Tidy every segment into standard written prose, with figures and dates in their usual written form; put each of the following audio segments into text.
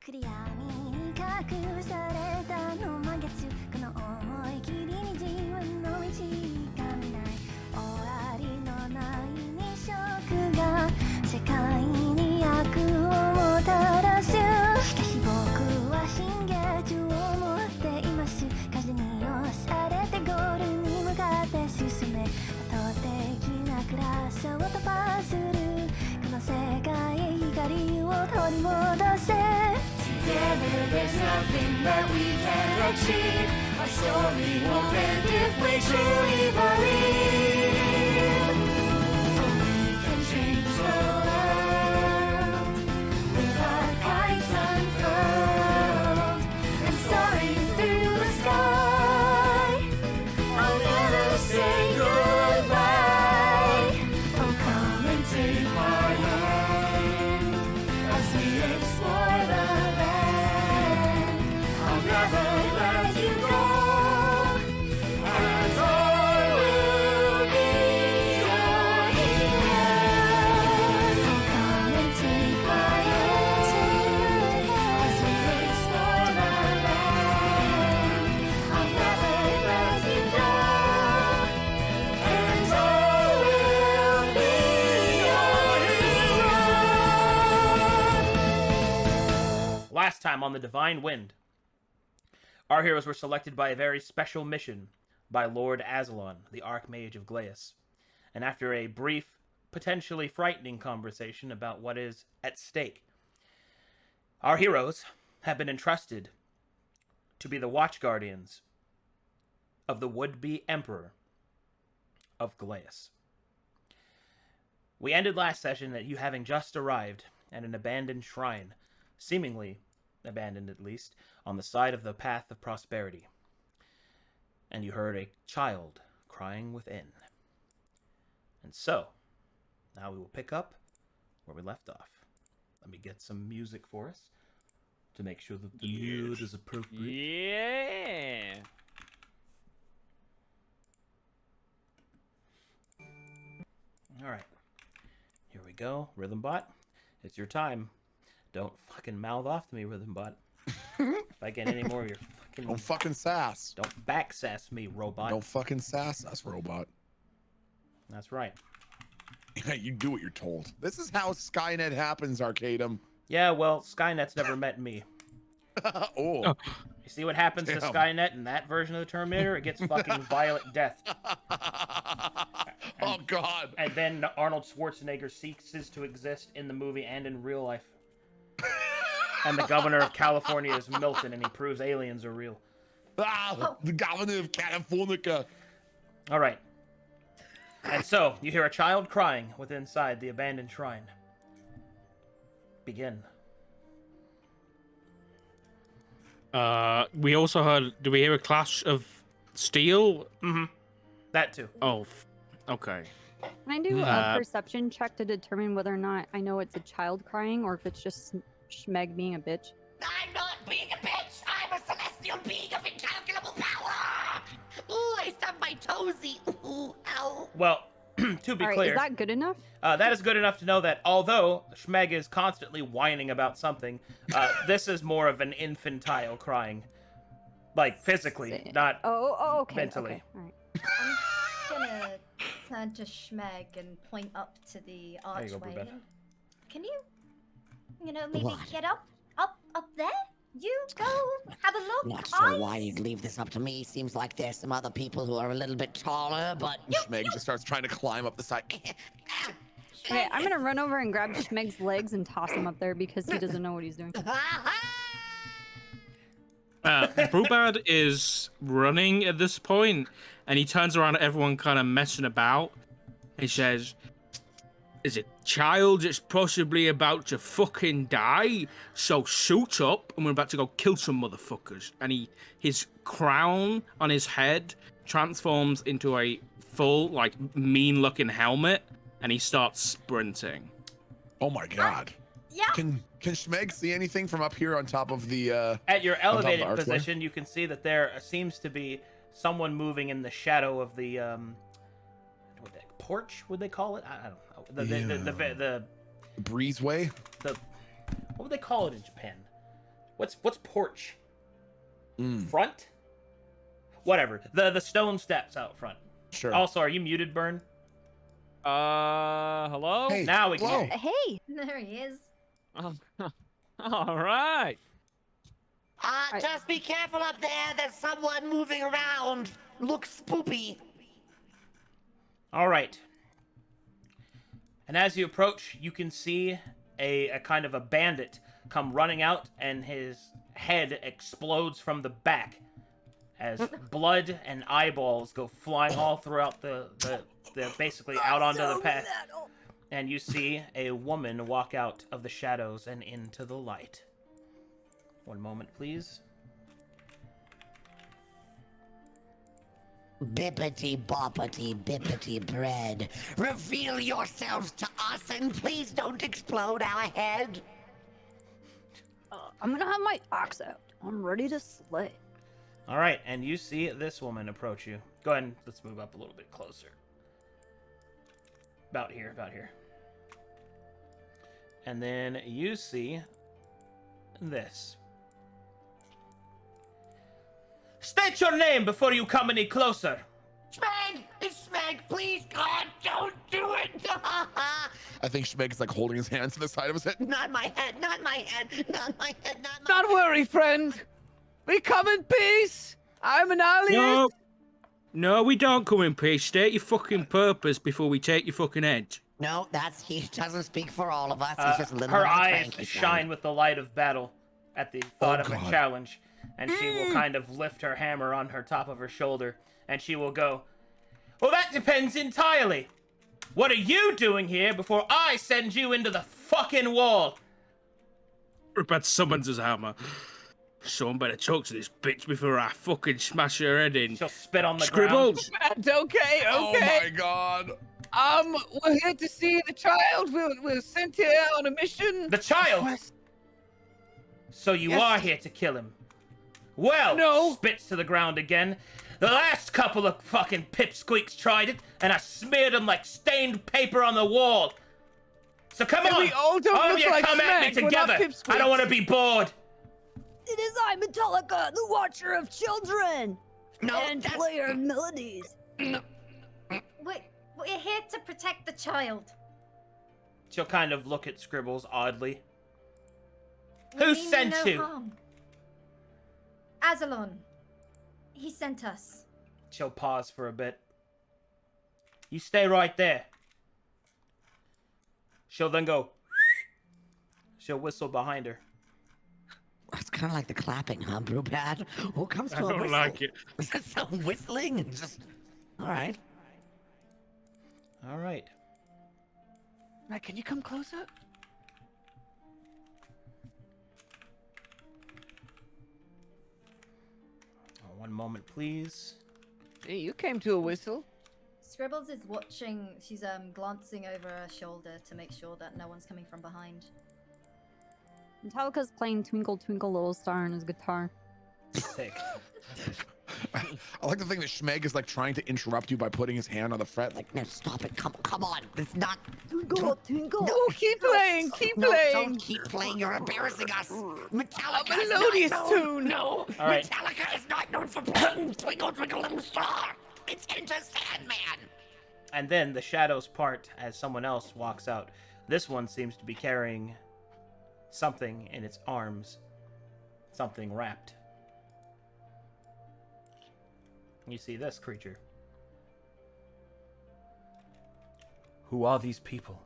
暗闇に隠されたの満月この思い切りに自分の道が見ない終わりのない日食が世界に悪をもたらすしかし僕は新月を持っています風に押されてゴールに向かって進め圧倒的な暗さを突破するこの世界へ光を取り戻せTogether there's nothing that we can't achieve Our story won't end if we truly believe We can change the world With our kites unfurled And soaring through the sky I'll never say goodbye Oh come and take my hand As we explore the never let you go And I will be your hero Come and take my hand As we explore the land I'll never let you go And I will be your hero Last time on the Divine Wind, our heroes were selected by a very special mission by Lord Aslan, the Archmage of Glies. And after a brief, potentially frightening conversation about what is at stake, our heroes have been entrusted to be the watch guardians of the would-be Emperor of Glies. We ended last session at you having just arrived at an abandoned shrine, seemingly abandoned at least, on the side of the path of prosperity. And you heard a child crying within. And so, now we will pick up where we left off. Let me get some music for us to make sure that the mood is appropriate. Yeah. Alright. Here we go. Rhythmbot, it's your time. Don't fucking mouth off to me, Rhythmbot. If I get any more of your fucking... Don't fucking sass. Don't backsass me, robot. Don't fucking sass us, robot. That's right. You do what you're told. This is how Skynet happens, Arcadum. Yeah, well, Skynet's never met me. Oh. You see what happens to Damn. Skynet in that version of the Terminator? It gets fucking violent death. Oh, God. And then Arnold Schwarzenegger ceases to exist in the movie and in real life. And the governor of California is Milton, and he proves aliens are real. Ah, the governor of California. All right. And so, you hear a child crying within inside the abandoned shrine. Begin. We also heard, do we hear a clash of steel? Mm-hmm. That too. Oh, okay. Can I do a perception check to determine whether or not I know it's a child crying or if it's just Schmeg being a bitch? I'm not being a bitch! I'm a celestial being of incalculable power! Ooh, I stubbed my toesy! Ooh, ow! Well, to be All right, clear... is that good enough? That is good enough to know that although Schmeg is constantly whining about something, this is more of an infantile crying. Like, physically, not okay. mentally. Okay. All right. I'm gonna turn to Schmeg and point up to the There you go, archway. Bluebeth. Can you maybe What? get up there? You go have a look. Not sure why you'd leave this up to me. Seems like there's some other people who are a little bit taller, but Schmeg just starts trying to climb up the side. Okay, I'm gonna run over and grab Schmeg's legs and toss him up there because he doesn't know what he's doing. Brubad is running at this point, and he turns around at everyone kind of messing about. He says, "Is a child that's possibly about to fucking die, so suit up, and we're about to go kill some motherfuckers." And his crown on his head transforms into a full, like, mean-looking helmet, and he starts sprinting. Oh my God. Yeah. Can Schmeg see anything from up here on top of the At your elevated archway? position, you can see that there seems to be someone moving in the shadow of the porch. Would they call it? I don't know. The breezeway? what would they call it in Japan? what's porch? Mm, Front? Whatever. The stone steps out front. sure. Also, are you muted, Burn? Hello? Hey, Now we can hello. hear you. Hey, There he is. Oh, all right. Just be careful up there. There's someone moving around. Looks spoopy. All right. And as you approach, you can see a kind of a bandit come running out, and his head explodes from the back as blood and eyeballs go flying all throughout the basically out onto the path. And you see a woman walk out of the shadows and into the light. One moment, please. Bippity boppity bippity bread. Reveal yourselves to us and please don't explode our head. I'm gonna have my axe out. I'm ready to slay. All right, and you see this woman approach you. Go ahead and let's move up a little bit closer. About here, about here. And then you see this. State your name before you come any closer. Smeg! It's Smeg! Please, God, don't do it! I think Schmeg is like holding his hands to the side of his head. Not my head, not my head, not my head, not my Don't worry, friend. We come in peace. I'm an alien. No. No, we don't come in peace. State your fucking purpose before we take your fucking head. No, he doesn't speak for all of us. He's just a little Her bit of a eyes cranky shine son. with the light of battle at the thought of God. a challenge, and she will kind of lift her hammer on her top of her shoulder, and she will go, "Well, that depends entirely. What are you doing here before I send you into the fucking wall?" Rupert summons his hammer. Someone better talk to this bitch before I fucking smash her head in. She'll spit on the ground. Scribbles! Okay. Oh my God. We're here to see the child. We're sent here on a mission. The child? So you Yes. are here to kill him. Well, No. spits to the ground again. The last couple of fucking pipsqueaks tried it, and I smeared them like stained paper on the wall. So come And on, we all don't of look you like come at me Smeg. We're not together. I don't want to be bored. It is I, Metallica, the Watcher of Children, No, and that's... Player of Melodies. We're here to protect the child. She'll kind of look at Scribbles oddly. We Who mean sent no you? harm. Azalon. He sent us. She'll pause for a bit. You stay right there. She'll then go. She'll whistle behind her. It's kind of like the clapping, huh, Brewpad? Who comes to I a don't whistle? like it. Some whistling and just... All right. All right. Right, can you come closer? One moment, please. Hey, you came to a whistle. Scribbles is watching. She's glancing over her shoulder to make sure that no one's coming from behind. Metallica's playing Twinkle Twinkle Little Star on his guitar. Sick. I like the thing that Schmeg is like trying to interrupt you by putting his hand on the fret. Like, No, stop it. Come on. It's not... Twinkle Twinkle. Oh, keep playing. Keep No, playing. don't keep playing. You're embarrassing us. Metallica A is not melodious known- tune. No, All right. Metallica is not known for playing Twinkle Twinkle Little Star. It's Enter Sandman. And then the shadows part as someone else walks out. This one seems to be carrying something in its arms. Something wrapped. You see this creature. Who are these people?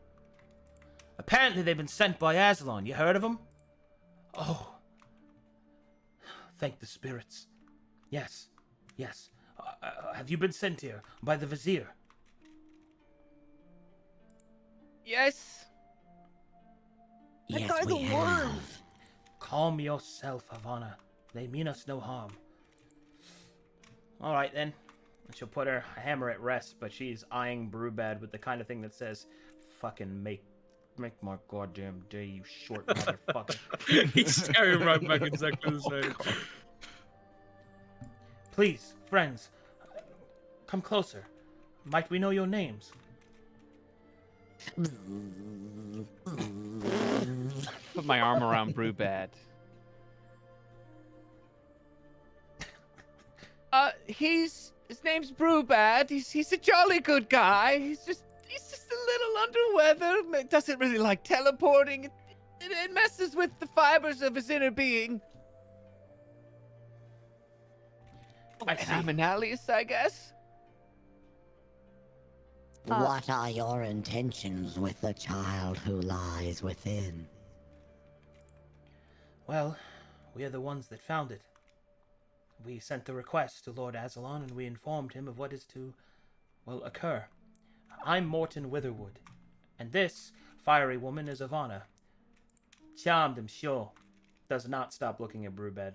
Apparently they've been sent by Aslan. You heard of them? Oh. Thank the spirits. Yes. Yes. Have you been sent here by the Vizier? Yes. Yes, are we the have. Calm yourself, Havana. They mean us no harm. Alright then. She'll put her hammer at rest, but she's eyeing Brewbad with the kind of thing that says, "Fucking make my goddamn day, you short motherfucker." He's staring right back exactly the same. Please, friends, come closer. Might we know your names? Put my arm around Brewbad. His name's Brewbad. He's a jolly good guy. He's just a little under weather. Doesn't really like teleporting. It messes with the fibers of his inner being. I And see. I'm an alias, I guess. What are your intentions with the child who lies within? Well, we are the ones that found it. We sent the request to Lord Azalon, and we informed him of what is to, well, occur. I'm Morton Witherwood, and this fiery woman is Ivana. Charmed, I'm sure. Does not stop looking at Brewbed.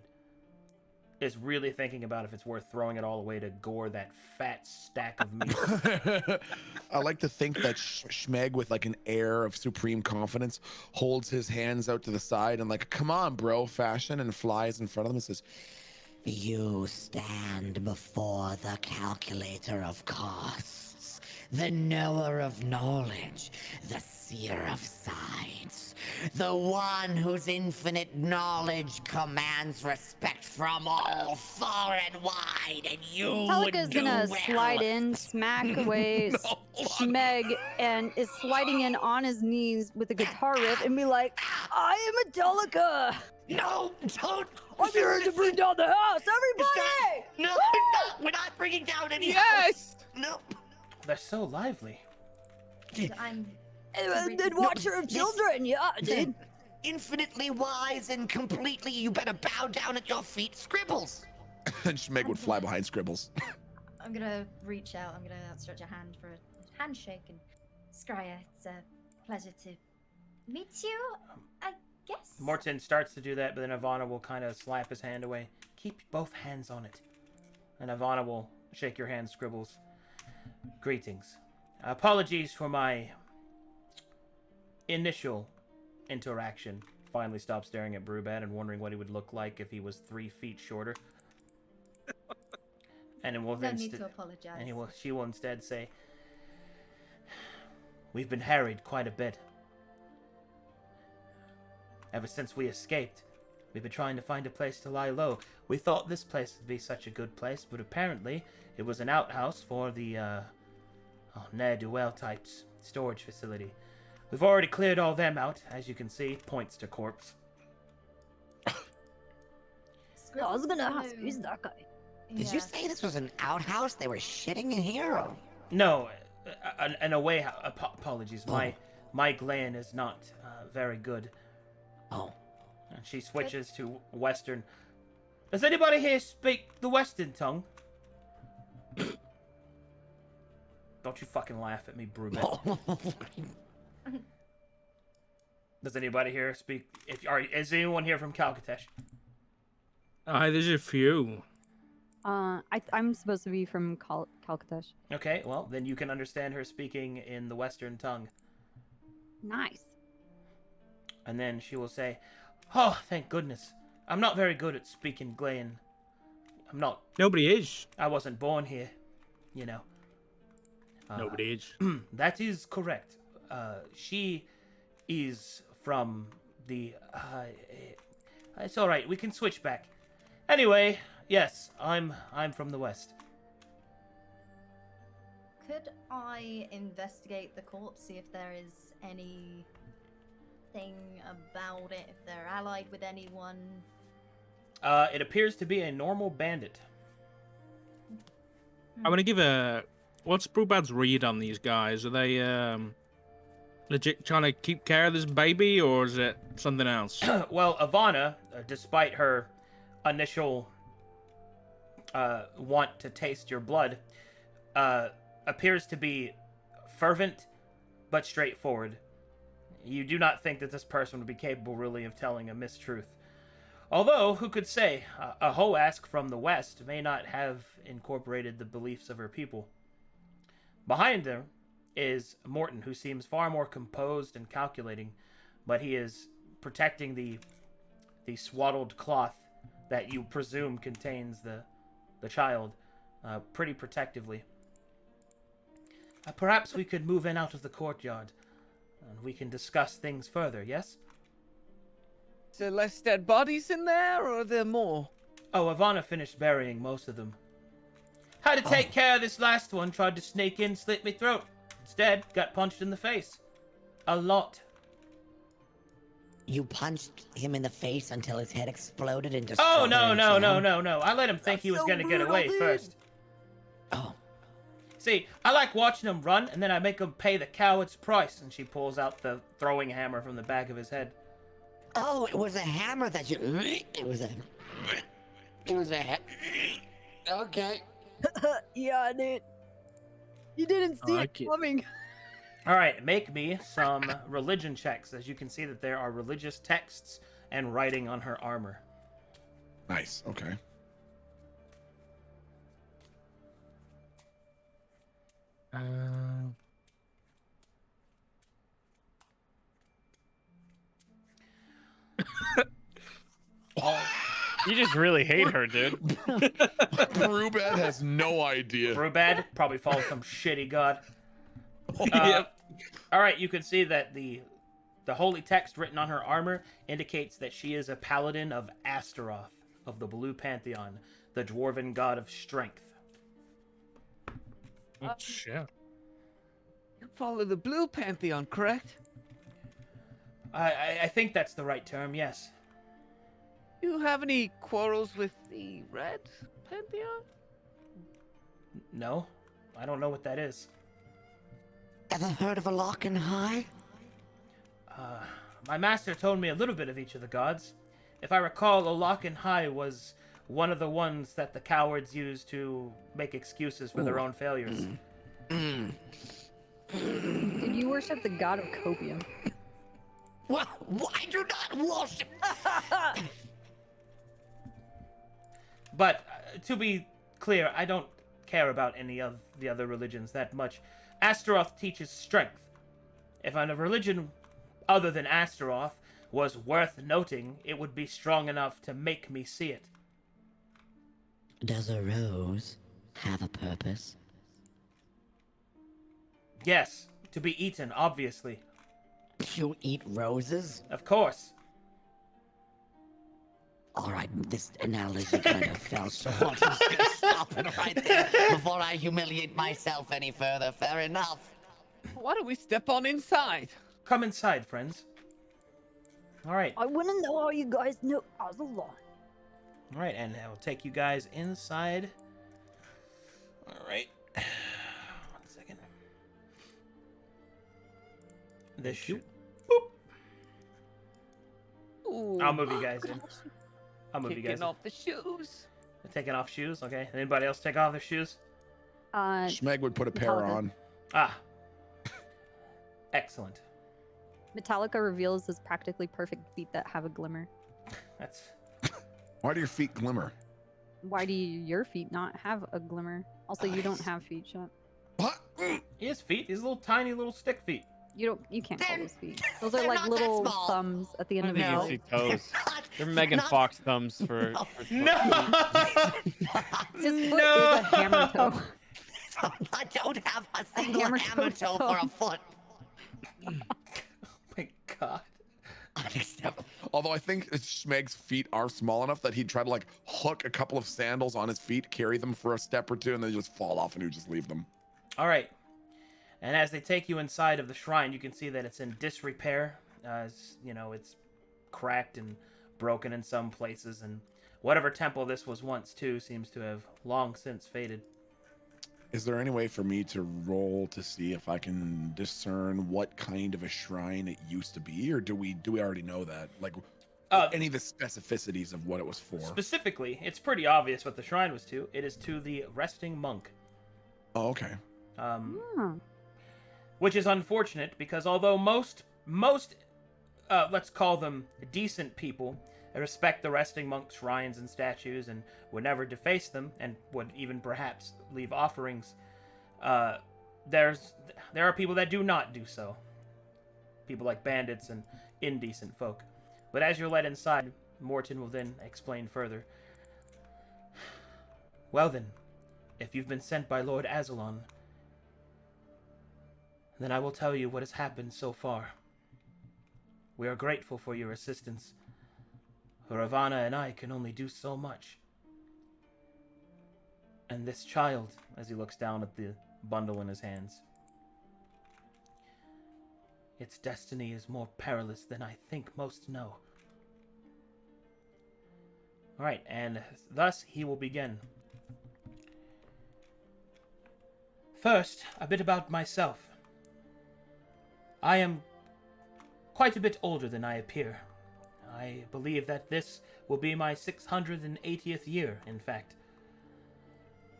Is really thinking about if it's worth throwing it all away to gore that fat stack of meat. I like to think that Schmeg, with like an air of supreme confidence, holds his hands out to the side and like, come on, bro, fashion, and flies in front of them and says, You stand before the calculator of costs, the knower of knowledge, the seer of signs, the one whose infinite knowledge commands respect from all far and wide, and you would Talika's do gonna well. slide in, smack away Schmeg, and is sliding in on his knees with a guitar riff and be like, I am a Talika! No, don't. I'm here to bring down the house, everybody! No, we're not bringing down any Yes! No. They're so lively. I'm And then watch your children, yeah, dude. Infinitely wise and completely, you better bow down at your feet, Scribbles. and Schmeg would fly behind Scribbles. I'm gonna reach out. I'm gonna outstretch a hand for a handshake. And Skryia, it's a pleasure to meet you, I guess. Morton starts to do that, but then Ivana will kind of slap his hand away. Keep both hands on it. And Ivana will shake your hand, Scribbles. Greetings. Apologies for my initial interaction. Finally stopped staring at Brewbad and wondering what he would look like if he was 3 feet shorter. And it will No need to apologize. and she will instead say, we've been harried quite a bit. Ever since we escaped, we've been trying to find a place to lie low. We thought this place would be such a good place, but apparently it was an outhouse for the ne'er-do-well types storage facility. We've already cleared all them out, as you can see. Points to corpse. I was gonna ask, who's that guy? Did you say this was an outhouse? They were shitting in here? Or... No, an away. Apologies. My gland is not very good. Oh. And she switches to Western. Does anybody here speak the Western tongue? Don't you fucking laugh at me, Brewman. Does anybody here speak? Is anyone here from Calcatesh? There's a few. I'm supposed to be from Calcatesh. Okay, well, then you can understand her speaking in the Western tongue. Nice. And then she will say, oh, thank goodness. I'm not very good at speaking Glayan. I'm not. Nobody is. I wasn't born here, you know. Nobody is. That is correct. She is from the... it's alright, we can switch back. Anyway, yes, I'm from the West. Could I investigate the corpse, see if there is anything about it, if they're allied with anyone? It appears to be a normal bandit. I'm gonna give a... What's Brewbad's read on these guys? Are they legit trying to keep care of this baby, or is it something else? Well, Ivana, despite her initial want to taste your blood, appears to be fervent but straightforward. You do not think that this person would be capable really of telling a mistruth. Although, who could say, a Hoask from the West may not have incorporated the beliefs of her people. Behind her is Morton, who seems far more composed and calculating, but he is protecting the swaddled cloth that you presume contains the child pretty protectively. Perhaps we could move in out of the courtyard, and we can discuss things further, yes? Is there less dead bodies in there, or are there more? Oh, Ivana finished burying most of them. Had to take care of this last one. Tried to sneak in, slit me throat. Instead, got punched in the face. A lot. You punched him in the face until his head exploded and Oh, destroyed no. I let him think he was so gonna get brutal, away dude. first. Oh, See, I like watching him run, and then I make him pay the coward's price. And she pulls out the throwing hammer from the back of his head. oh, it was a hammer that you. It was a. Okay. Yeah, dude. You didn't see like it it. coming. All right, make me some religion checks. As you can see that there are religious texts and writing on her armor. Nice. Okay. You just really hate her, dude. Brubad has no idea. Brubad probably follows some shitty god. Yep. All right, you can see that the holy text written on her armor indicates that she is a paladin of Astaroth of the Blue Pantheon, the dwarven god of strength. Oh, shit. You follow the Blue Pantheon, correct? I think that's the right term. Yes. You have any quarrels with the Red Pantheon? No, I don't know what that is. Ever heard of a lock and high? My master told me a little bit of each of the gods. If I recall, Alakan High was one of the ones that the cowards used to make excuses for their own failures. Did you worship the god of copium? Well, I do not worship. But to be clear, I don't care about any of the other religions that much. Astaroth teaches strength. If a religion other than Astaroth was worth noting, it would be strong enough to make me see it. Does a rose have a purpose? Yes, to be eaten, obviously. You eat roses? Of course. All right, this analogy kind of fell short. I'm just gonna stop it right there before I humiliate myself any further. Fair enough. Why don't we step on inside? Come inside, friends. All right. I want to know how you guys know Aslan. All right, and I will take you guys inside. All right. 1 second. This should... Ooh, I'll move you guys in. I'll move you kicking guys in. off the shoes. Taking off shoes, okay. Anybody else take off their shoes? Schmeg would put a pair Metallica. on. Ah. Excellent. Metallica reveals his practically perfect feet that have a glimmer. That's... Why do your feet glimmer? Why do your feet not have a glimmer? Also, you don't have feet, Shut. What? He has feet. He's little tiny little stick feet. You can't call those feet. Those are they're like not that little small. thumbs at the end I of think the you nose. see toes. Not- They're Megan not- Fox thumbs for No! His foot is a hammer toe. I don't have a single hammer hammer toe toe for a thumb. foot. Oh my god. Unacceptable. Although I think Schmeg's feet are small enough that he'd try to like hook a couple of sandals on his feet, carry them for a step or two, and then just fall off and he'd just leave them. All right. And as they take you inside of the shrine, you can see that it's in disrepair. It's cracked and broken in some places, and whatever temple this was once to seems to have long since faded. Is there any way for me to roll to see if I can discern what kind of a shrine it used to be, or do we already know that? Like any of the specificities of what it was for? Specifically, it's pretty obvious what the shrine was to. It is to the resting monk. Oh, okay. Which is unfortunate because although most let's call them decent people respect the resting monk shrines and statues and would never deface them and would even perhaps leave offerings, there are people that do not do so. People like bandits and indecent folk. But as you're led inside, Morton will then explain further. Well then, if you've been sent by Lord Azalon, then I will tell you what has happened so far. We are grateful for your assistance. Ravana and I can only do so much. And this child, as he looks down at the bundle in his hands, its destiny is more perilous than I think most know. Alright, and thus he will begin. First, a bit about myself. I am quite a bit older than I appear. I believe that this will be my 680th year, in fact.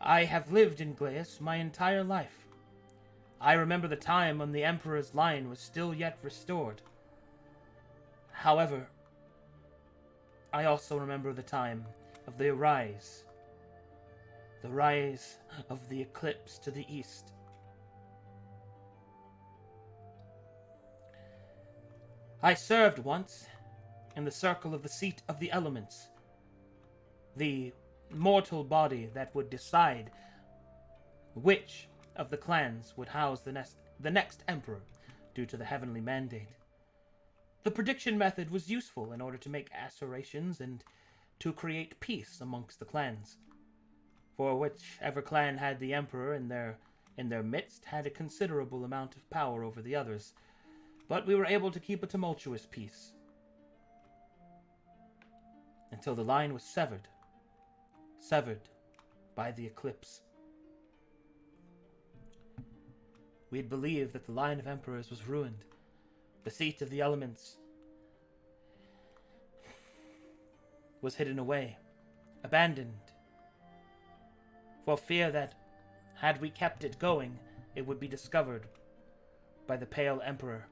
I have lived in Glies my entire life. I remember the time when the Emperor's line was still yet restored. However, I also remember the time of the rise of the Eclipse to the east. I served once in the circle of the Seat of the Elements, the mortal body that would decide which of the clans would house the next emperor due to the heavenly mandate. The prediction method was useful in order to make assurations and to create peace amongst the clans, for whichever clan had the emperor in their midst had a considerable amount of power over the others, but we were able to keep a tumultuous peace until the line was severed by the Eclipse. We had believed that the line of emperors was ruined. The Seat of the Elements was hidden away, abandoned, for fear that, had we kept it going, it would be discovered by the Pale Emperor,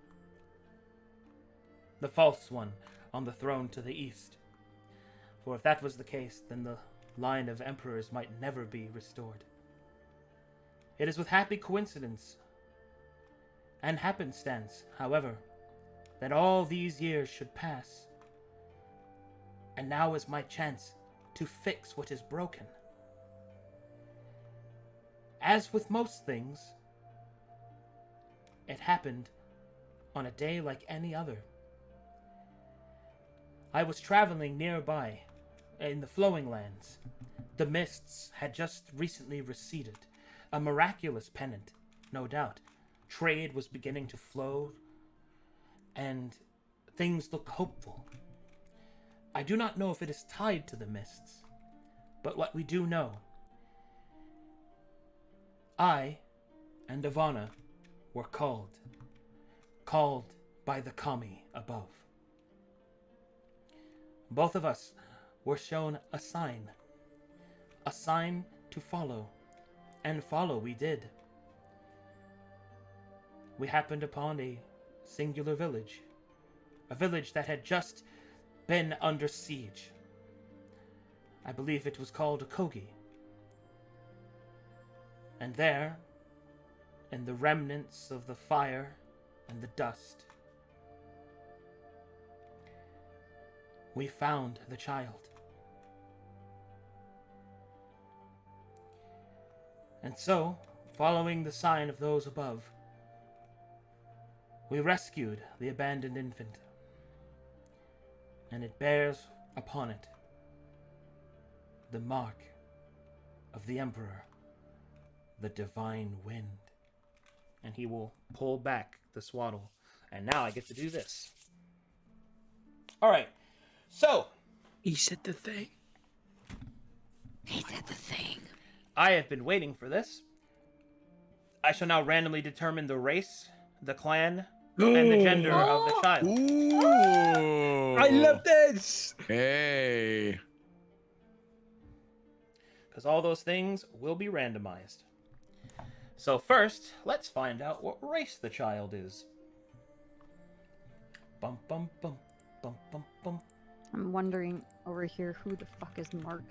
the false one on the throne to the east. For if that was the case, then the line of emperors might never be restored. It is with happy coincidence and happenstance, however, that all these years should pass, and now is my chance to fix what is broken. As with most things, it happened on a day like any other. I was traveling nearby in the flowing lands. The mists had just recently receded, a miraculous pennant, no doubt. Trade was beginning to flow, and things look hopeful. I do not know if it is tied to the mists, but what we do know, I and Ivana were called by the kami above. Both of us were shown a sign to follow, and follow we did. We happened upon a singular village, a village that had just been under siege. I believe it was called Akogi. And there, in the remnants of the fire and the dust, we found the child. And so, following the sign of those above, we rescued the abandoned infant, and it bears upon it the mark of the Emperor, the Divine Wind. And he will pull back the swaddle. And now I get to do this. Alright, so. He said the thing. He said the thing. I have been waiting for this. I shall now randomly determine the race, the clan, and the gender of the child. Ooh. I love this! Hey. Because all those things will be randomized. So first, let's find out what race the child is. Bum bum bum bum bum bum. I'm wondering over here who the fuck is Mark?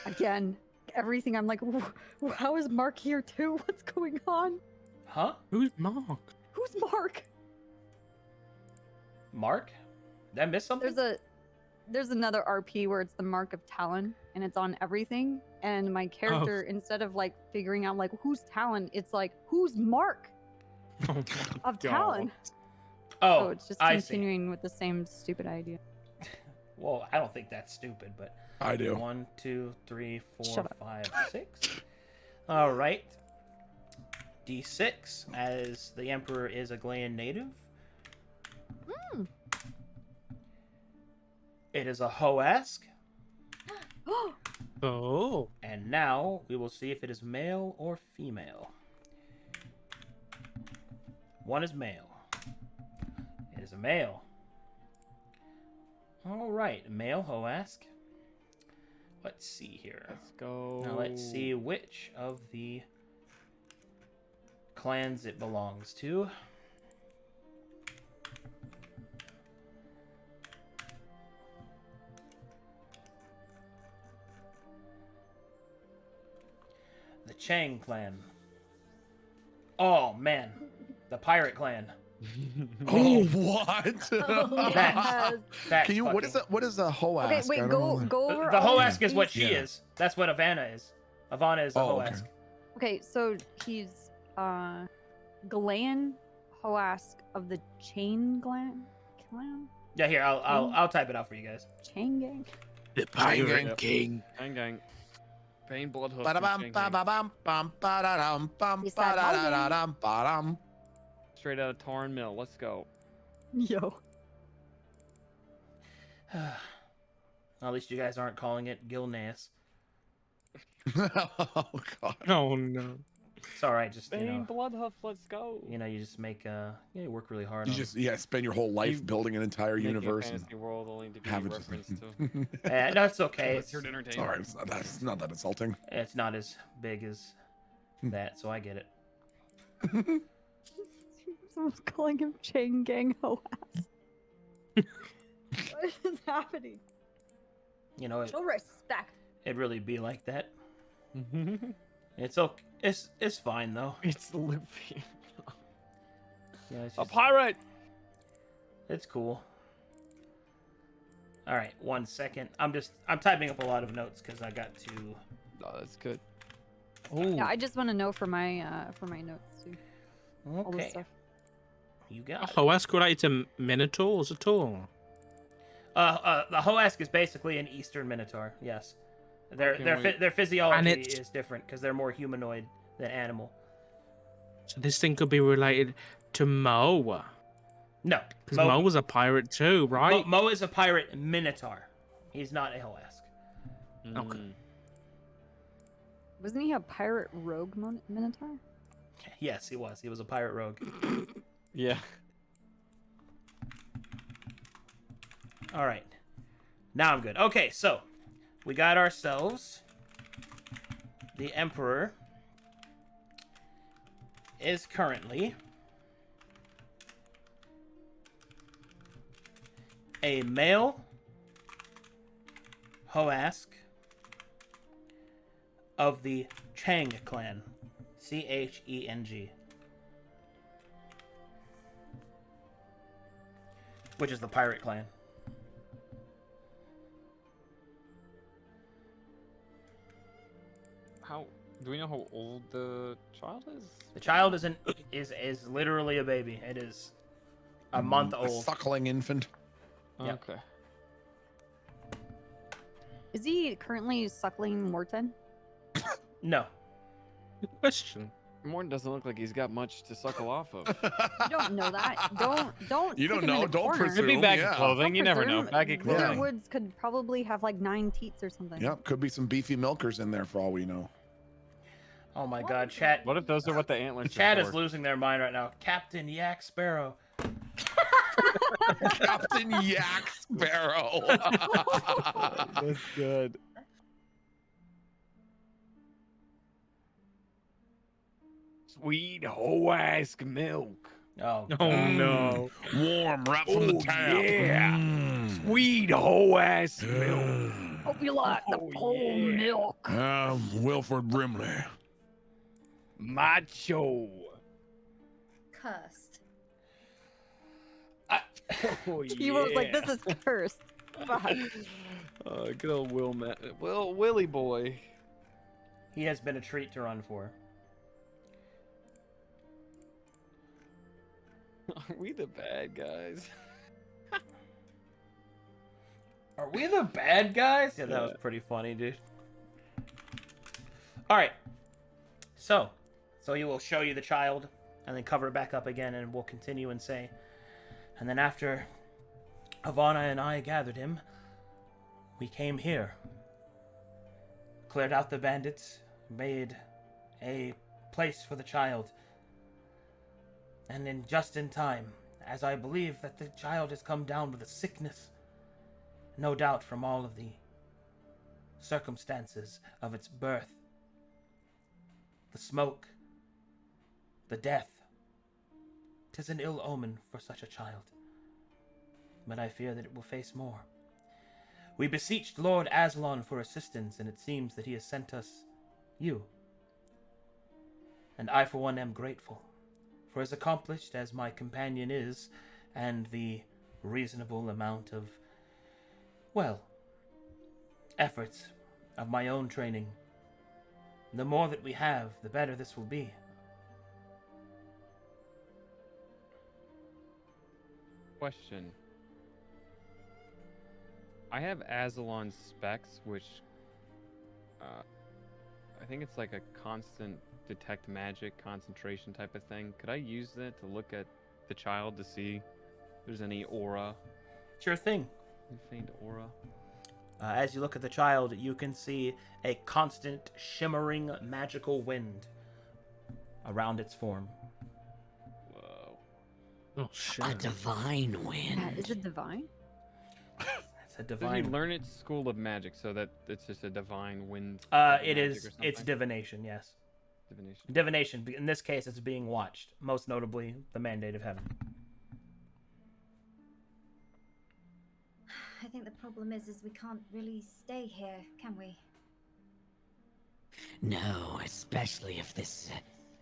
Again, everything I'm like, how is Mark here too? What's going on? Huh? Who's Mark? Who's Mark? Mark? Did I miss something? There's another RP where it's the Mark of Talon and it's on everything. And my character, instead of like figuring out like who's Talon, it's like who's Mark of Talon. Oh, So it's just I continuing with the same stupid idea. Well, I don't think that's stupid, but I do. 1, 2, 3, 4, Shut up. 5, 6. All right. D6, as the Emperor is a Glaean native. It is a Hoask. Oh. And now we will see if it is male or female. One is male. It is a male. All right, male Hoask. Let's see here. Let's go. Now let's see which of the clans it belongs to. The Chang clan. Oh man, the pirate clan. Oh, what? That's Can you? What fucking- is that? What is a Hoask? Okay, I wait, don't go know. go The over. the all Hoask of is what these. she Yeah. is. That's what Ivana is. Ivana is the Oh, Hoask. okay. Okay, so he's Glan Hoask of the Chain Clan. Yeah, here I'll type it out for you guys. Chain Gang. The Pirate Pirate King. Gang gang. Pain blood hoof. Ba-da-bum, ba-ba-bum, bum, ba-da-dum, bum, You said Hogan. ba-da-da-da-dum, ba-dum. Straight out of Torn Mill. Let's go. Yo. At least you guys aren't calling it Gilneas. Oh god. Oh no. It's all right. Just Pain blood hoof. Let's go. you just make you work really hard. You on just spend your whole life You building an entire Making a universe. And fantasy world only to be have it just. referenced to. No, it's okay. It's here to entertain. It's all right. It's not that insulting. It's not as big as that, so I get it. Someone's calling him Chain Gang Hoask. What is happening? Show respect. It really be like that. It's okay. It's fine though. It's Luffy. Yeah, it's A just- pirate. It's cool. All right, 1 second. I'm typing up a lot of notes because I got to. Oh, that's good. Ooh, Yeah, I just want to know for my notes too. All this okay. stuff. You got it. Hoask related to Minotaurs at all? The Hoask is basically an Eastern Minotaur. Yes, their physiology And it's- is different because they're more humanoid than animal. So this thing could be related to Mo. No, Because Mo was a pirate too, right? Mo is a pirate Minotaur. He's not a Hoask. Okay. Wasn't he a pirate rogue minotaur? Yes, he was. He was a pirate rogue. Yeah. All right. Now I'm good. Okay, so we got ourselves the Emperor is currently a male Hoask of the Chang clan. Cheng. Which is the pirate clan. How do we know how old the child is? The child is literally a baby. It is a month A old. suckling infant. Yep. Okay. Is he currently suckling Morton? No. Good question. Morton doesn't look like he's got much to suckle off of. You don't know that. Don't. You stick don't him in know, a don't corner. presume. Could be bag yeah. of clothing. Don't You never know. presume. Bag of Wither clothing. Woods could probably have like 9 teats or something. Yep, could be some beefy milkers in there for all we know. Oh my God, chat. What if those are what the antlers Chat are is for? losing their mind right now. Captain Yak Sparrow. Captain Yak Sparrow. That's good. Sweet Hoask milk. Oh, Oh God. no. Warm right from the Oh, tap. yeah. Mm. Sweet Hoask milk. Hope you like the Oh, cold yeah. milk. Wilford Brimley. Macho. Cursed. Oh, He was like, "This is cursed." Fuck. Good old Willie boy. He has been a treat to run for. Are we the bad guys? Are we the bad guys? Yeah, that was pretty funny, dude. All right. So he will show you the child, and then cover it back up again, and we'll continue and say, and then after Ivana and I gathered him, we came here, cleared out the bandits, made a place for the child, and then just in time, as I believe that the child has come down with a sickness, no doubt from all of the circumstances of its birth, the smoke, the death. 'Tis an ill omen for such a child, but I fear that it will face more. We beseeched Lord Aslan for assistance, and it seems that he has sent us you. And I for one am grateful, for as accomplished as my companion is, and the reasonable amount of, well, efforts of my own training, the more that we have, the better this will be. Question. I have Aslan specs, which I think it's like a constant detect magic concentration type of thing. Could I use that to look at the child to see if there's any aura? Sure thing. Any faint aura? As you look at the child, you can see a constant shimmering magical wind around its form. Whoa. Oh A shit. divine wind. Is it divine? It's a Did you divine. learn it School of Magic, so that it's just a divine wind? It is. magic or It's something? divination. Yes, Divination. divination. In this case, it's being watched. Most notably, the Mandate of Heaven. I think the problem is we can't really stay here, can we? No, especially if this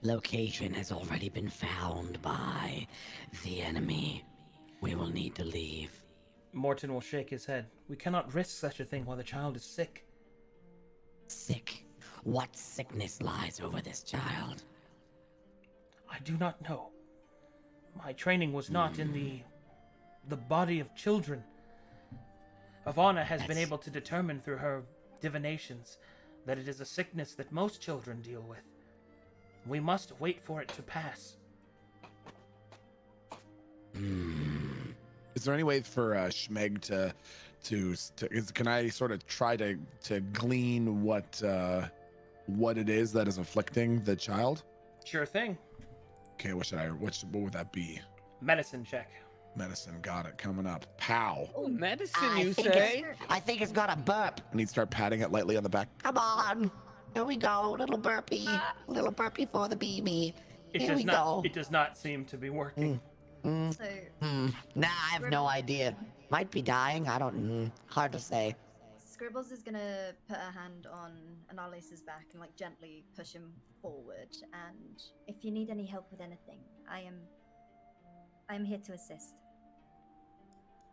location has already been found by the enemy. We will need to leave. Morton will shake his head. We cannot risk such a thing while the child is sick. Sick? What sickness lies over this child? I do not know. My training was not in the body of children. Ivana has been That's- able to determine through her divinations that it is a sickness that most children deal with. We must wait for it to pass. Is there any way for Schmeg to can I sort of try to glean what it is that is afflicting the child? Sure thing. Okay, what would that be? Medicine check. Medicine, got it, coming up. Pow. Oh, medicine, I you think say? I think it's got a burp. I need to start patting it lightly on the back. Come on. Here we go. Little burpee. Little burpee for the baby. Here we go. It does not seem to be working. So, Nah, I have no idea. Might be dying. I don't. Hard to say. Scribbles is gonna put her hand on Annalise's back and like gently push him forward. And if you need any help with anything, I am here to assist.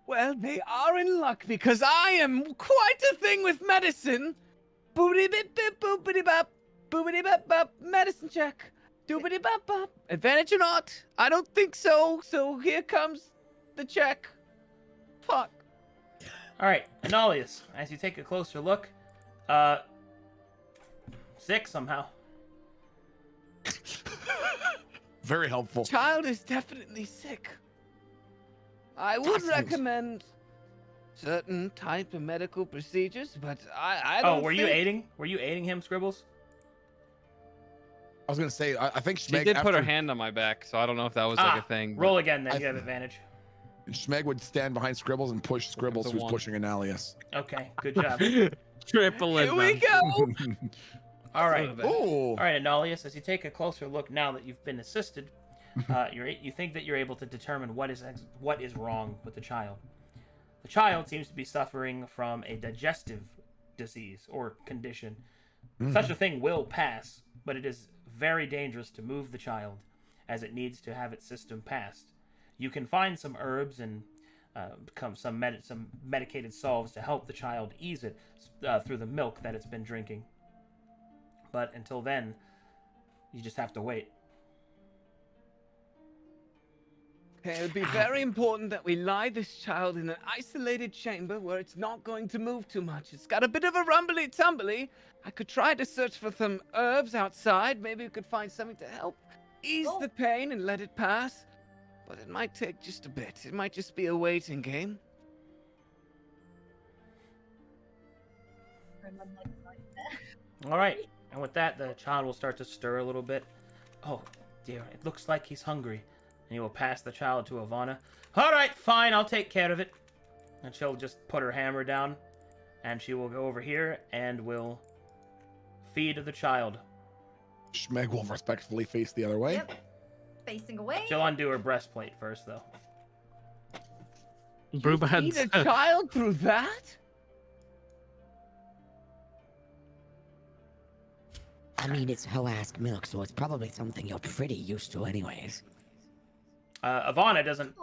Well, they are in luck because I am quite a thing with medicine. Boopity bip bip boopity bop. Boopity bop bop. Medicine check. Doopity bop bop. Advantage or not? I don't think so. So here comes the check. Fuck. All right, Analius, as you take a closer look, sick somehow. Very helpful. Child is definitely sick. I would Doesn't. recommend certain type of medical procedures, but I don't. Oh, were you think- aiding? Were you aiding him, Scribbles? I was gonna say, I think She Schmeg did put her after- hand on my back, so I don't know if that was like a thing. Roll but- again, then I- you have advantage. Schmeg would stand behind Scribbles and push Scribbles, a who's one. pushing Annalius. Okay, good job. Triple Here we advantage. go. All right. Ooh. All right, Analius, as you take a closer look now that you've been assisted, you think that you're able to determine what is wrong with the child. The child seems to be suffering from a digestive disease or condition. Such a thing will pass, but it is very dangerous to move the child, as it needs to have its system passed. You can find some herbs and some medicated salves to help the child ease it through the milk that it's been drinking. But until then, you just have to wait. Okay, it would be very important that we lie this child in an isolated chamber where it's not going to move too much. It's got a bit of a rumbly-tumbly. I could try to search for some herbs outside. Maybe we could find something to help ease the pain and let it pass. But it might take just a bit. It might just be a waiting game. All right. And with that, the child will start to stir a little bit. Oh, dear. It looks like he's hungry. And you will pass the child to Ivana. All right, fine. I'll take care of it. And she'll just put her hammer down. And she will go over here and will feed the child. Schmeg will respectfully face the other way. Yep. Facing away. She'll undo her breastplate first, though. Feed a child through that? I mean, it's Hoask milk, so it's probably something you're pretty used to anyways. Ivana doesn't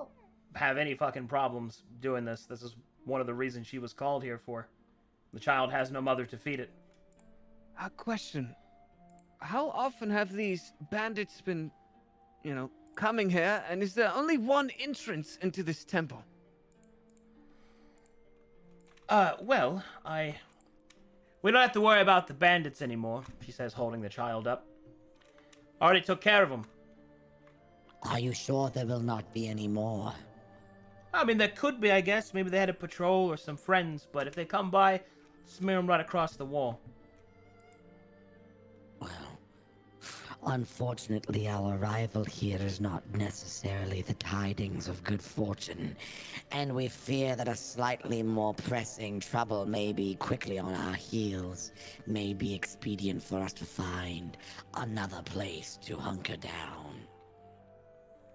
have any fucking problems doing this. This is one of the reasons she was called here for. The child has no mother to feed it. A question. How often have these bandits been, coming here? And is there only one entrance into this temple? Well, we don't have to worry about the bandits anymore, she says, holding the child up. Already took care of them. Are you sure there will not be any more? I mean, there could be, I guess. Maybe they had a patrol or some friends, but if they come by, smear them right across the wall. Well, unfortunately, our arrival here is not necessarily the tidings of good fortune, and we fear that a slightly more pressing trouble may be quickly on our heels. May be expedient for us to find another place to hunker down.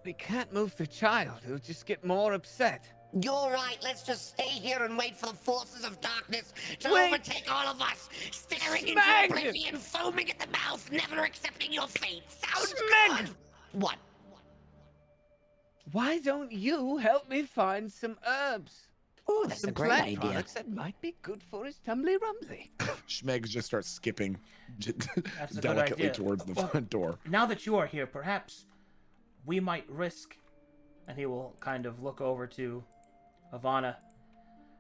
We can't move the child. He'll just get more upset. You're right. Let's just stay here and wait for the forces of darkness to Wait. overtake all of us. Staring into Smeg! oblivion, foaming at the mouth, never accepting your fate. Sounds Smeg! good. What? Why don't you help me find some herbs? Oh, that's Some a great plant idea. products that might be good for his tumbly rumbly. Schmeg just starts skipping That's a good delicately idea. towards the Well, front door. Now that you are here, perhaps we might risk... And he will kind of look over to Ivana,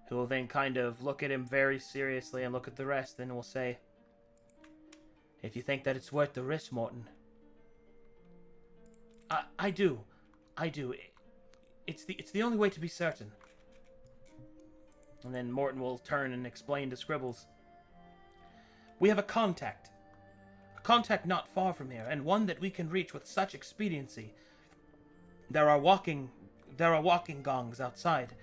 who will then kind of look at him very seriously and look at the rest, and will say, if you think that it's worth the risk, Morton. I do. It's the only way to be certain. And then Morton will turn and explain to Scribbles. We have a contact not far from here, and one that we can reach with such expediency. There are walking gongs outside.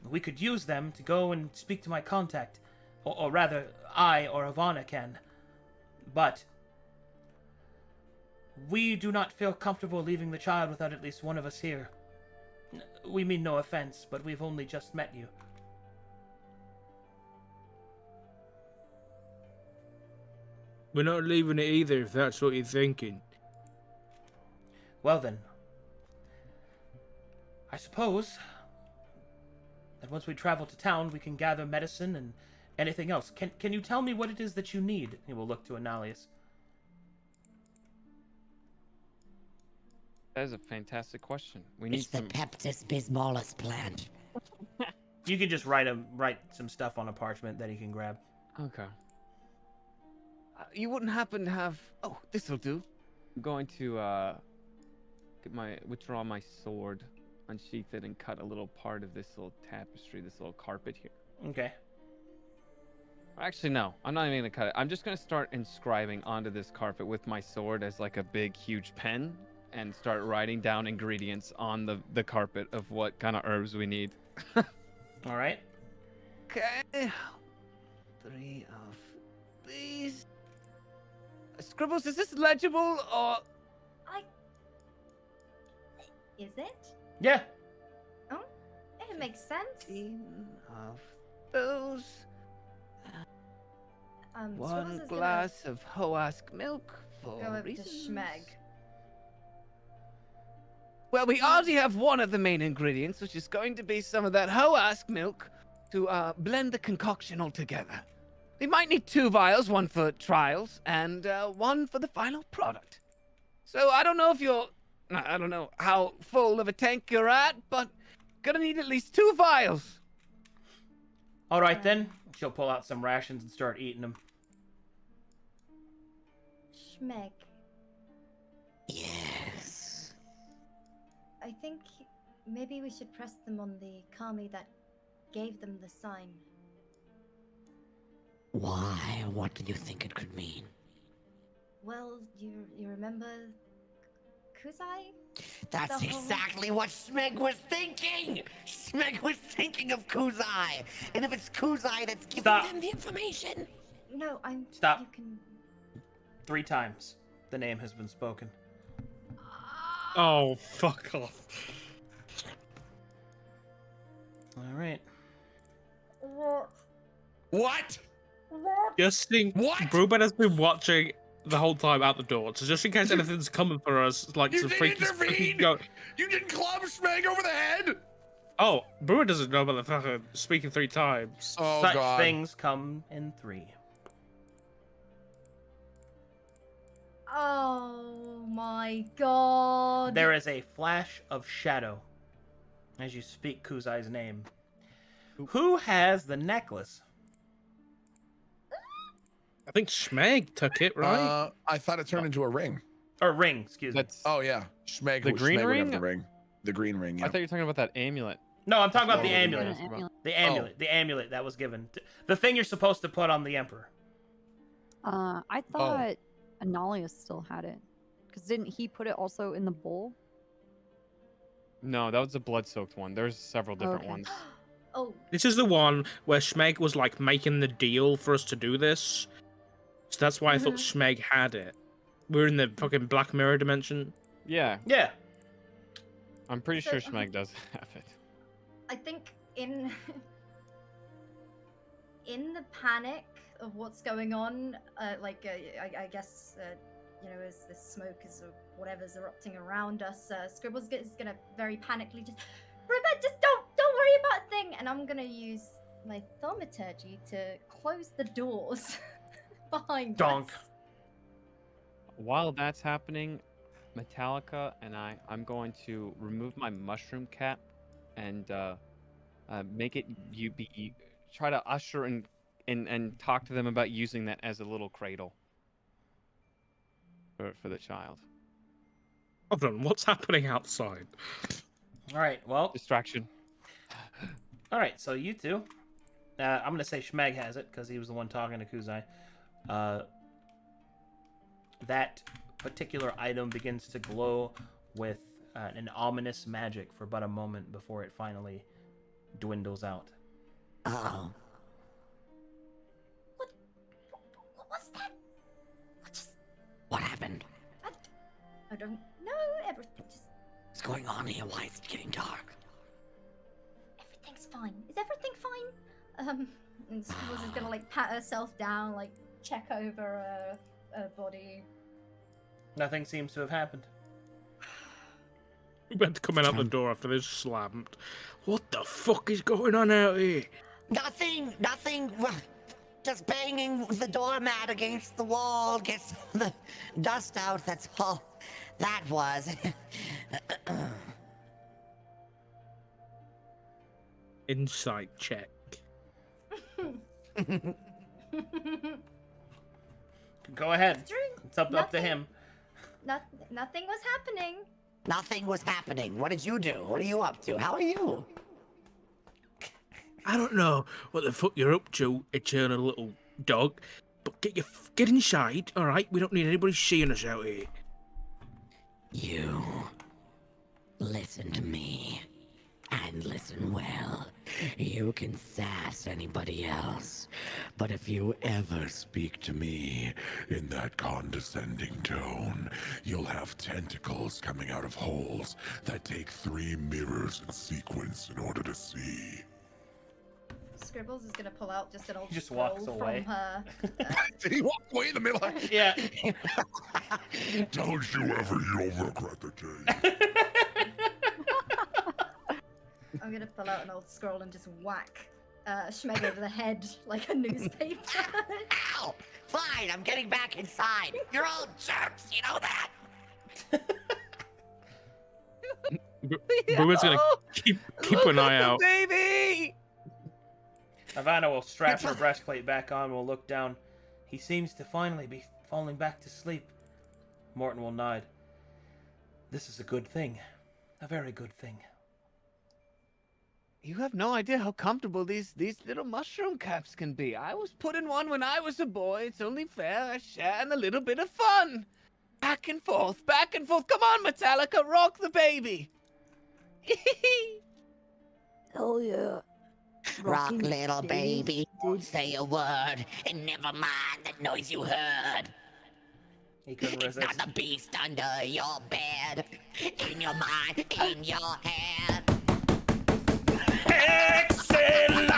We could use them to go and speak to my contact. Or rather, I or Ivana can. But we do not feel comfortable leaving the child without at least one of us here. We mean no offense, but we've only just met you. We're not leaving it either, if that's what you're thinking. Well then, I suppose that once we travel to town, we can gather medicine and anything else. Can you tell me what it is that you need? He will look to Annalius. That is a fantastic question. We need It's the some. Peptis bismolus plant. You can just write some stuff on a parchment that he can grab. Okay. You wouldn't happen to have... Oh, this'll do. I'm going to withdraw my sword, unsheath it, and cut a little part of this little tapestry, this little carpet here. Okay. Actually, no. I'm not even gonna cut it. I'm just gonna start inscribing onto this carpet with my sword as like a big, huge pen, and start writing down ingredients on the carpet of what kind of herbs we need. All right. Okay. 3 of these. Scribbles, is this legible or... Is it? Yeah. Oh, it makes sense. 15 of those. Scribbles One is glass of Hoask milk for gonna go over to reasons. Schmeg. Well, we already have one of the main ingredients, which is going to be some of that Hoask milk to blend the concoction all together. We might need 2 vials, one for trials and one for the final product. So I don't know if you're I don't know how full of a tank you're at, but gonna need at least 2 vials. All right then. She'll pull out some rations and start eating them. Schmeg, Yes. I think maybe we should press them on the kami that gave them the sign. Why? What do you think it could mean? Well, you remember Kuzai? That's The whole- exactly what Smeg was thinking! Smeg was thinking of Kuzai! And if it's Kuzai that's giving Stop. them the information... No, I'm. Stop. You can. 3 times the name has been spoken. Oh, fuck off. All right. What? Just think, What? Brewbad has been watching the whole time out the door, so just in case anything's coming for us, like You some didn't freaky intervene! go. You didn't club Smeg over the head? Oh, Brewer doesn't know about the fucking speaking 3 times. Oh, Such God. things come in 3. Oh my god. There is a flash of shadow as you speak Kuzai's name. Who has the necklace? I think Schmeg took it, right? I thought it turned into a ring. Or ring, excuse me. That's. Oh, yeah. Schmeg, The green Schmeg would have ring? the ring. The green ring, yeah. I thought you were talking about that amulet. No, I'm talking about Oh, the the amulet. necklace. Amulet. The amulet. The amulet that was given. The thing you're supposed to put on the Emperor. I thought Analius still had it. Because didn't he put it also in the bowl? No, that was a blood-soaked one. There's several different Okay. ones. Oh, This is the one where Schmeg was like making the deal for us to do this. So that's why I thought Schmeg had it. We're in the fucking Black Mirror dimension. Yeah, Yeah. I'm pretty So, sure Schmeg does have it. I think in the panic of what's going on, I guess as the smoke is or whatever's erupting around us, Scribble's is gonna very panically just, Rupert, just don't worry about a thing, and I'm gonna use my thaumaturgy to close the doors behind Donk. us. While that's happening, Metallica and I'm going to remove my mushroom cap and make it try to usher and talk to them about using that as a little cradle for the child. Hold on, what's happening outside? All right. Well. Distraction. All right. So you two. I'm gonna say Schmeg has it because he was the one talking to Kuzai. That particular item begins to glow with an ominous magic for but a moment before it finally dwindles out. Oh. What was that? What happened? I don't know. Everything just. What's going on here? Why is it getting dark? Everything's fine. Is everything fine? And Scribbles is gonna like pat herself down, like check over her body. Nothing seems to have happened. Brewbad's coming out the door after this slammed. What the fuck is going on out here? Nothing. Just banging the doormat against the wall gets the dust out. That's all that was. Insight check. Go ahead. It's true. It's up to Nothing. him. Nothing was happening. Nothing was happening. What did you do? What are you up to? How are you? I don't know what the fuck you're up to, eternal little dog, but get inside, all right? We don't need anybody seeing us out here. You listen to me, and listen well. You can sass anybody else, but if you ever speak to me in that condescending tone, you'll have tentacles coming out of holes that take 3 mirrors in sequence in order to see. Scribbles is gonna pull out just an old He just scroll walks away. from her. Did he walk away in the middle? Yeah. Don't you ever, you'll regret the day. I'm gonna pull out an old scroll and just whack Schmeg over the head like a newspaper. Ow! Fine, I'm getting back inside. You're all jerks, you know that? Bruin's gonna keep an eye out. Baby! Ivana will strap her breastplate back on and will look down. He seems to finally be falling back to sleep. Morton will nod. This is a good thing. A very good thing. You have no idea how comfortable these little mushroom caps can be. I was put in one when I was a boy. It's only fair I share in a little bit of fun. Back and forth, back and forth. Come on, Metallica, rock the baby. Oh yeah. Rock, Rocking little baby. Don't Dude. say a word, and never mind the noise you heard. He couldn't It's resist. not the beast under your bed, in your mind, in your head. Excellent!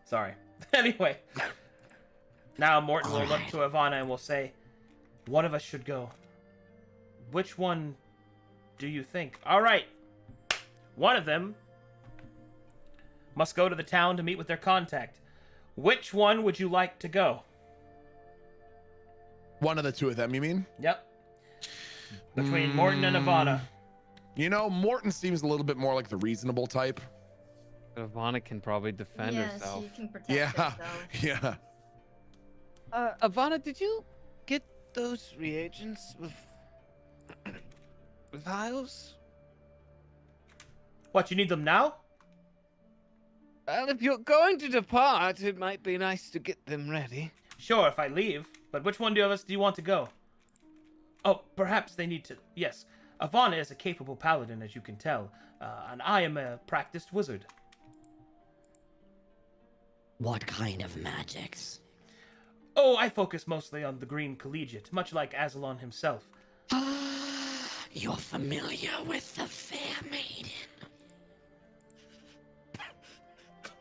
Sorry. Anyway. Now Morton will look to Ivana and will say, one of us should go. Which one do you think? Alright. One of them must go to the town to meet with their contact. Which one would you like to go? One of the two of them, you mean? Yep. Between Morton and Ivana. You know, Morton seems a little bit more like the reasonable type. Ivana can probably defend Yeah, herself. she can protect Yeah, herself. yeah. Ivana, did you get those reagents with vials? What, you need them now? Well, if you're going to depart, it might be nice to get them ready. Sure, if I leave. But which one of us do you want to go? Oh, perhaps they need to... Yes, Ivana is a capable paladin, as you can tell. And I am a practiced wizard. What kind of magics? Oh, I focus mostly on the Green Collegiate, much like Azalon himself. You're familiar with the Fair Maiden.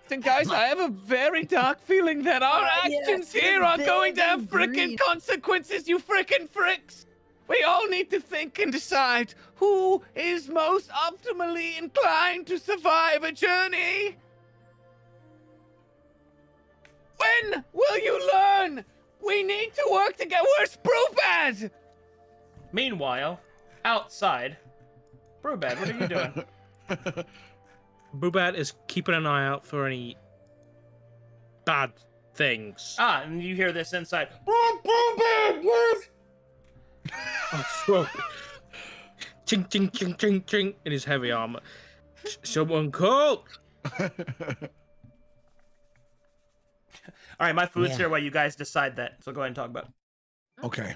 Listen, guys, I have a very dark feeling that our actions here are going to have frickin' consequences, you frickin' fricks! We all need to think and decide who is most optimally inclined to survive a journey. When will you learn? We need to work together. Where's Brewbad? Meanwhile, outside... Brewbad, what are you doing? Brubat is keeping an eye out for any bad things. Ah, and you hear this inside. Brewbad, yes! Oh, throw. Ching, ching, ching, ching, ching, in his heavy armor. Someone call! Alright, my food's Yeah. here while you guys decide that, so go ahead and talk about it. Okay.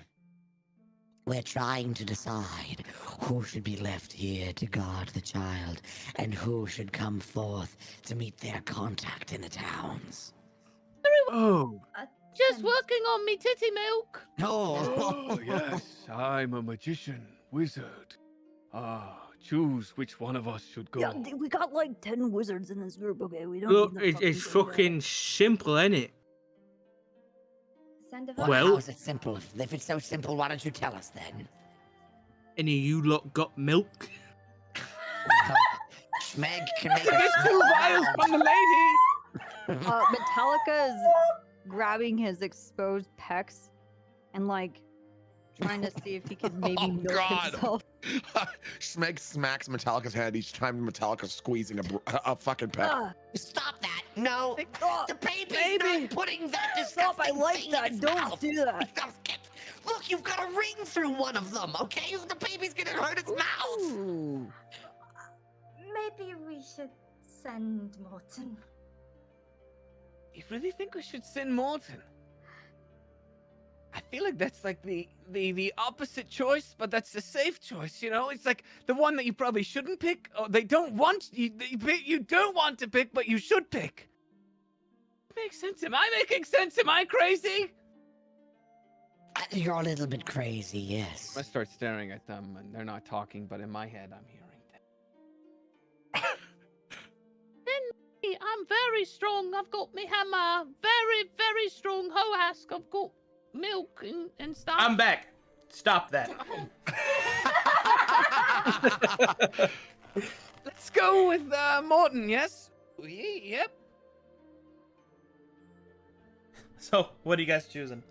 We're trying to decide who should be left here to guard the child and who should come forth to meet their contact in the towns. Oh, Just working on me titty milk. Oh, yes, I'm a magician, wizard. Choose which one of us should go. Yeah, we got like 10 wizards in this group, okay? We don't look, need the it's thing to fucking simple, ain't it? Send a Well, Well- how is it simple? If it's so simple, why don't you tell us then? Any of you lot got milk? Schmeg can make Get a 2 vials from the lady. Metallica is grabbing his exposed pecs and like trying to see if he could maybe Oh, milk God. himself. Schmeg smacks Metallica's hand each time Metallica's squeezing a fucking pet. Ah, Stop that! No! ah, The baby's Baby. not putting that Stop, I disgusting like thing that. in its Don't mouth. do that. Look, you've got a ring through one of them, okay? The baby's gonna hurt its mouth! ooh. Maybe we should send Morton. You really think we should send Morton? I feel like that's like the opposite choice, but that's the safe choice, you know? It's like the one that you probably shouldn't pick, or they don't want you don't want to pick, but you should pick. Makes sense. Am I making sense? Am I crazy? You're a little bit crazy, yes. I start staring at them, and they're not talking, but in my head, I'm hearing them. I'm very strong. I've got my hammer. Very, very strong hoask. I've got milk and stuff. I'm back. Stop that. Let's go with Morton, yes? Yep. So, what are you guys choosing?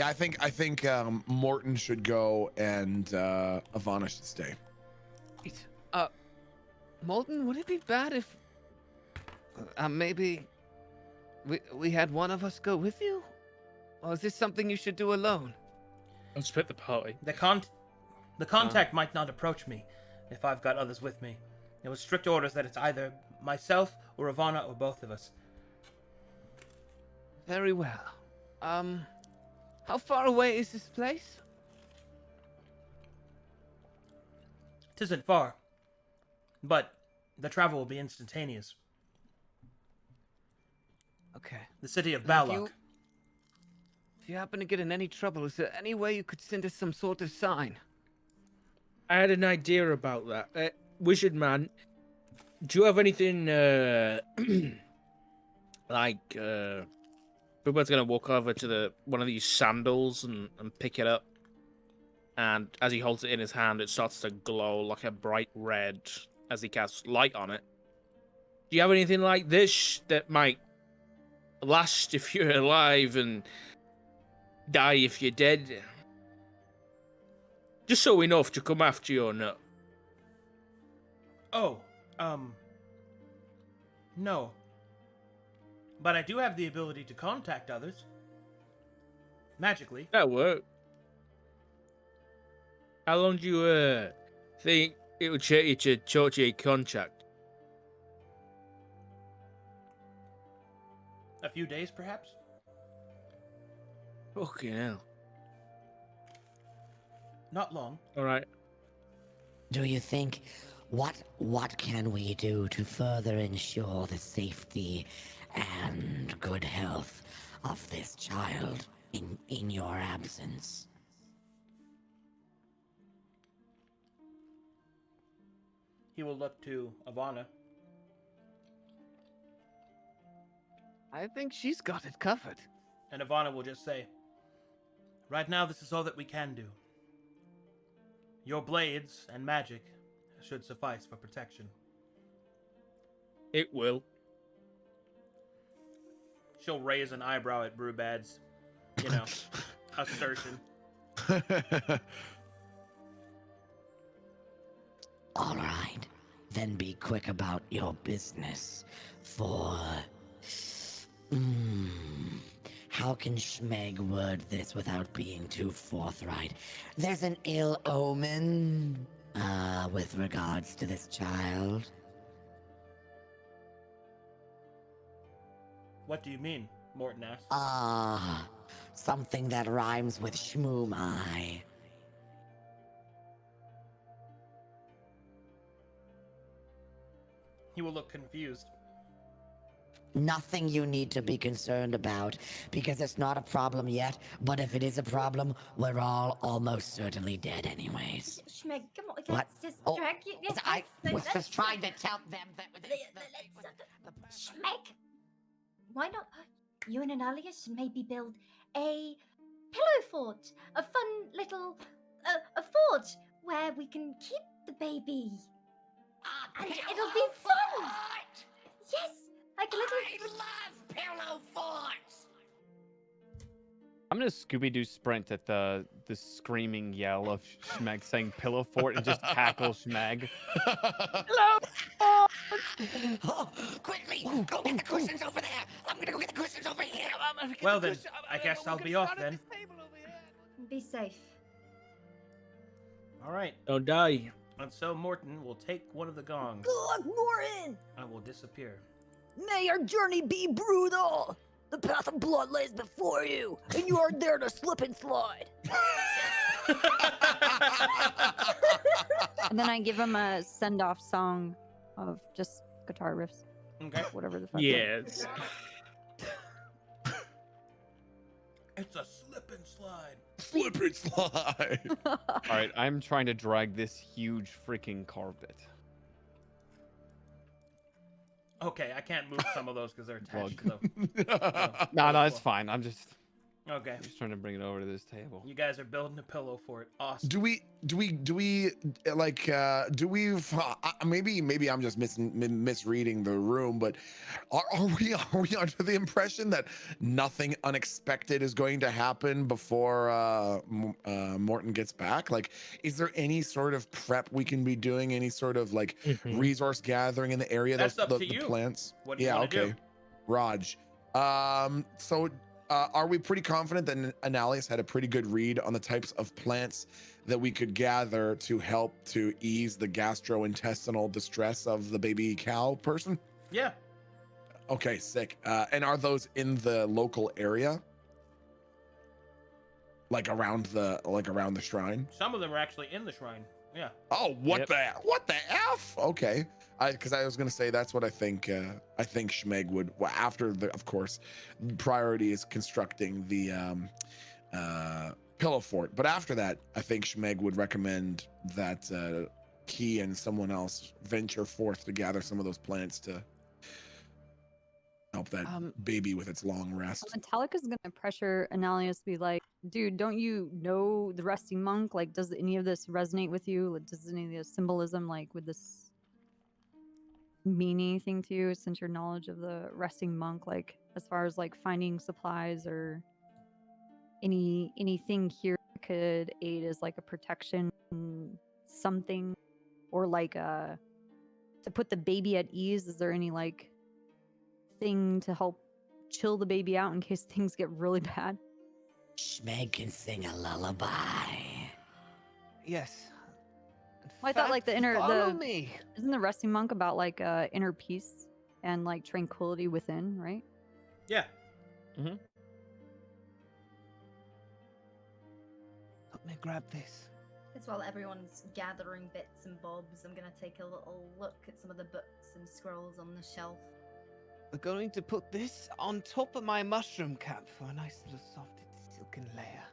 Yeah, I think Morton should go and Ivana should stay. Wait, Molten, would it be bad if maybe we had one of us go with you? Or is this something you should do alone? Let's split the party. The contact might not approach me if I've got others with me. It was strict orders that it's either myself or Ivana or both of us. Very well. How far away is this place? Tisn't far, but the travel will be instantaneous. Okay. The city of And Balok. If you happen to get in any trouble, is there any way you could send us some sort of sign? I had an idea about that. Wizard man, do you have anything like Boober's gonna walk over to one of these sandals and pick it up, and as he holds it in his hand, it starts to glow like a bright red as he casts light on it. Do you have anything like this that might last if you're alive and die if you're dead? Just so we know if to come after you or not. Oh, no. But I do have the ability to contact others. Magically. That'll work. How long do you think it would take you to talk to your contact? A few days, perhaps? Fucking hell. Not long. Alright. Do you think what can we do to further ensure the safety and good health of this child in your absence? He will look to Ivana. I think she's got it covered. And Ivana will just say, right now, this is all that we can do. Your blades and magic should suffice for protection. It will. She'll raise an eyebrow at Brewbad's, assertion. All right, then be quick about your business. For how can Schmeg word this without being too forthright? There's an ill omen with regards to this child. What do you mean? Morton asked. Something that rhymes with Shmoomai. He will look confused. Nothing you need to be concerned about, because it's not a problem yet, but if it is a problem, we're all almost certainly dead anyways. Schmeg, come on, What? just Oh, drag you. Yes, I yes, was let's- just trying to tell them that... Schmeg, why not you and Analius maybe build a pillow fort, a fun little a fort where we can keep the baby, and it'll be fun. Yes, like a little. I love pillow forts! I'm gonna Scooby-Doo sprint at the screaming yell of Schmeg saying pillow fort and just tackle Schmeg. Oh, quickly, go get the cushions over there! I'm gonna go get the cushions over here! Well then, I guess I'll be off then. Be safe. All right. Don't die. And so Morton will take one of the gongs Good luck, Morton! and will disappear. May our journey be brutal! The path of blood lays before you, and you are there to slip and slide. And then I give him a send-off song of just guitar riffs, Okay. whatever the fuck. Yes. It's a slip and slide. Slip and slide. All right, I'm trying to drag this huge freaking carpet. Okay, I can't move some of those because they're attached. Plug. So. No, it's fine. I'm just. Okay. I'm just trying to bring it over to this table. You guys are building a pillow fort. Awesome. Do we like maybe I'm just misreading the room, but are we under the impression that nothing unexpected is going to happen before Morton gets back? Like, is there any sort of prep we can be doing? Any sort of like resource gathering in the area? That's the, up to the you. plants. What do you want to do? Raj. Are we pretty confident that Annalius had a pretty good read on the types of plants that we could gather to help to ease the gastrointestinal distress of the baby cow person? Yeah. Okay, sick. And are those in the local area? Like around the shrine? Some of them are actually in the shrine. Yeah. Oh, what the F? Okay. Because I was gonna say that's what I think Schmeg would. Well, after the, of course, priority is constructing the pillow fort. But after that, I think Schmeg would recommend that Key and someone else venture forth to gather some of those plants to help that baby with its long rest. Metallica is gonna pressure Annalius to be like, dude, don't you know the resting monk? Like, does any of this resonate with you? Like, does any of this symbolism, like, would this mean anything to you since your knowledge of the resting monk, like as far as like finding supplies or anything here could aid as like a protection something, or like to put the baby at ease? Is there any like thing to help chill the baby out in case things get really bad? Schmeg can sing a lullaby. Yes. Well, I thought like the inner Follow me. isn't the resting monk about like inner peace and like tranquility within, right? Yeah. Mm-hmm. Let me grab this. As while everyone's gathering bits and bobs, I'm gonna take a little look at some of the books and scrolls on the shelf. We're going to put this on top of my mushroom cap for a nice little soft silken layer.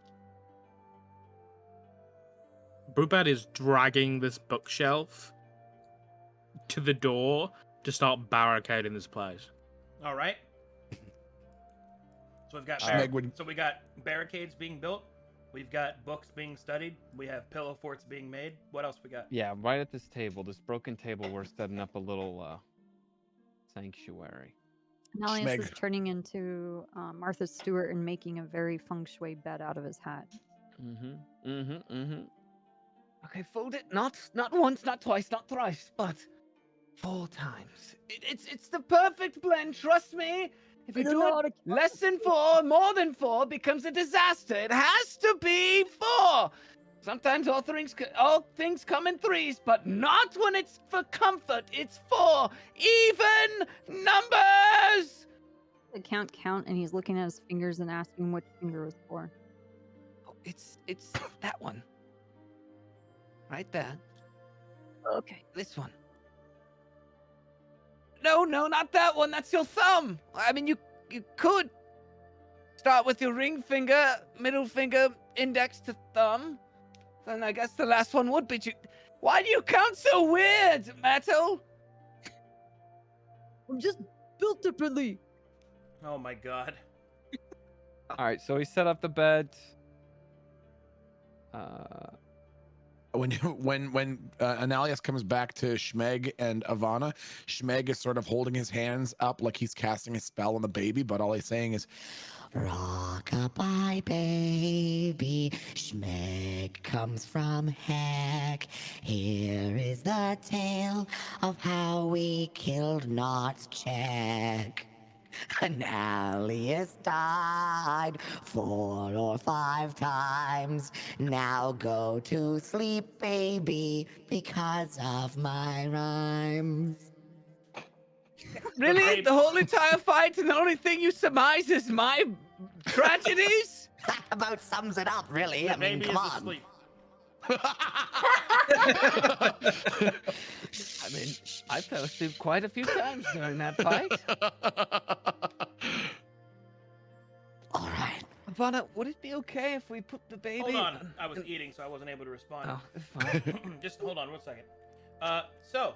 Brubad is dragging this bookshelf to the door to start barricading this place. All right. So we've got we got barricades being built. We've got books being studied. We have pillow forts being made. What else we got? Yeah, right at this table, this broken table, we're setting up a little sanctuary. Annalius is turning into Martha Stewart and making a very feng shui bed out of his hat. Okay, fold it not once, not twice, not thrice, but 4 times. It's the perfect blend, trust me. If you do it less than 4, more than 4 becomes a disaster. It has to be 4. Sometimes all things come in 3s, but not when it's for comfort. It's 4 even numbers. The count, and he's looking at his fingers and asking which finger was for. Oh, it's that one. Right there. Okay. This one. No, not that one. That's your thumb. I mean, you could start with your ring finger, middle finger, index to thumb. Then I guess the last one would be. Why do you count so weird, Metal? I'm just built differently. Oh my god. All right, so we set up the bed. When Annalius comes back to Schmeg and Ivana, Schmeg is sort of holding his hands up like he's casting a spell on the baby, but all he's saying is, "Rock-a-bye, baby, Schmeg comes from heck. Here is the tale of how we killed Knots Check. Annalius died 4 or 5 times. Now go to sleep, baby, because of my rhymes." Really? The whole entire fight, and the only thing you surmise is my tragedies? That about sums it up, really. I mean, come on. Asleep. I mean, I fell asleep quite a few times during that fight. All right. Ivana, would it be okay if we put the baby... Hold on. I was eating, so I wasn't able to respond. Oh, it's fine. Just hold on 1 second. So,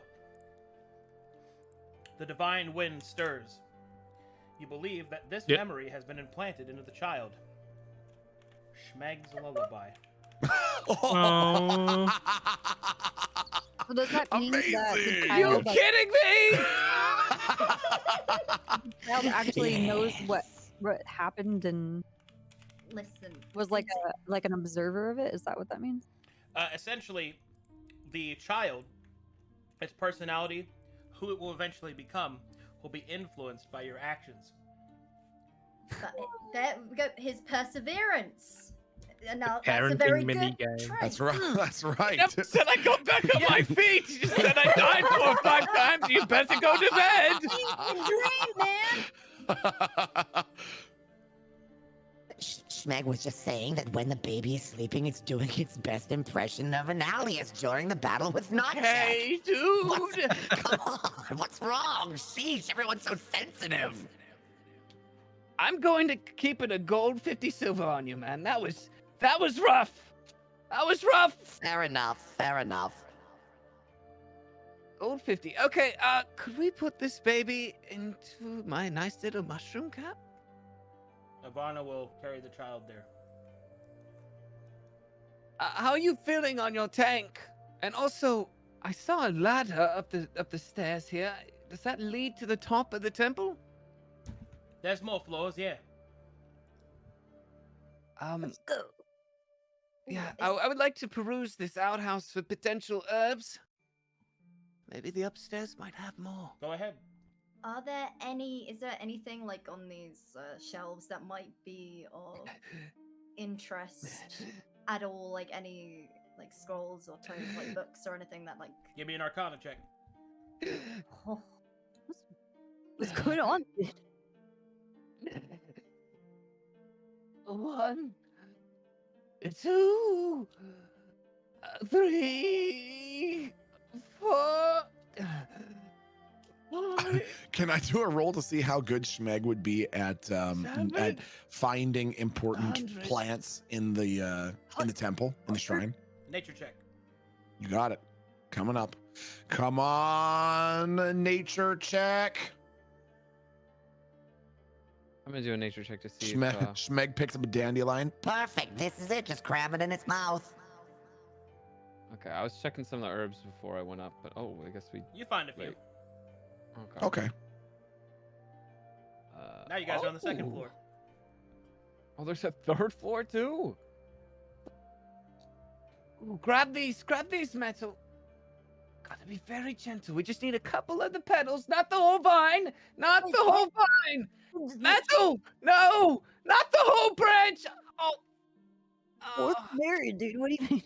the divine wind stirs. You believe that this memory has been implanted into the child. Schmeg's lullaby. Oh. So does that mean that the Amazing! Are you child, like, kidding me? the child actually knows what happened and Listen. was like an observer of it? Is that what that means? Essentially, the child, its personality, who it will eventually become, will be influenced by your actions. There we go. His perseverance. And now that's a Parenting very good minigame. trait. That's right. That's right. Never said I got back on my feet. You just said I died 4 or 5 times. You better go to bed. Dream, man. Schmeg was just saying that when the baby is sleeping, it's doing its best impression of Annalius during the battle with Notch. Hey, dude. Come on, what's wrong? Sheesh, everyone's so sensitive. I'm going to keep it a gold 50 silver on you, man. That was rough. That was rough. Fair enough, fair enough. Gold 50. Okay, could we put this baby into my nice little mushroom cap? Ivana will carry the child there. How are you feeling on your tank? And also, I saw a ladder up the stairs here. Does that lead to the top of the temple? There's more floors, yeah. Let's go. Yeah, I would like to peruse this outhouse for potential herbs. Maybe the upstairs might have more. Go ahead. Is there anything like on these shelves that might be of interest at all? Like any like scrolls or tome like books or anything that like. Give me an Arcana check. Oh, What's going on? 1, 2, 3, 4. Can I do a roll to see how good Schmeg would be at finding important 100. plants in the temple, in the shrine? Nature check. You got it. Coming up. Come on, nature check. I'm gonna do a nature check to see Schmeg, if, Schmeg picks up a dandelion. Perfect, this is it, just cram it in its mouth. Okay, I was checking some of the herbs before I went up, but I guess we. You find a few. Wait. Okay. Now you guys are on the second Oh. floor. Oh, there's a 3rd floor too. Ooh, grab these metal. Gotta be very gentle. We just need a couple of the petals, not the whole vine. Not the whole vine. Metal! No! Not the whole branch! Oh. What's married, dude? What do you mean?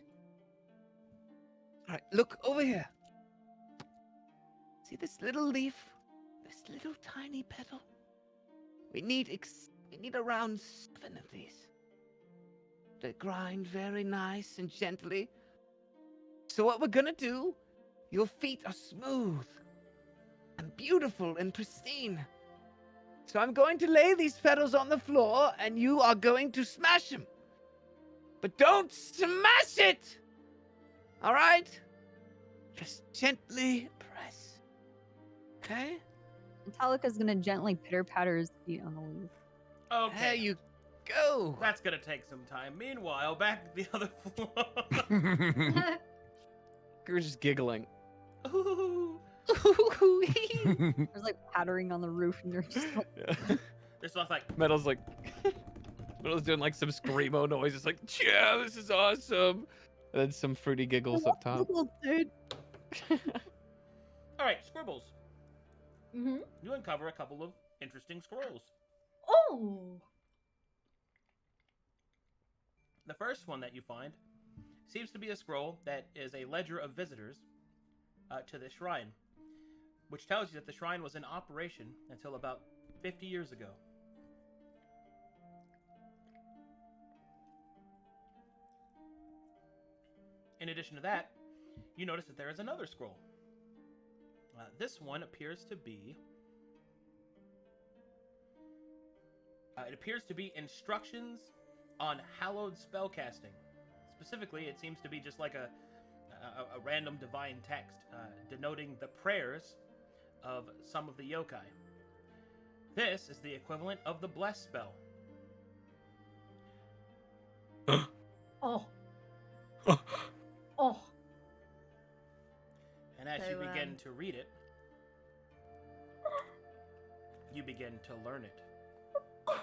Alright, look over here. See this little leaf? This little tiny petal? We need around 7 of these. They grind very nice and gently. So what we're gonna do, your feet are smooth and beautiful and pristine. So I'm going to lay these petals on the floor and you are going to smash them. But don't smash it! Alright? Just gently press. Okay? Metallica's gonna gently pitter-patter his feet on the leaf. Okay. There you go. That's gonna take some time. Meanwhile, back at the other floor. We're just giggling. Ooh. There's like pattering on the roof, and you're just like, There's stuff like Metal's like, Metal's doing like some screamo noise. It's like, yeah, this is awesome. And then some fruity giggles up top. dude. all right, scribbles. Mm-hmm. You uncover a couple of interesting scrolls. Oh. The first one that you find seems to be a scroll that is a ledger of visitors to the shrine, which tells you that the shrine was in operation until about 50 years ago. In addition to that, you notice that there is another scroll. This one appears to be... it appears to be instructions on hallowed spellcasting. Specifically, it seems to be just like a random divine text denoting the prayers of some of the yokai. This is the equivalent of the bless spell. Oh. Oh. Oh. And as you So, begin to read it, you begin to learn it.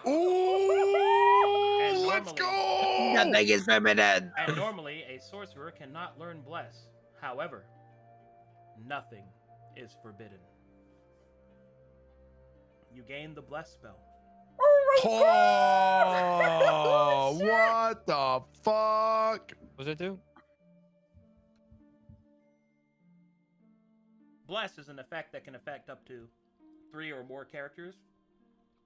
Ooh, let's go! Nothing is feminine. And normally, a sorcerer cannot learn bless. However, nothing is forbidden. You gain the bless spell. Oh, what the fuck? What does it do? Bless is an effect that can affect up to 3 or more characters.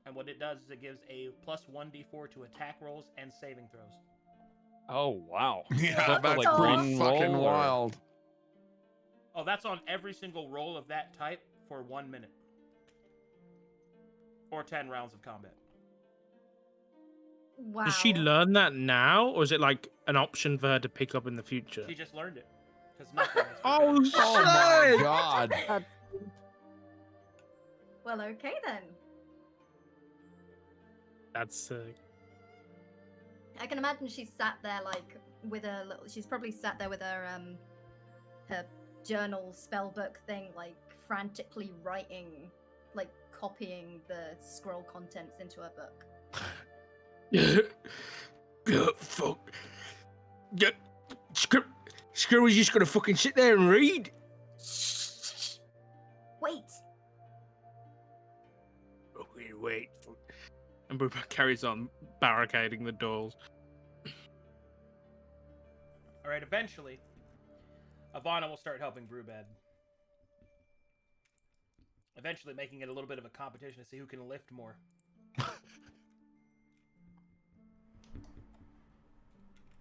And what it does is it gives a plus 1d4 to attack rolls and saving throws. Oh wow. Yeah, That's that's like pretty one fucking roll, or- wild. Oh, that's on every single roll of that type for 1 minute. Or 10 rounds of combat. Wow. Does she learn that now, or is it like an option for her to pick up in the future? She just learned it. Because nothing is Oh, forbidden. Oh my shit! god. Well, okay then. That's sick. I can imagine she's sat there like with her little. She's probably sat there with her her journal spellbook thing, like frantically writing, like copying the scroll contents into her book. Fuck. Screw is just gonna fucking sit there and read. Wait. Wait. And Bruba carries on barricading the doors. Alright, eventually, Ivana will start helping Brewbad. Eventually making it a little bit of a competition to see who can lift more.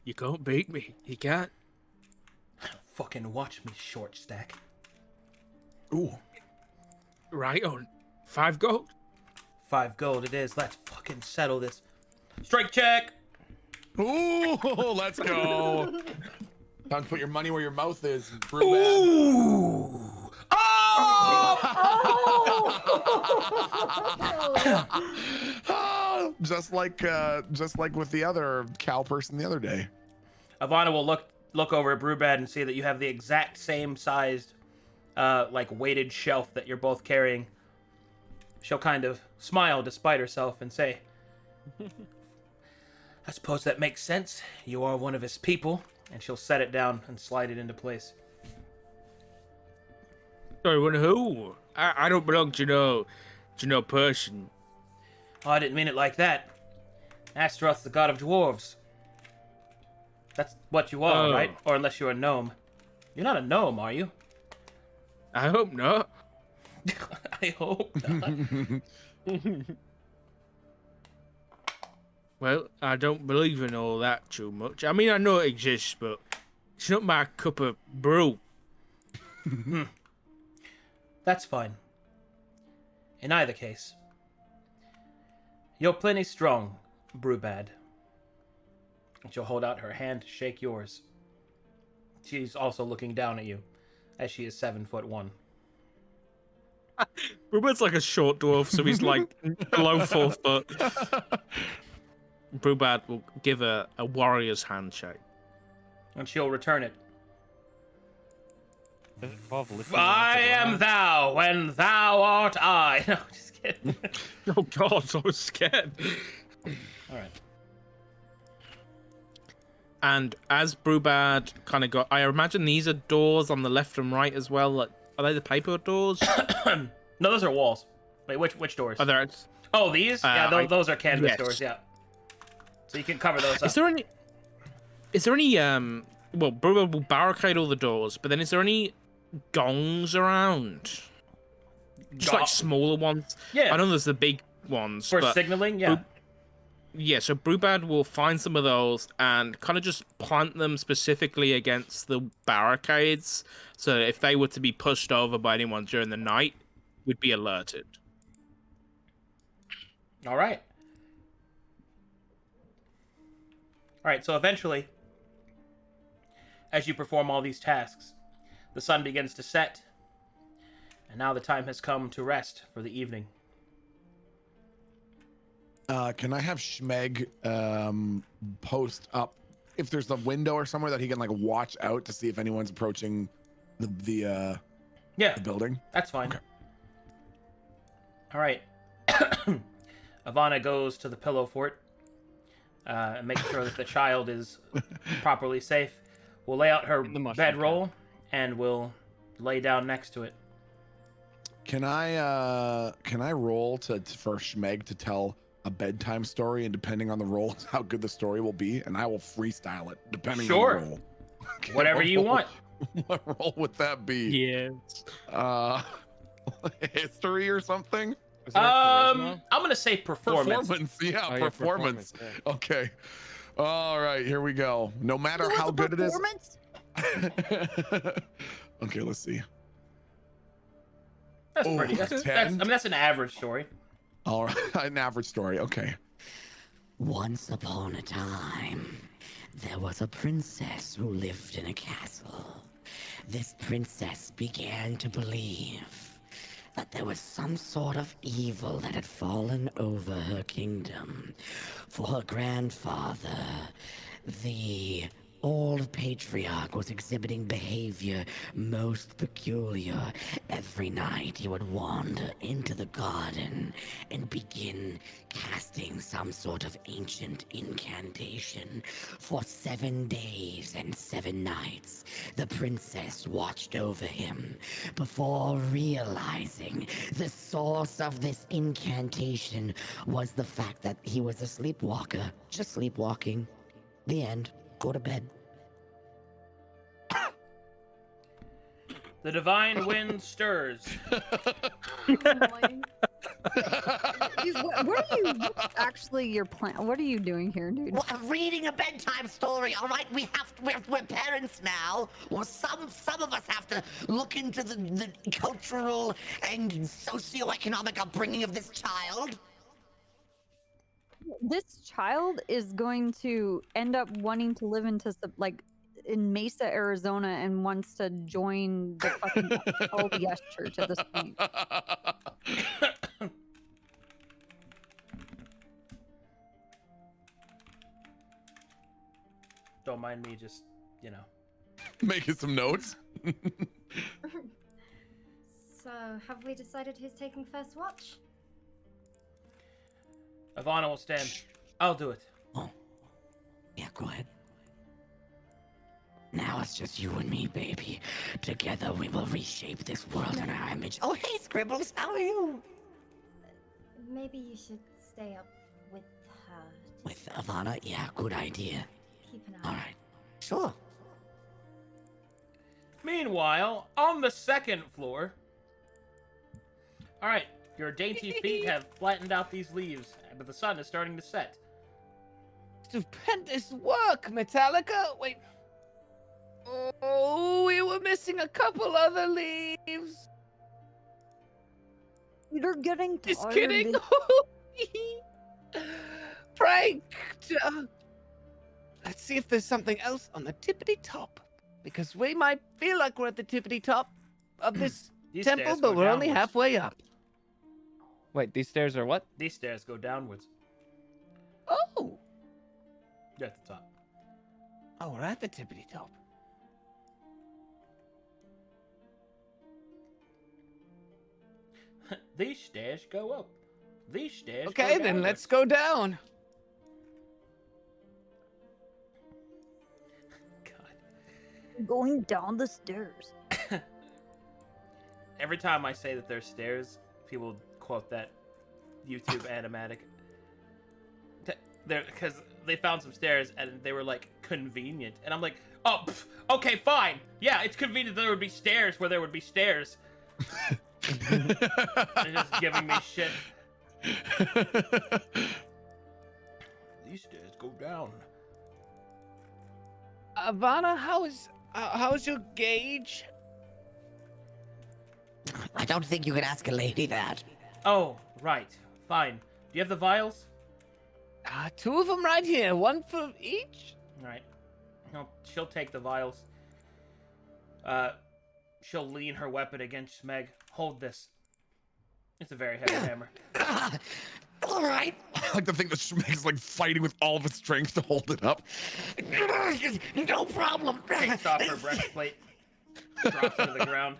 You can't beat me. You can't. Fucking watch me, short stack. Ooh. Right on. 5 gold. 5 gold it is. Let's fucking settle this. Strike check! Ooh, let's go. Time to put your money where your mouth is. Brewbad. Ooh! Oh! Oh, just like with the other cow person the other day. Ivana will look over at Brewbad and see that you have the exact same sized, like weighted shelf that you're both carrying. She'll kind of smile despite herself and say, I suppose that makes sense. You are one of his people. And she'll set it down and slide it into place. Sorry, one who? I don't belong to no person. Oh, I didn't mean it like that. Astaroth's the god of dwarves. That's what you are, Oh. right? Or unless you're a gnome. You're not a gnome, are you? I hope not. I hope not. Well, I don't believe in all that too much. I mean, I know it exists, but it's not my cup of brew. That's fine. In either case, you're plenty strong, Brewbad. And she'll hold out her hand to shake yours. She's also looking down at you, as she is 7'1". Brewbad's like a short dwarf, so he's like below 4 foot. Brewbad will give a warrior's handshake. And she'll return it. Does it involve lifting I lots of am arms? thou, and thou art I. No, just kidding. Oh god, I was scared. Alright. And as Brewbad kind of got, I imagine these are doors on the left and right as well. Like, are they the paper doors? No, those are walls. Wait, which doors? Are there? Oh, these? Yeah, those are canvas yes. doors, yeah. So you can cover those up. Is there any well, Brewbad will barricade all the doors, but then is there any gongs around? Just like smaller ones? Yeah. I know there's the big ones. For but signaling, yeah. Yeah, so Brewbad will find some of those and kind of just plant them specifically against the barricades, so that if they were to be pushed over by anyone during the night, we'd be alerted. All right. All right, so eventually, as you perform all these tasks, the sun begins to set, and now the time has come to rest for the evening. Can I have Schmeg post up if there's a window or somewhere that he can like watch out to see if anyone's approaching the building? That's fine. Okay. All right. Ivana goes to the pillow fort and makes sure that the child is properly safe. We'll lay out her bedroll and we'll lay down next to it. Can I roll for Schmeg to tell a bedtime story, and depending on the roll, how good the story will be, and I will freestyle it depending on the roll. Okay, Whatever you want. What role would that be? Yes. History or something? I'm gonna say performance. Yeah, Oh, performance. yeah. Okay. All right, here we go. No matter how good it is. Okay, let's see. That's pretty. That's an average story. All right, an average story. Okay. Once upon a time, there was a princess who lived in a castle. This princess began to believe that there was some sort of evil that had fallen over her kingdom. For her grandfather, the old patriarch, was exhibiting behavior most peculiar. Every night he would wander into the garden and begin casting some sort of ancient incantation. For 7 days and 7 nights, the princess watched over him before realizing the source of this incantation was the fact that he was a sleepwalker, just sleepwalking. The end. Go to bed. The divine wind stirs. What are you actually your plan? What are you doing here, dude? Well, I'm reading a bedtime story. All right, we're parents now. Well, some of us have to look into the cultural and socioeconomic upbringing of this child. This child is going to end up wanting to live in Mesa, Arizona, and wants to join the fucking LDS church at this point. Don't mind me, just making some notes. So, have we decided who's taking first watch? Ivana will stand. I'll do it. Oh, yeah, go ahead. Now it's just you and me, baby. Together we will reshape this world in our image. Oh, hey, Scribbles, how are you? Maybe you should stay up with her. With Ivana? Yeah, good idea. Keep an eye. All right. Sure. Meanwhile, on the second floor. All right, your dainty feet have flattened out these leaves, but the sun is starting to set. Stupendous work, Metallica. Wait. Oh, we were missing a couple other leaves. You're getting tired. Just kidding. Frank. Let's see if there's something else on the tippity top, because we might feel like we're at the tippity top of this These temple, stairs but go we're only downwards. halfway up. Wait, these stairs are what? These stairs go downwards. Oh. You're at the top. Oh, we're at the tippity top. These stairs go up. These stairs Okay, go then downwards. let's go down. God. Going down the stairs. Every time I say that there's stairs, people quote that YouTube animatic. Because they found some stairs and they were like convenient, and I'm like, oh, okay, fine, yeah, it's convenient that there would be stairs where there would be stairs. They're just giving me shit. These stairs go down. Ivana, how's your gauge? I don't think you can ask a lady that. Oh, right, fine. Do you have the vials? 2 of them right here, 1 for each. All right. No, she'll take the vials. She'll lean her weapon against Smeg. Hold this. It's a very heavy hammer. All right. Like the thing that Schmeg's like fighting with all of its strength to hold it up. No problem. Takes off her breastplate, drops it to the ground.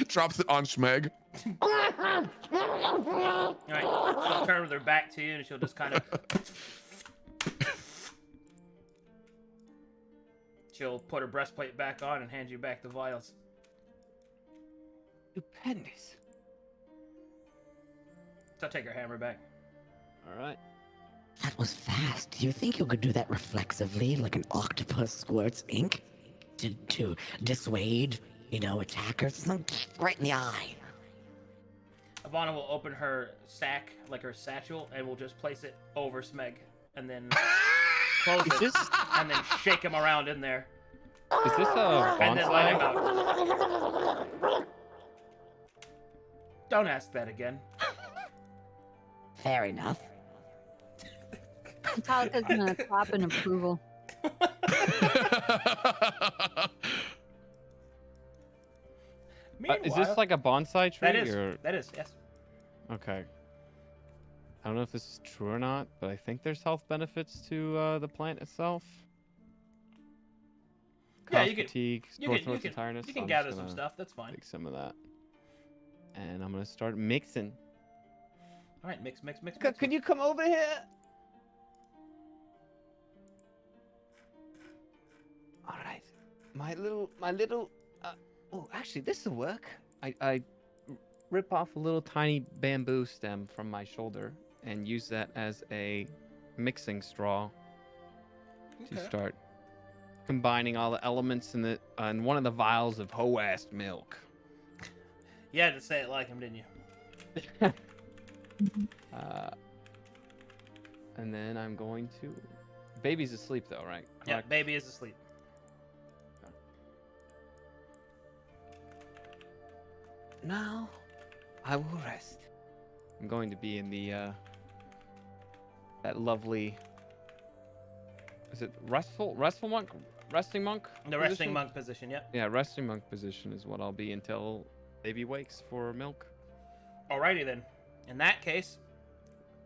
Drops it on Schmeg. All right, she'll turn with her back to you, and she'll just kind of. She'll put her breastplate back on and hand you back the vials. Stupendous. So take her hammer back. All right. That was fast. Do you think you could do that reflexively, like an octopus squirts ink? To dissuade, attackers or something? Right in the eye. Ivana will open her sack, like her satchel, and will just place it over Smeg, and then close it, and then shake him around in there. Is this a And then let him bonsai? out. Don't ask that again. Fair enough. Metallica's gonna clap in approval. Is this like a bonsai tree? That is. Or... That is, yes. Okay. I don't know if this is true or not, but I think there's health benefits to the plant itself. Yeah, Cause you can. fatigue, You sore can, tiredness. you can I'm gather just some gonna stuff. That's fine. Take some of that, and I'm gonna start mixing. All right, mix. Could you come over here? All right, my little. Oh, actually, this will work. I rip off a little tiny bamboo stem from my shoulder and use that as a mixing straw to start combining all the elements in one of the vials of hoe-ass milk. You had to say it like him, didn't you? And then I'm going to. Baby's asleep though, right? Yeah, Correct? baby is asleep. Now, I will rest. I'm going to be in the that lovely. Is it resting monk? The resting monk position, yep. Yeah, resting monk position is what I'll be until baby wakes for milk. Alrighty then. In that case,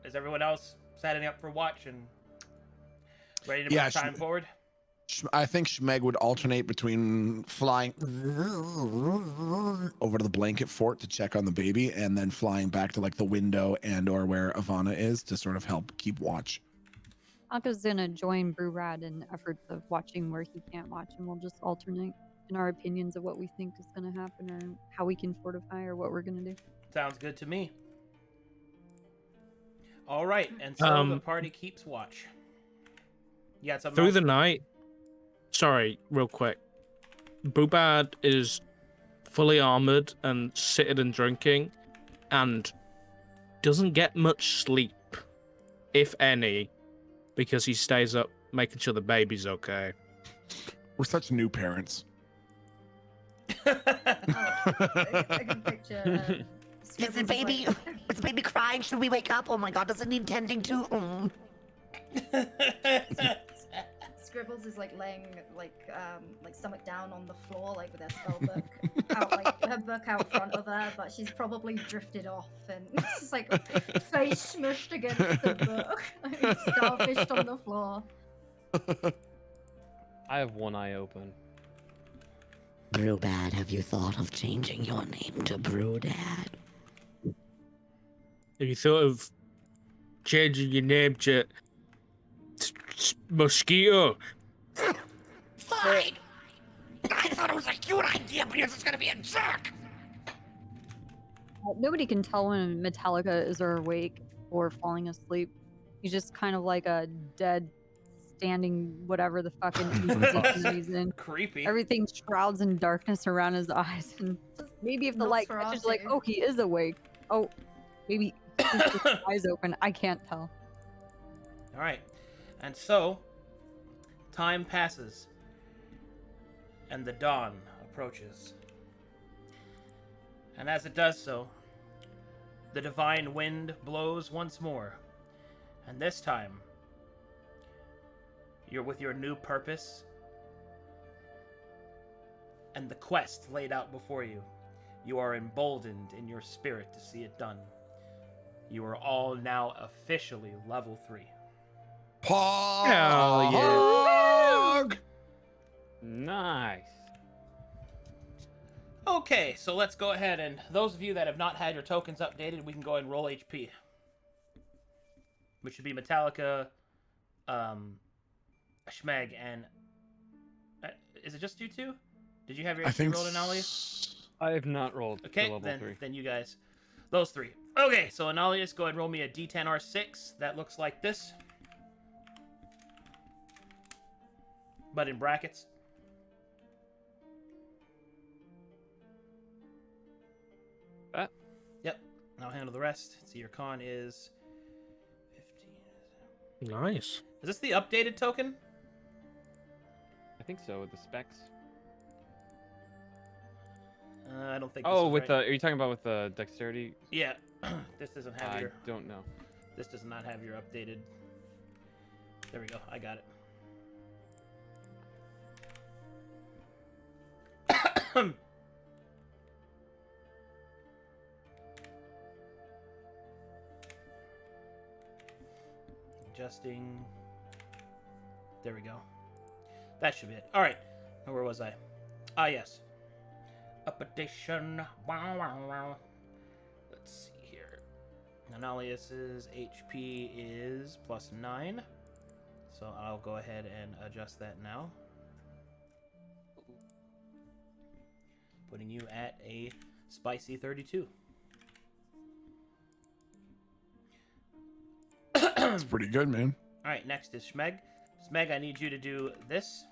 is everyone else setting up for watch and ready to move time forward? I think Schmeg would alternate between flying over to the blanket fort to check on the baby and then flying back to like the window and or where Ivana is to sort of help keep watch. Aka's gonna join Brewrad in efforts of watching where he can't watch, and we'll just alternate in our opinions of what we think is gonna happen or how we can fortify or what we're gonna do. Sounds good to me. All right, and so the party keeps watch. You got something Through else? the night. Sorry, real quick. Brewbad is fully armored and sitting and drinking, and doesn't get much sleep, if any, because he stays up making sure the baby's okay. We're such new parents. I can picture. Is the baby crying? Should we wake up? Oh my god, does it need tending to? Scribbles is like laying like stomach down on the floor, like with her spell book out, like her book out front of her, but she's probably drifted off and it's just like face smushed against the book, like starfished on the floor. I have one eye open. Brewbad, have you thought of changing your name to Brewdad? Have you thought of changing your name to Mosquito? Fine! I thought it was a cute idea, but you're just gonna be a jerk! Nobody can tell when Metallica is awake or falling asleep. He's just kind of like a dead, standing whatever the fucking he's in. Creepy. Everything shrouds in darkness around his eyes, and maybe if the light catches, like, oh, he is awake. Oh, maybe his eyes open. I can't tell. All right, and so time passes, and the dawn approaches. And as it does so, the divine wind blows once more, and this time, you're with your new purpose and the quest laid out before you. You are emboldened in your spirit to see it done. You are all now officially level 3. Pog! Nice. Okay, so let's go ahead and those of you that have not had your tokens updated, we can go ahead and roll HP. Which should be Metallica, Schmeg, and is it just you two? Did you have your HP rolled in, Alias? I have not rolled Okay, to level 3. then you guys, those 3. Okay, so Analius, go ahead and roll me a D10 R6. That looks like this, but in brackets. That? Yep. I'll handle the rest. So your con is 15. Nice. Is this the updated token? I think so, with the specs. I don't think. This Oh, is with right. the, are you talking about with the dexterity? Yeah. This doesn't have I your. don't know. This does not have your updated. There we go. I got it. Adjusting. There we go. That should be it. All right. Now, where was I? Ah, yes. Updation. Wow, wow, wow. Let's see here. Analius's HP is +9. So I'll go ahead and adjust that now. Putting you at a spicy 32. That's pretty good, man. All right, next is Schmeg. Schmeg, I need you to do this.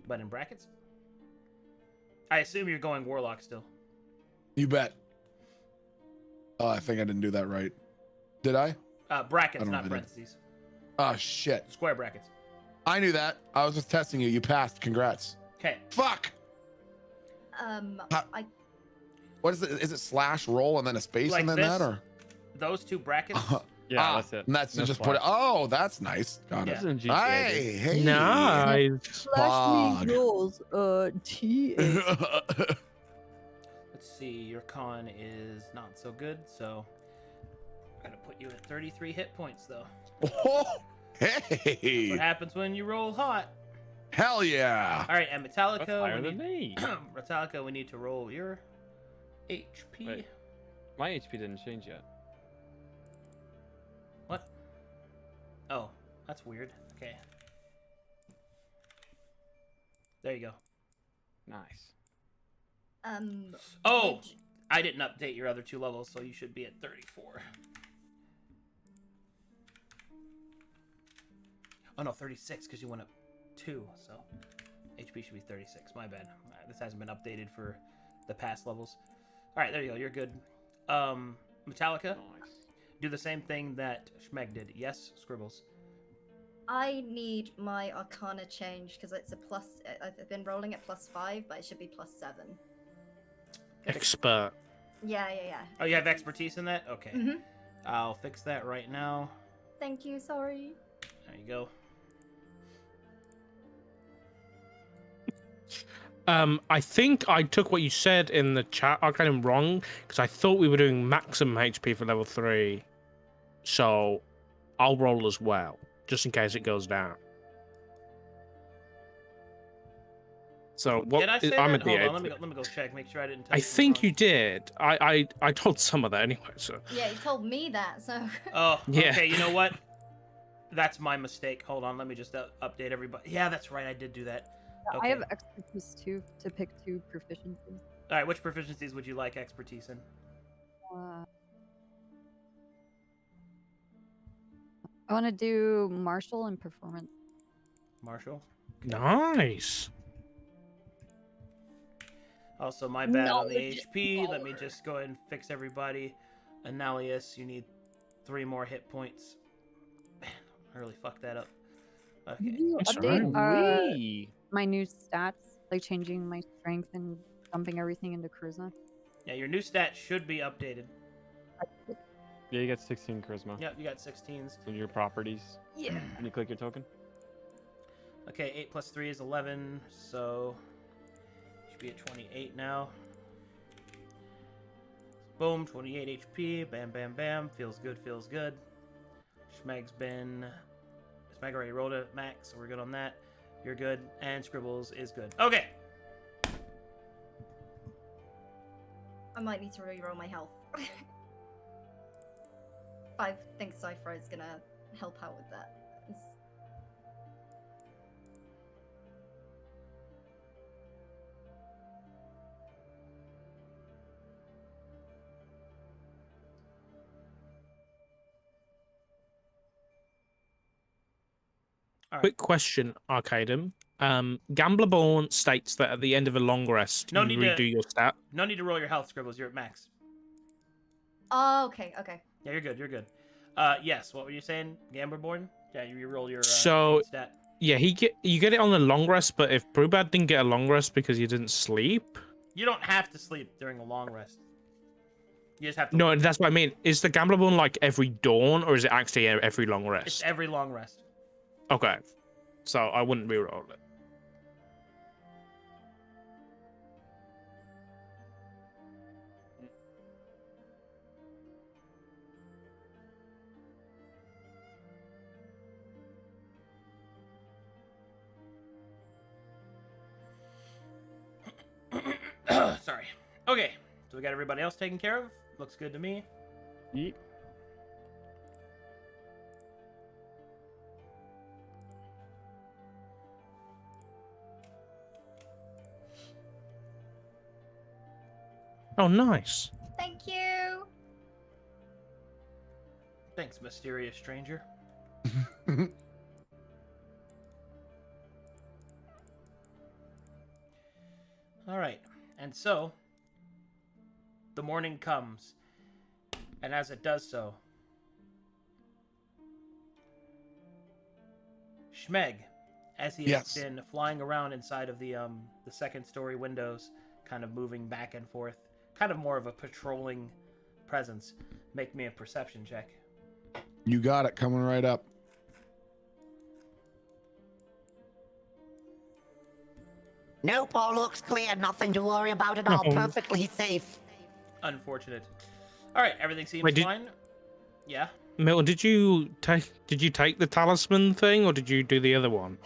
But in brackets. I assume you're going Warlock still. You bet. Oh, I think I didn't do that right. Did I? Brackets, I don't know not if I did. parentheses. Oh, shit. Square brackets. I knew that. I was just testing you. You passed. Congrats. Okay. Fuck. What is it? Is it slash roll and then a space Like and then this? that, or? Those two brackets. Yeah, that's it. And that's to No just slash. put it. Oh, that's nice. Got Yeah. it. This is in GTA, Hey, dude. hey. Nice. Slash me Pog. rolls. T8. Let's see. Your con is not so good, so I'm gonna put you at 33 hit points, though. Oh, What hey. happens when you roll hot? Hell yeah. All right, and Metallica. That's higher we than need, me. Metallica, we need to roll your HP. Wait. My HP didn't change yet. What? Oh, that's weird. Okay. There you go. Nice. Oh, I didn't update your other 2 levels, so you should be at 34. Oh no, 36 because you went up 2, so HP should be 36. My bad. This hasn't been updated for the past levels. All right, there you go. You're good. Metallica, Nice. do the same thing that Schmeg did. Yes, Scribbles. I need my Arcana change because it's a plus. I've been rolling at +5, but it should be +7. Expert. Yeah. Oh, you have expertise in that? Okay. Mhm. I'll fix that right now. Thank you. Sorry. There you go. I think I took what you said in the chat, Arcadum, wrong, because I thought we were doing maximum HP for level 3. So I'll roll as well, just in case it goes down. So what? Did I say I'm that? a Hold D8. on, let me go check. Make sure I didn't. I type think something you did. I told some of that anyway. So Yeah, you told me that. So. wrong. Oh, Yeah. okay. You know what? That's my mistake. Hold on. Let me just update everybody. Yeah, that's right. I did do that. Okay. I have expertise too to pick 2 proficiencies. All right. Which proficiencies would you like expertise in? I want to do martial and performance. Marshall. nice. Also, my bad on the Knowledge HP. Let me power. just go ahead and fix everybody. Analius, you need 3 more hit points. Man, I really fucked that up. Did Okay. you That's update Wee. my new stats, like changing my strength and dumping everything into charisma? Yeah, your new stat should be updated. Yeah, you got 16 charisma. Yep, you got 16s. In your properties. Yeah. When you click your token. Okay, 8 plus 3 is 11, so be at 28 now. Boom, 28 HP. Bam, bam, bam. Feels good, feels good. Schmeg's already rolled it, max, so we're good on that. You're good, and Scribbles is good. Okay. I might need to re-roll my health. 5 think Cypher is gonna help out with that. All right. Quick question, Arcadum. Gamblerborn states that at the end of a long rest, No you need to- redo your stat. No need to roll your health, Scribbles. You're at max. Oh, okay, okay. Yeah, you're good. You're good. Yes. What were you saying, Gamblerborn? Yeah, you roll your So- stat. Yeah, you get it on a long rest, but if Brewbad didn't get a long rest because you didn't sleep, You don't have to sleep during a long rest. You just have to. no, that's what I mean. Is the Gamblerborn like every dawn, or is it actually every long It's rest? every long rest. Okay, so I wouldn't reroll it. Sorry. Okay, so we got everybody else taken care of. Looks good to me. Yeet. Oh, nice. Thank you. Thanks, mysterious stranger. All right, and so the morning comes, and as it does so, Schmeg, as he Yes. has been flying around inside of the second story windows, kind of moving back and forth, kind of more of a patrolling presence. Make me a perception check. You got it. Coming right up. Nope, all looks clear. Nothing to worry about at all. No. Perfectly safe. Unfortunate. All right, everything seems Wait, fine. Yeah. Milton, did you take the talisman thing, or did you do the other one?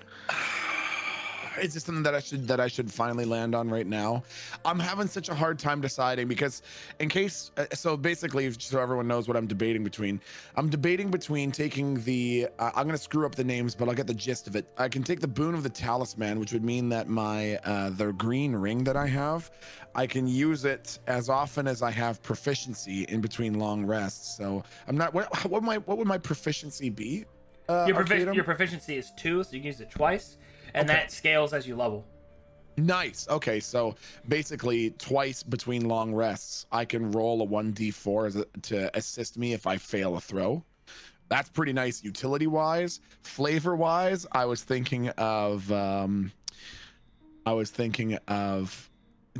Is this something that I should finally land on right now? I'm having such a hard time deciding because in case so basically, so everyone knows what I'm debating between taking the I'm gonna screw up the names, but I'll get the gist of it. I can take the boon of the talisman, which would mean that my the green ring that I have, I can use it as often as I have proficiency in between long rests. So I'm not what would my proficiency be? Your proficiency is 2, so you can use it twice, and Okay. that scales as you level. Nice. Okay, so basically twice between long rests, I can roll a 1d4 to assist me if I fail a throw. That's pretty nice utility wise. Flavor wise, I was thinking of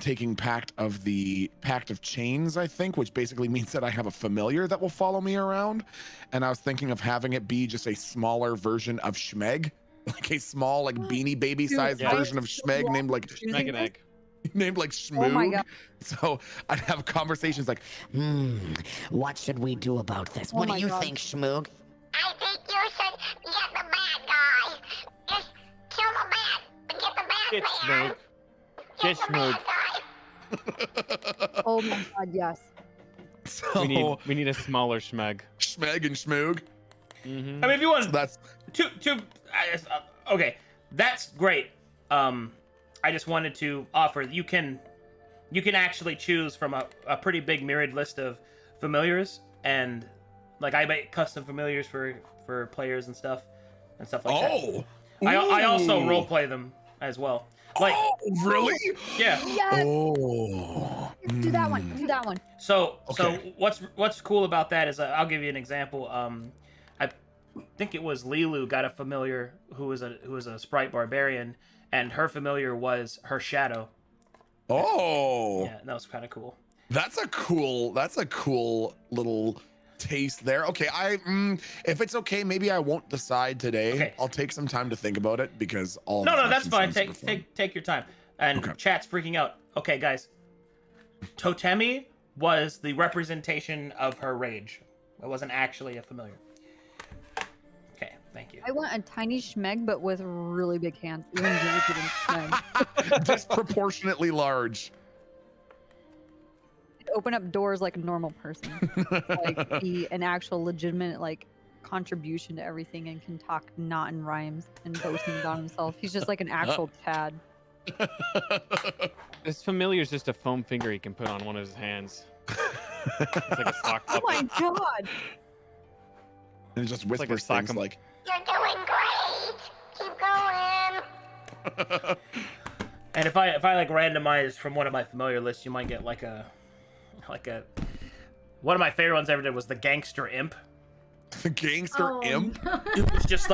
taking Pact of Chains, I think, which basically means that I have a familiar that will follow me around. And I was thinking of having it be just a smaller version of Schmeg, like a small, like Beanie Baby sized Dude, I version of am so Schmeg wrong named like for choosing Make an this. egg. named like Schmoog. Oh my God. So I'd have conversations like, What should we do about this? Oh What do my you God. think, Schmoog? I think you should get the bad guy. Just kill the bad. Get the bad Get man. Smoog. Get the Smoog. bad guy. Oh my god, yes. so We need a smaller Schmeg. Schmeg and Schmoog. Mm-hmm. I mean, if you want So that's okay, that's great. I just wanted to offer you can actually choose from a pretty big myriad list of familiars, and like I make custom familiars for players and stuff like that. oh. I also Ooh. role play them as well. Like Oh, really? yeah. Yes. Oh. Do that one. Do that one. So Okay. what's cool about that is I'll give you an example. I think it was Lilu got a familiar who was a sprite barbarian, and her familiar was her shadow. Oh. Yeah, that was kind of cool. That's a cool little taste there. Okay, if it's okay, maybe I won't decide today. Okay. I'll take some time to think about it because all No, of this that's action fine. sounds super fun. Take your time. And Okay. chat's freaking out. Okay, guys. Totemi was the representation of her rage. It wasn't actually a familiar. Okay, thank you. I want a tiny schmeg, but with really big hands. Even really big schmeg. Disproportionately large. Open up doors like a normal person. Like be an actual legitimate like contribution to everything and can talk not in rhymes and boasting about himself. He's just like an actual Chad. This familiar is just a foam finger he can put on one of his hands. It's like a sock Oh puppet. my god! And it just It's like a whispers sock things like, You're doing great. Keep going. And if I like randomize from one of my familiar lists, you might get like a one of my favorite ones I ever did was the gangster imp. the gangster imp? No. It was just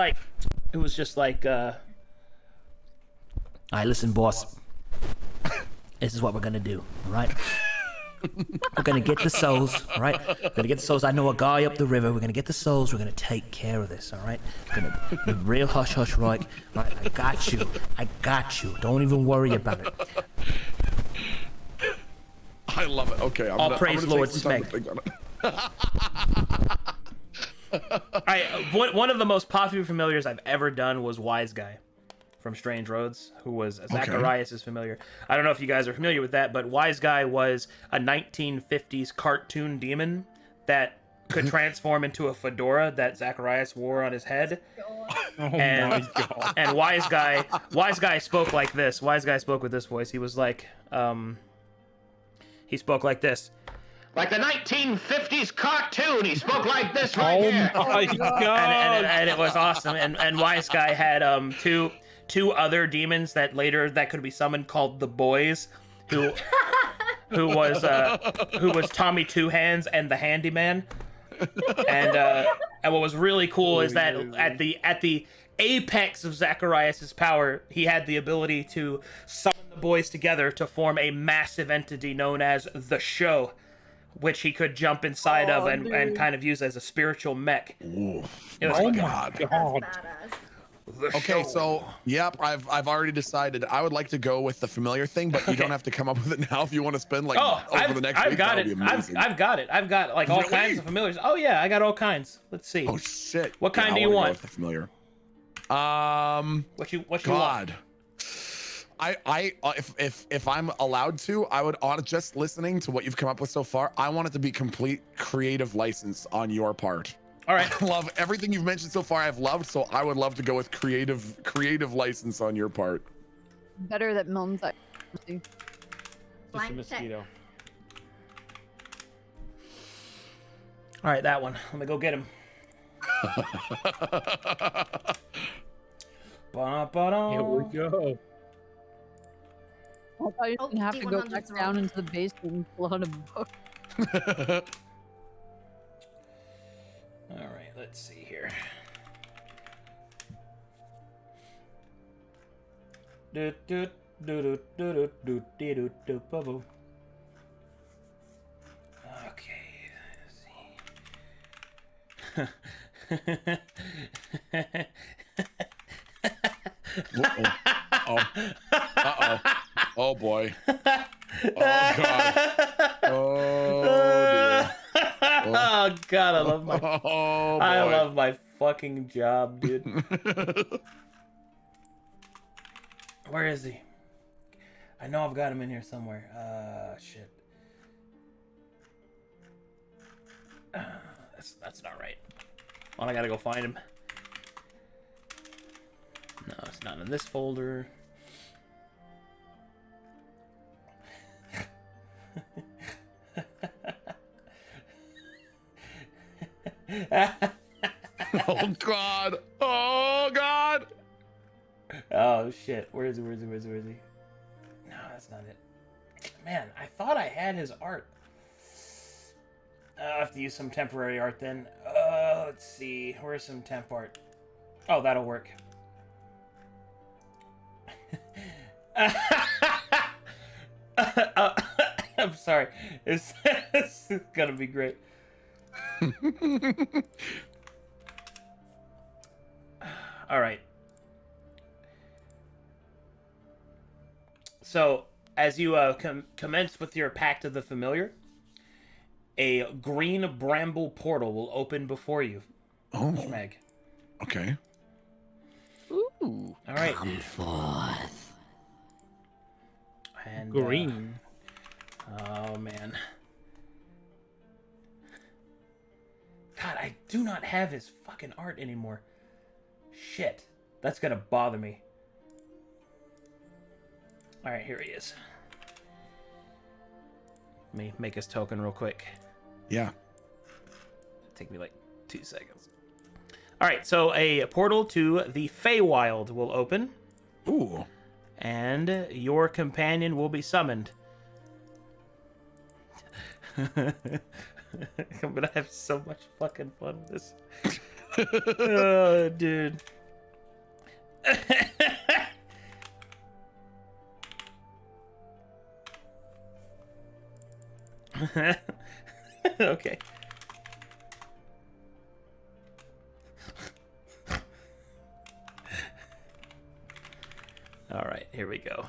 like all right, listen, boss. This is what we're gonna do, all right? We're gonna get the souls, all right? We're gonna get the souls. I know a guy up the river. We're gonna get the souls. We're gonna take care of this, all right? We're gonna be real hush hush, right? Right? I got you. I got you. Don't even worry about it. I love it. Okay, All praise I'm gonna Lord take some time Smeg. to think on it. All right, one of the most popular familiars I've ever done was Wise Guy from Strange Roads, who was Zacharias' familiar. I don't know if you guys are familiar with that, but Wise Guy was a 1950s cartoon demon that could transform into a fedora that Zacharias wore on his head. Oh my god. And Wise Guy spoke like this. Wise Guy spoke with this voice. He was like, he spoke like this. Like the 1950s cartoon, he spoke like this right here. Oh my god. And it was awesome. And Wise Guy had two other demons that could be summoned called the Boys, who was Tommy Two Hands and the Handyman. And what was really cool is that at the apex of Zacharias' power, he had the ability to summon the boys together to form a massive entity known as the Show, which he could jump inside of and kind of use as a spiritual mech. Ooh. It was Oh fun. my That's badass. Okay, so I've already decided I would like to go with the familiar thing, but you don't have to come up with it now if you want to spend like over the next I've week. got That it. would be amazing. I've got it. I've got like all Really? kinds of familiars. Oh yeah, I got all kinds. Let's see. Oh shit! What kind do I you wanna go want? with the familiar. What you God. want? If I'm allowed to, I would on just listening to what you've come up with so far. I want it to be complete creative license on your part. All right. I love everything you've mentioned so far. I've loved, so I would love to go with creative license on your part. Better that Milton's like. Just a Blank check. mosquito. All right, that one. Let me go get him. Ba-da-ba-da. Here we go. I thought you Oh, didn't have to go back D100's down wrong. into the basement and pull out a book. All right, let's see here. Do do do do do do do do do boo. Okay, let's see. Oh boy. Oh god. Oh dear. Oh god, I love my Oh boy. I love my fucking job, dude. Where is he? I know I've got him in here somewhere. Shit. That's not right. Well, I gotta go find him. No, it's not in this folder. Oh god. Oh god. Oh shit. Where is he? No, that's not it. Man, I thought I had his art. I'll have to use some temporary art then. Let's see. Where's some temp art? Oh, that'll work. I'm sorry. This is gonna be great. All right. So, as you commence with your Pact of the Familiar, a green bramble portal will open before you. Oh. Schmeg. Okay. Ooh. All right. Come forth. And, Green. oh, man. God, I do not have his fucking art anymore. Shit. That's gonna bother me. Alright, here he is. Let me make his token real quick. Yeah. Take me like 2 seconds. Alright, so a portal to the Feywild will open. Ooh. And your companion will be summoned. I'm gonna have so much fucking fun with this. Oh, dude. Okay. All right, here we go.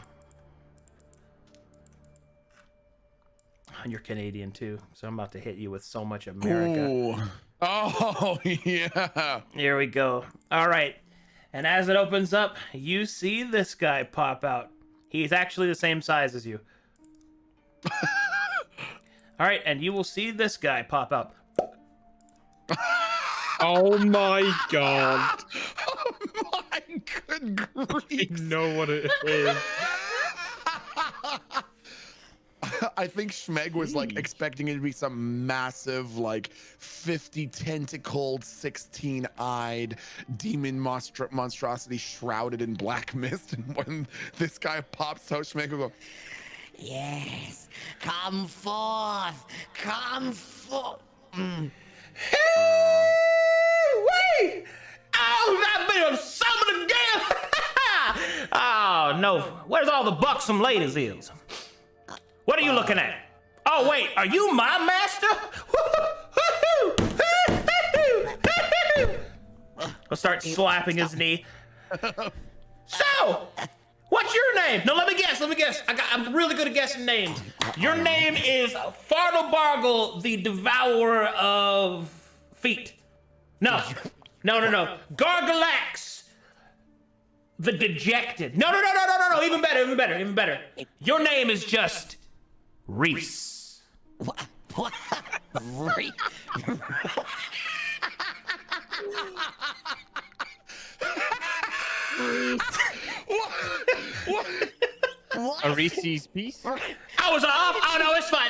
You're Canadian too, so I'm about to hit you with so much America. Ooh. Oh, yeah. Here we go. All right. And as it opens up, you see this guy pop out. He's actually the same size as you. All right, and you will see this guy pop out. Oh my god. Oh my good grief. I know what it is. I think Schmeg was like expecting it to be some massive, like 50 tentacled, 16-eyed demon monstrosity shrouded in black mist. And when this guy pops out, Schmeg will go, Yes, come forth, come forth. Hey, wait! Oh, I've been summoned again! Oh, no. Where's all the buxom ladies is? What are you looking at? Oh, wait, are you my master? I'll start slapping his knee. So, what's your name? No, let me guess. I'm really good at guessing names. Your name is Fardobargle, the Devourer of Feet. No. Gargalax, the Dejected. No. Even better. Your name is just Reese. What? Re- What? A Reese's piece? I was off. Oh no, it's fine.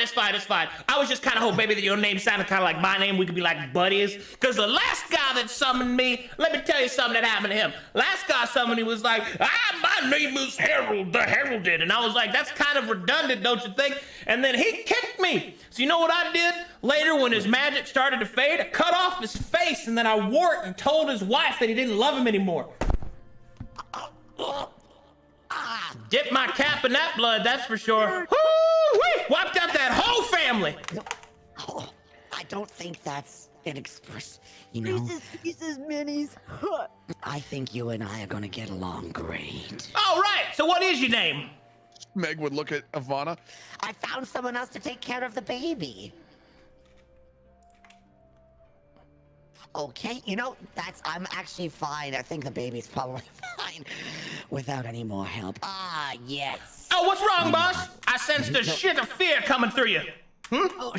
I was just kind of hoping maybe that your name sounded kind of like my name. We could be like buddies. Because the last guy that summoned me, let me tell you something that happened to him. Last guy summoned, he was like, my name is Harold, the Heralded. And I was like, that's kind of redundant, don't you think? And then he kicked me. So you know what I did? Later, when his magic started to fade, I cut off his face, and then I wore it and told his wife that he didn't love him anymore. Dip my cap in that blood, that's for sure. Woo-wee! Wiped out that whole family. Oh, I don't think that's an express. You know, Reese's minis. I think you and I are gonna get along great. All right, so what is your name? Meg would look at Ivana. I found someone else to take care of the baby. Okay, you know, I'm actually fine. I think the baby's probably fine without any more help. Ah, yes. Oh, what's wrong, boss? I sensed a shit of fear coming through you. Oh,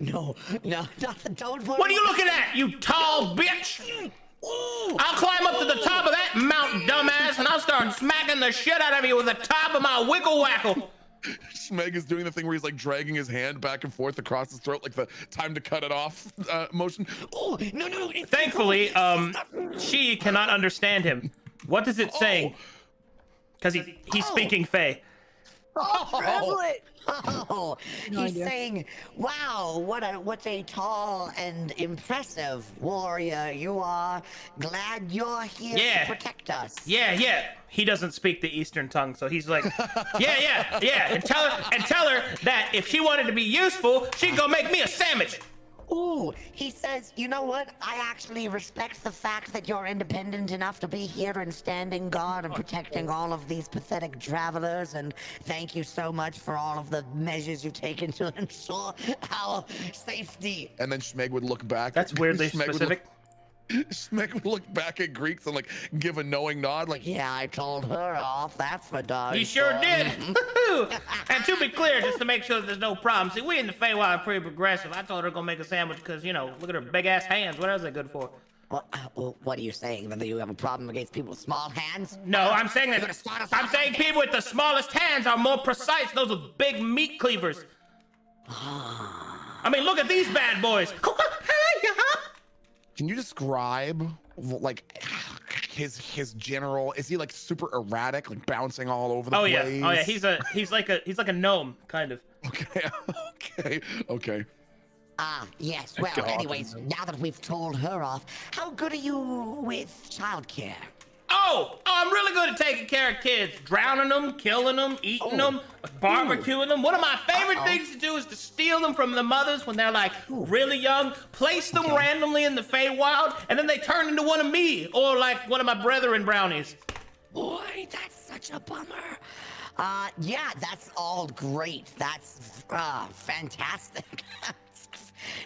no, nothing, don't worry. What are you looking at, you tall bitch? I'll climb up to the top of that mountain, dumbass, and I'll start smacking the shit out of you with the top of my wickle-wackle. Schmeg is doing the thing where he's like dragging his hand back and forth across his throat, like the time to cut it off motion. Oh, no. Thankfully, she cannot understand him. What is it saying? Because he's speaking Fey. Triplet. Oh, No he's idea. saying, "Wow, what a tall and impressive warrior you are. Glad you're here Yeah. to protect us." Yeah. He doesn't speak the Eastern tongue, so he's like, yeah. And tell her that if she wanted to be useful, she'd go make me a sandwich. Ooh, he says, you know what? I actually respect the fact that you're independent enough to be here and standing guard and protecting all of these pathetic travelers, and thank you so much for all of the measures you've taken to ensure our safety. And then Schmeg would look back. That's weirdly Schmeg would specific. Schmeg would look back at Greeks and like give a knowing nod, like, Yeah, I told her off. That's for darn You sure sure. did. And to be clear, just to make sure that there's no problem, see, we in the Feywild are pretty progressive. I told her to go make a sandwich because, you know, look at her big ass hands. What else are they good for? Well, what are you saying? That you have a problem against people with small hands? No, I'm saying You're that. gonna start us I'm off saying like this? people with the smallest hands are more precise. Those are big meat cleavers. I mean, look at these bad boys. can you describe like his general? Is he like super erratic, like bouncing all over the Oh place? yeah, oh yeah. He's like a gnome, kind of. Okay. Yes. Well, God. anyways, now that we've told her off, how good are you with childcare? Oh, I'm really good at taking care of kids, drowning them, killing them, eating them, barbecuing them. One of my favorite things to do is to steal them from the mothers when they're like really young, place them randomly in the Feywild, and then they turn into one of me or like one of my brethren brownies. Boy, that's such a bummer. Yeah, that's all great. That's fantastic.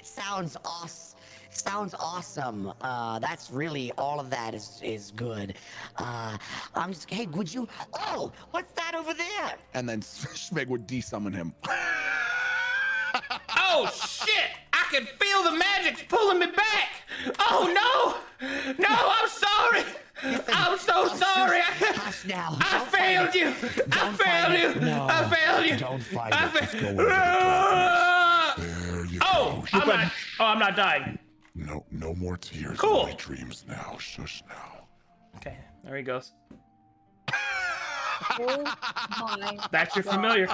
Sounds awesome. Sounds awesome. That's really all of that is good. I'm just, hey, would you? Oh, what's that over there? And then Schmeg would desummon him. Oh shit! I can feel the magic's pulling me back. Oh no! No, I'm sorry. I'm so sorry. Hush now. I Don't failed fight you. it. I Don't failed fight you. it. No, I failed you. Don't fight I it. Just go failed. over the There you Oh, go. I'm not dying. No more tears. Cool. Only dreams now. Shush now. Okay, there he goes. Oh my. That's your familiar.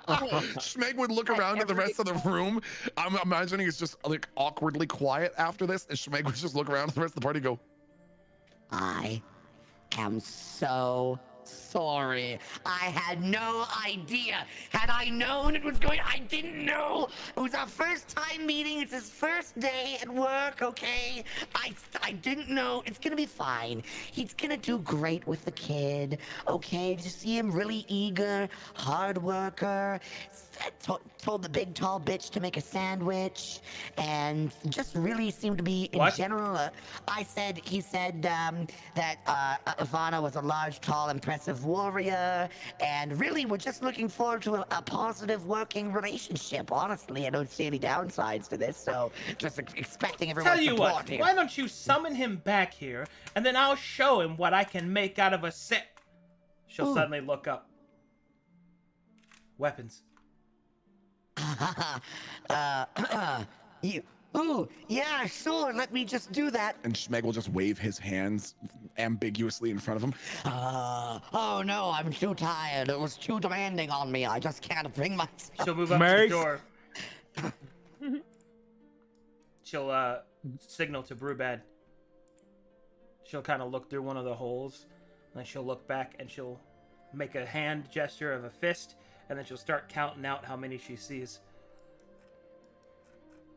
Schmeg would look around at the rest of the room. I'm imagining it's just like awkwardly quiet after this, and Schmeg would just look around at the rest of the party and go, I am so sorry. I had no idea. Had I known it was going, I didn't know. It was our first time meeting. It's his first day at work, okay? I didn't know. It's gonna be fine. He's gonna do great with the kid, okay? Did you see him? Really eager, hard worker. Told the big tall bitch to make a sandwich, and just really seemed to be in What? general. He said that Ivana was a large, tall, impressive warrior, and really we're just looking forward to a positive working relationship. Honestly, I don't see any downsides to this, so just expecting everyone's Tell you support what, here. why don't you summon him back here, and then I'll show him what I can make out of a set. She'll suddenly look up. Weapons. Yeah, sure, let me just do that. and Schmeg will just wave his hands ambiguously in front of him. Oh no, I'm too tired. It was too demanding on me. I just can't bring myself. She'll move up to the Mace. door. She'll signal to Brewbad. She'll kind of look through one of the holes, and then she'll look back and she'll make a hand gesture of a fist, and then she'll start counting out how many she sees.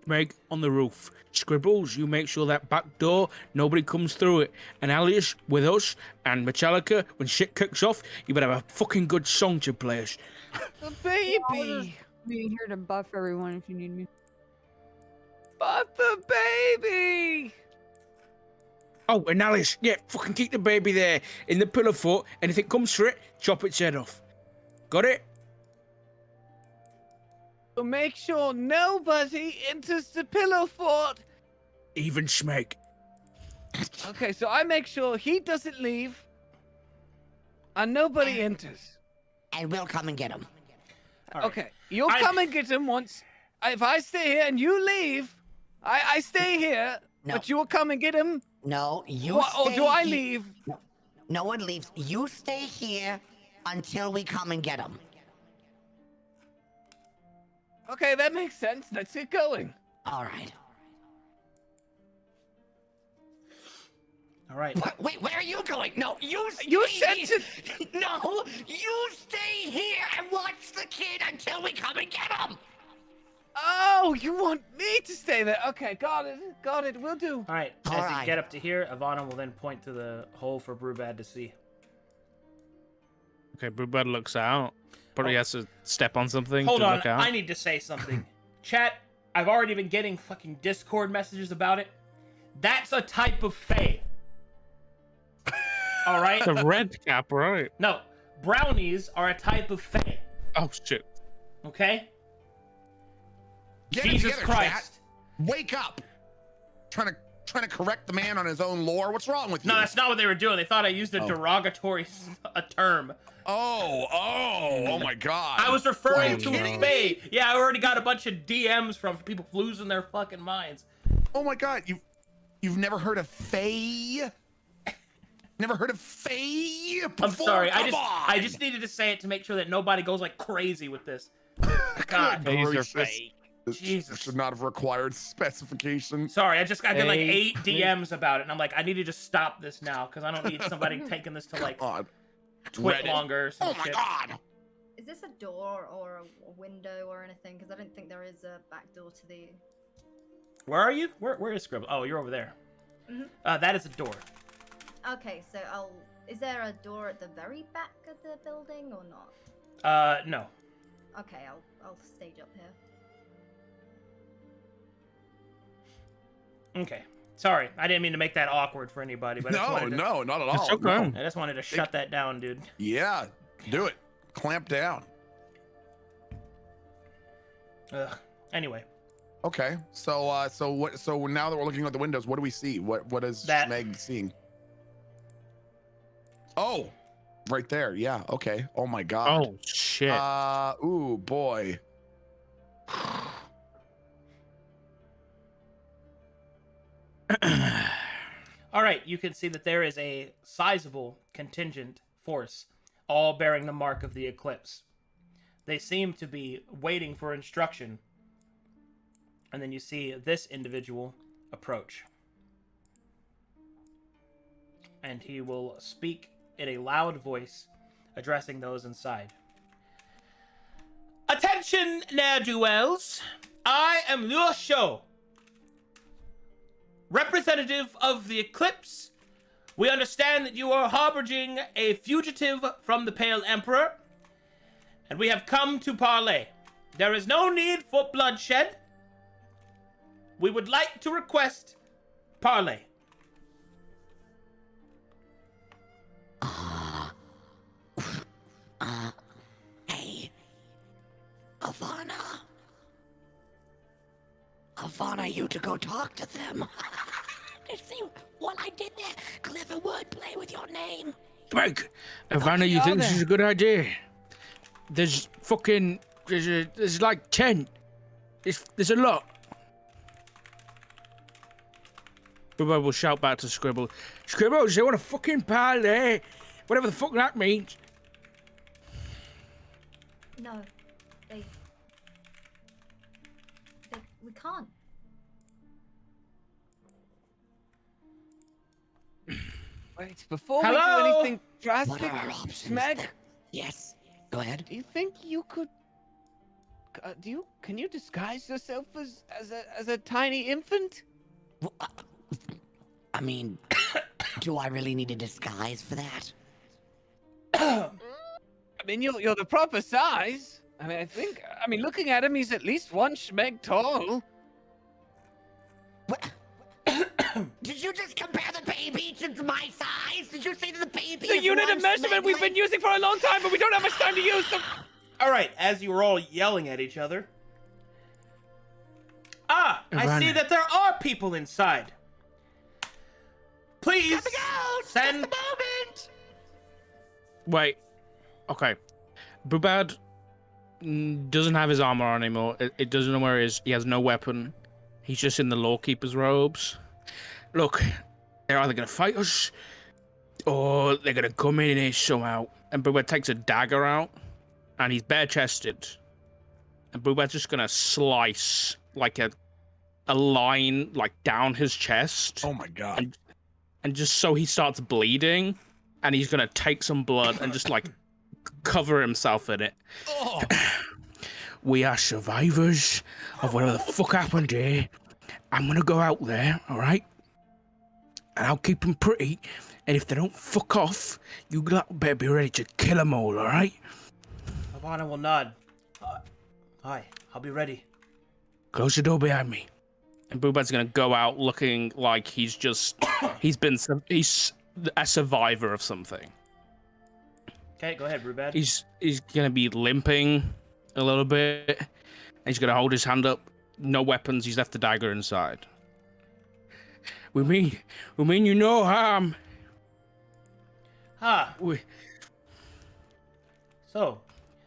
Meg, on the roof. Scribbles, you make sure that back door, nobody comes through it. And Alias, with us, and Metallica, when shit kicks off, you better have a fucking good song to play us. The baby. Being here to buff everyone if you need me. But the baby. Oh, and Alice, yeah, fucking keep the baby there, in the pillow fort. Anything comes for it, chop its head off. Got it? So make sure nobody enters the pillow fort. Even Schmeg. Okay, so I make sure he doesn't leave, and nobody enters. And we'll come and get him. All right. Okay, you'll come and get him once. If I stay here and you leave, I stay here, No. but you will come and get him. No, you Or stay do I he- leave? No one leaves. You stay here until we come and get him. Okay, that makes sense. Let's get going. All right. All right. Wait, where are you going? No, you stay You said here. No, you stay here and watch the kid until we come and get him. Oh, you want me to stay there? Okay, got it, will do. All right. All As right. you get up to here, Ivana will then point to the hole for Brewbad to see. Okay, Brewbad looks out. Probably has to step on something Hold to on, look out. I need to say something. Chat, I've already been getting fucking Discord messages about it. That's a type of fae. All right? The red cap, right? No, brownies are a type of fae. Oh, shit. Okay? Get it Jesus together, Christ. chat. Wake up. Trying to correct the man on his own lore. What's wrong with you? No, that's not what they were doing. They thought I used a derogatory a term. Oh my God. I was referring Are to you kidding fae. Yeah, I already got a bunch of DMs from people losing their fucking minds. Oh my God, you've never heard of fae? Never heard of fae before? I'm sorry. Come I on. just needed to say it to make sure that nobody goes like crazy with this. God. Good These are gracious. fake. This Jesus. should not have required specification. Sorry, I got like 8 Hey. DMs about it, and I'm like, I need to just stop this now because I don't need somebody taking this to like God. twit Reddit. longer or some Oh my shit. God. Is this a door or a window or anything? Because I don't think there is a back door to the. Where are you? Where is Scribble? Oh, you're over there. Mhm. That is a door. Okay, so I'll. Is there a door at the very back of the building or not? No. Okay, I'll stage up here. Okay. Sorry, I didn't mean to make that awkward for anybody, but I just wanted to, No, not at all. It's okay. I just wanted to shut that down, dude. Yeah, do it. Clamp down. Ugh. Anyway, Okay, so what? So now that we're looking at the windows, what do we see? What is That- Meg seeing? Oh, right there. Yeah. Okay. Oh my God. Oh, shit. Ooh boy. all right, you can see that there is a sizable contingent force, all bearing the mark of the Eclipse. They seem to be waiting for instruction. And then you see this individual approach. And he will speak in a loud voice, addressing those inside. Attention, ne'er-do-wells. I am Liu Shou, representative of the Eclipse. We understand that you are harboring a fugitive from the Pale Emperor, and we have come to parley. There is no need for bloodshed. We would like to request parley. Hey, Ivana, you to go talk to them. See what I did there? Clever wordplay with your name. Meg, Ivana, you think this is a good idea? There's like 10. There's a lot. Brewbad will shout back to Scribble. Scribble, they want to fucking parley. Whatever the fuck that means. No, we can't. Wait, before Hello? we do anything What drastic, are our options? Meg, then? Yes. Go ahead. do you think you could? Can you disguise yourself as a tiny infant? Well, I mean, do I really need a disguise for that? I mean, you're the proper size. I mean, looking at him, he's at least 1 schmeg tall. What? Did you just compare the baby to my size? Did you say that the baby The is unit 1 of measurement schmeg we've been using for a long time, but we don't have much time to use them. All right, as you were all yelling at each other. I Ivana. see that there are people inside. Please send. moment? Wait. Okay. Brewbad doesn't have his armor on anymore. It doesn't know where he is. He has no weapon. He's just in the lawkeeper's robes. Look, they're either going to fight us or they're going to come in here somehow. And Brewbad takes a dagger out and he's bare-chested. And Brewbad's just going to slice like a line like down his chest. Oh my God. And just so he starts bleeding, and he's gonna take some blood and just like cover himself in it. Oh. we are survivors of whatever the fuck happened here. I'm gonna go out there, all right? And I'll keep them pretty. And if they don't fuck off, you better be ready to kill them all, all right? Ivana will nod. Aye, I'll be ready. Close the door behind me. And Boobad's gonna go out looking like he's a survivor of something. Okay, go ahead, Brubad. He's gonna be limping a little bit. And he's gonna hold his hand up. No weapons. He's left the dagger inside. We mean you no harm. Ah. So,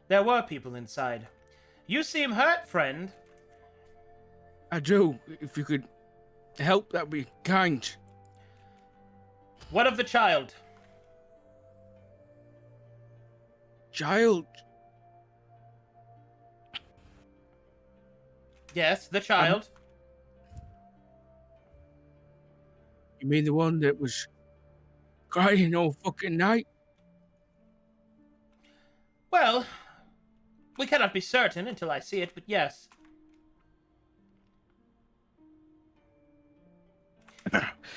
there were people inside. You seem hurt, friend. I do. If you could help, that'd be kind. What of the child? Child? Yes, the child. You mean the one that was crying all fucking night? Well, we cannot be certain until I see it, but yes.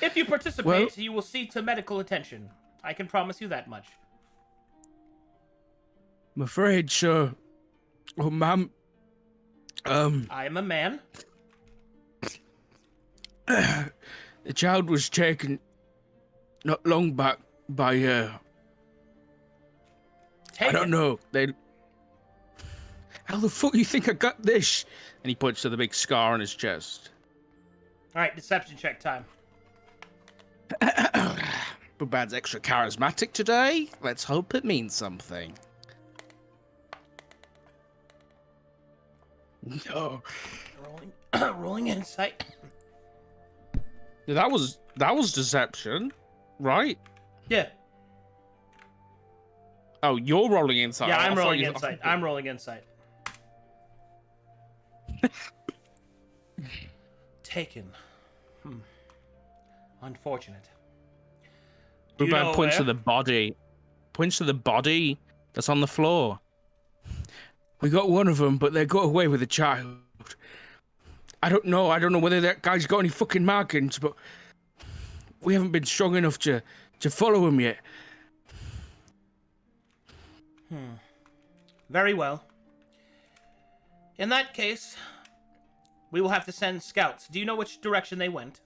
If you participate, you will see to medical attention. I can promise you that much. I'm afraid, sir. Oh, ma'am. I am a man. The child was taken not long back by I don't know. How the fuck do you think I got this? And he points to the big scar on his chest. All right, deception check time. Boobad's extra charismatic today. Let's hope it means something. No. Rolling insight. That was deception, right? Yeah. Oh, you're rolling insight. Yeah, I'm rolling insight. I'm rolling insight. Taken. Unfortunate. Boobad points to the body. Points to the body that's on the floor. We got one of them, but they got away with a child. I don't know whether that guy's got any fucking markings, but we haven't been strong enough to follow him yet. Very well. In that case, we will have to send scouts. Do you know which direction they went?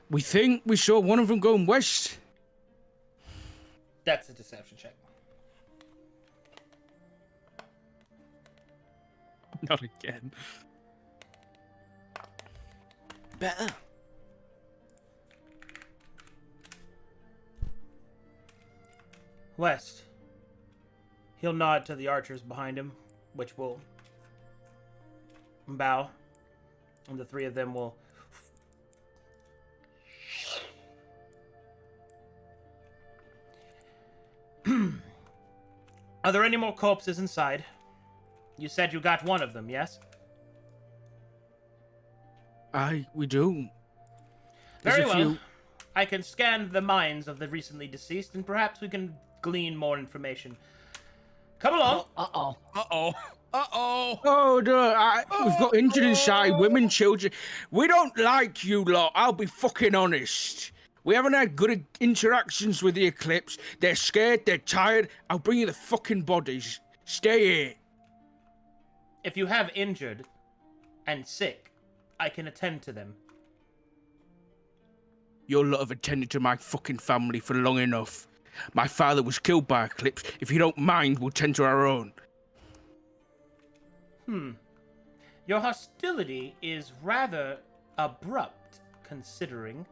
We think we saw one of them going west. That's a deception check. Not again. Better. West. He'll nod to the archers behind him, which will bow, and the three of them will Are there any more corpses inside? You said you got one of them, yes? We do. Very well. I can scan the minds of the recently deceased, and perhaps we can glean more information. Come along. Oh, no, we've got injured inside, women, children. We don't like you lot, I'll be fucking honest. We haven't had good interactions with the Eclipse. They're scared, they're tired. I'll bring you the fucking bodies. Stay here. If you have injured and sick, I can attend to them. Your lot have attended to my fucking family for long enough. My father was killed by Eclipse. If you don't mind, we'll tend to our own. Your hostility is rather abrupt, considering.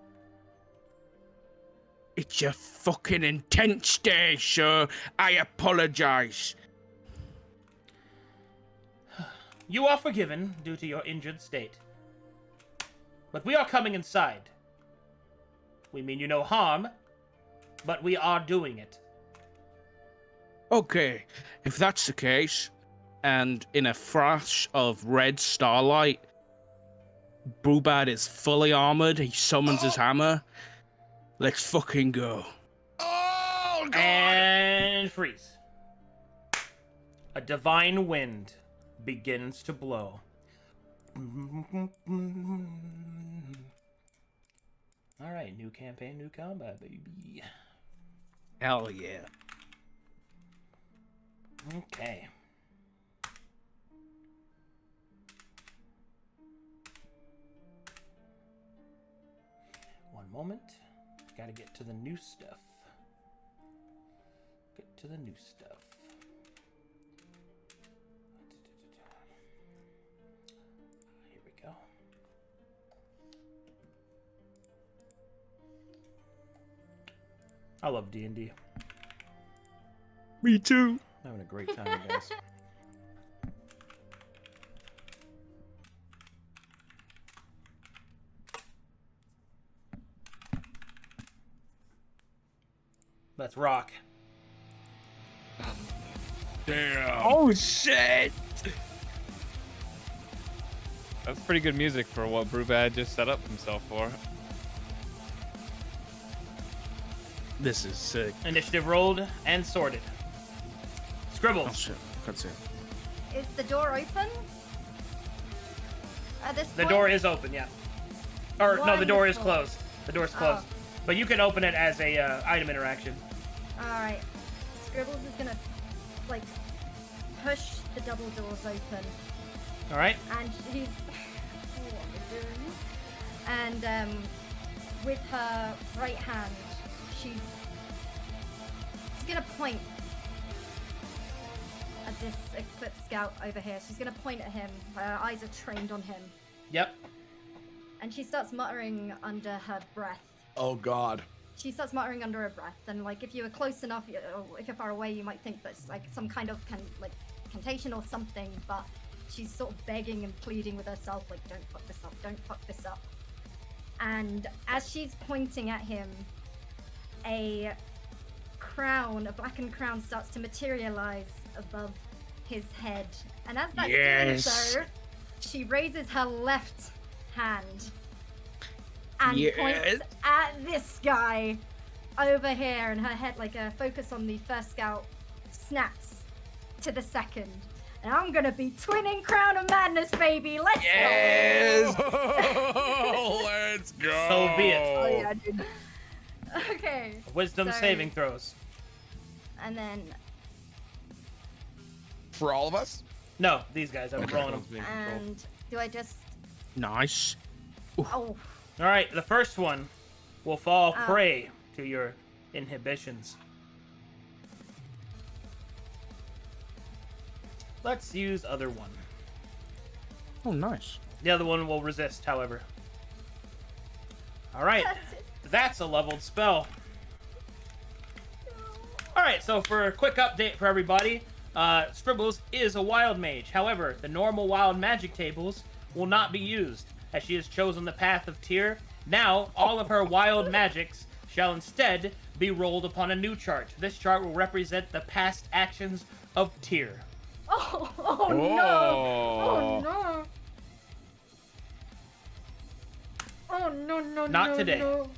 It's a fucking intense day, sir. I apologize. You are forgiven due to your injured state. But we are coming inside. We mean you no harm, but we are doing it. Okay, if that's the case, and in a flash of red starlight, Boobad is fully armored, he summons his hammer. Let's fucking go. Oh God! And freeze. A divine wind begins to blow. All right, new campaign, new combat, baby. Hell yeah. Okay. One moment. Gotta get to the new stuff. Get to the new stuff. Here we go. I love D&D. Me too. Having a great time, guys. Let's rock. Damn. Oh shit! That's pretty good music for what Brubad just set up himself for. This is sick. Initiative rolled and sorted. Scribbles. Oh shit! Can't see it. Is the door open? At this The point? door is open, yeah. Or no, the door is Wonderful. closed. The door's closed. But you can open it as a item interaction. Alright. Scribbles is gonna, like, push the double doors open. All right. And he's. What am I doing? And, with her right hand, she's gonna point at this Eclipse scout over here. She's gonna point at him. Her eyes are trained on him. Yep. And she starts muttering under her breath. Oh God. She starts muttering under her breath, and like if you were close enough, or if you're far away, you might think that's like some kind of contagion or something. But she's sort of begging and pleading with herself, like, "Don't fuck this up! Don't fuck this up!" And as she's pointing at him, a blackened crown, starts to materialize above his head. And as that's doing so, she raises her left hand and points at this guy over here, and her head, like a focus on the first scout, snaps to the second. And I'm gonna be twinning Crown of Madness, baby. Let's go. Let's go. So be it. Oh yeah, dude. Okay. Wisdom So- saving throws. And then, For all of us? No, these guys. I'm rolling them. and do I just? Nice. Oh, All right. The first one will fall Oh. prey to your inhibitions. Let's use other one. Oh, nice. The other one will resist, however. All right. that's it. That's a leveled spell. Alright, so for a quick update for everybody, Scribbles is a wild mage. However, the normal wild magic tables will not be used, as she has chosen the path of Tyr. Now, all of her wild magics shall instead be rolled upon a new chart. This chart will represent the past actions of Tyr. Oh no! Oh no! Oh no! No! Not no, today. No.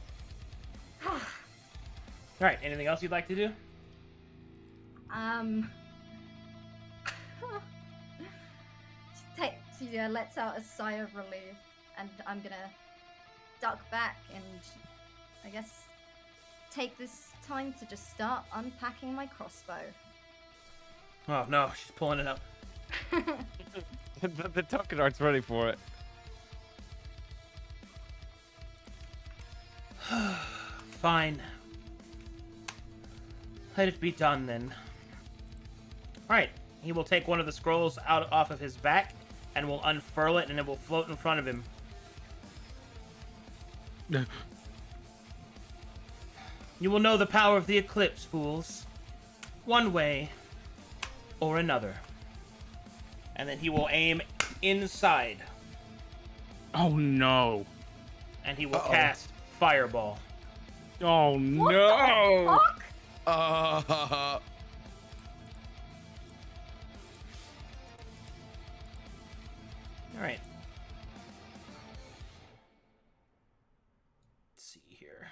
Alright, anything else you'd like to do? She lets out a sigh of relief, and I'm gonna duck back and I guess take this time to just start unpacking my crossbow. Oh no, she's pulling it up. The token art's ready for it. Fine. Let it be done then. Alright, he will take one of the scrolls off of his back and will unfurl it, and it will float in front of him. You will know the power of the Eclipse, fools. One way or another. And then he will aim inside, Oh no. and he will cast Fireball. Oh What no. the fuck? Alright. Let's see here.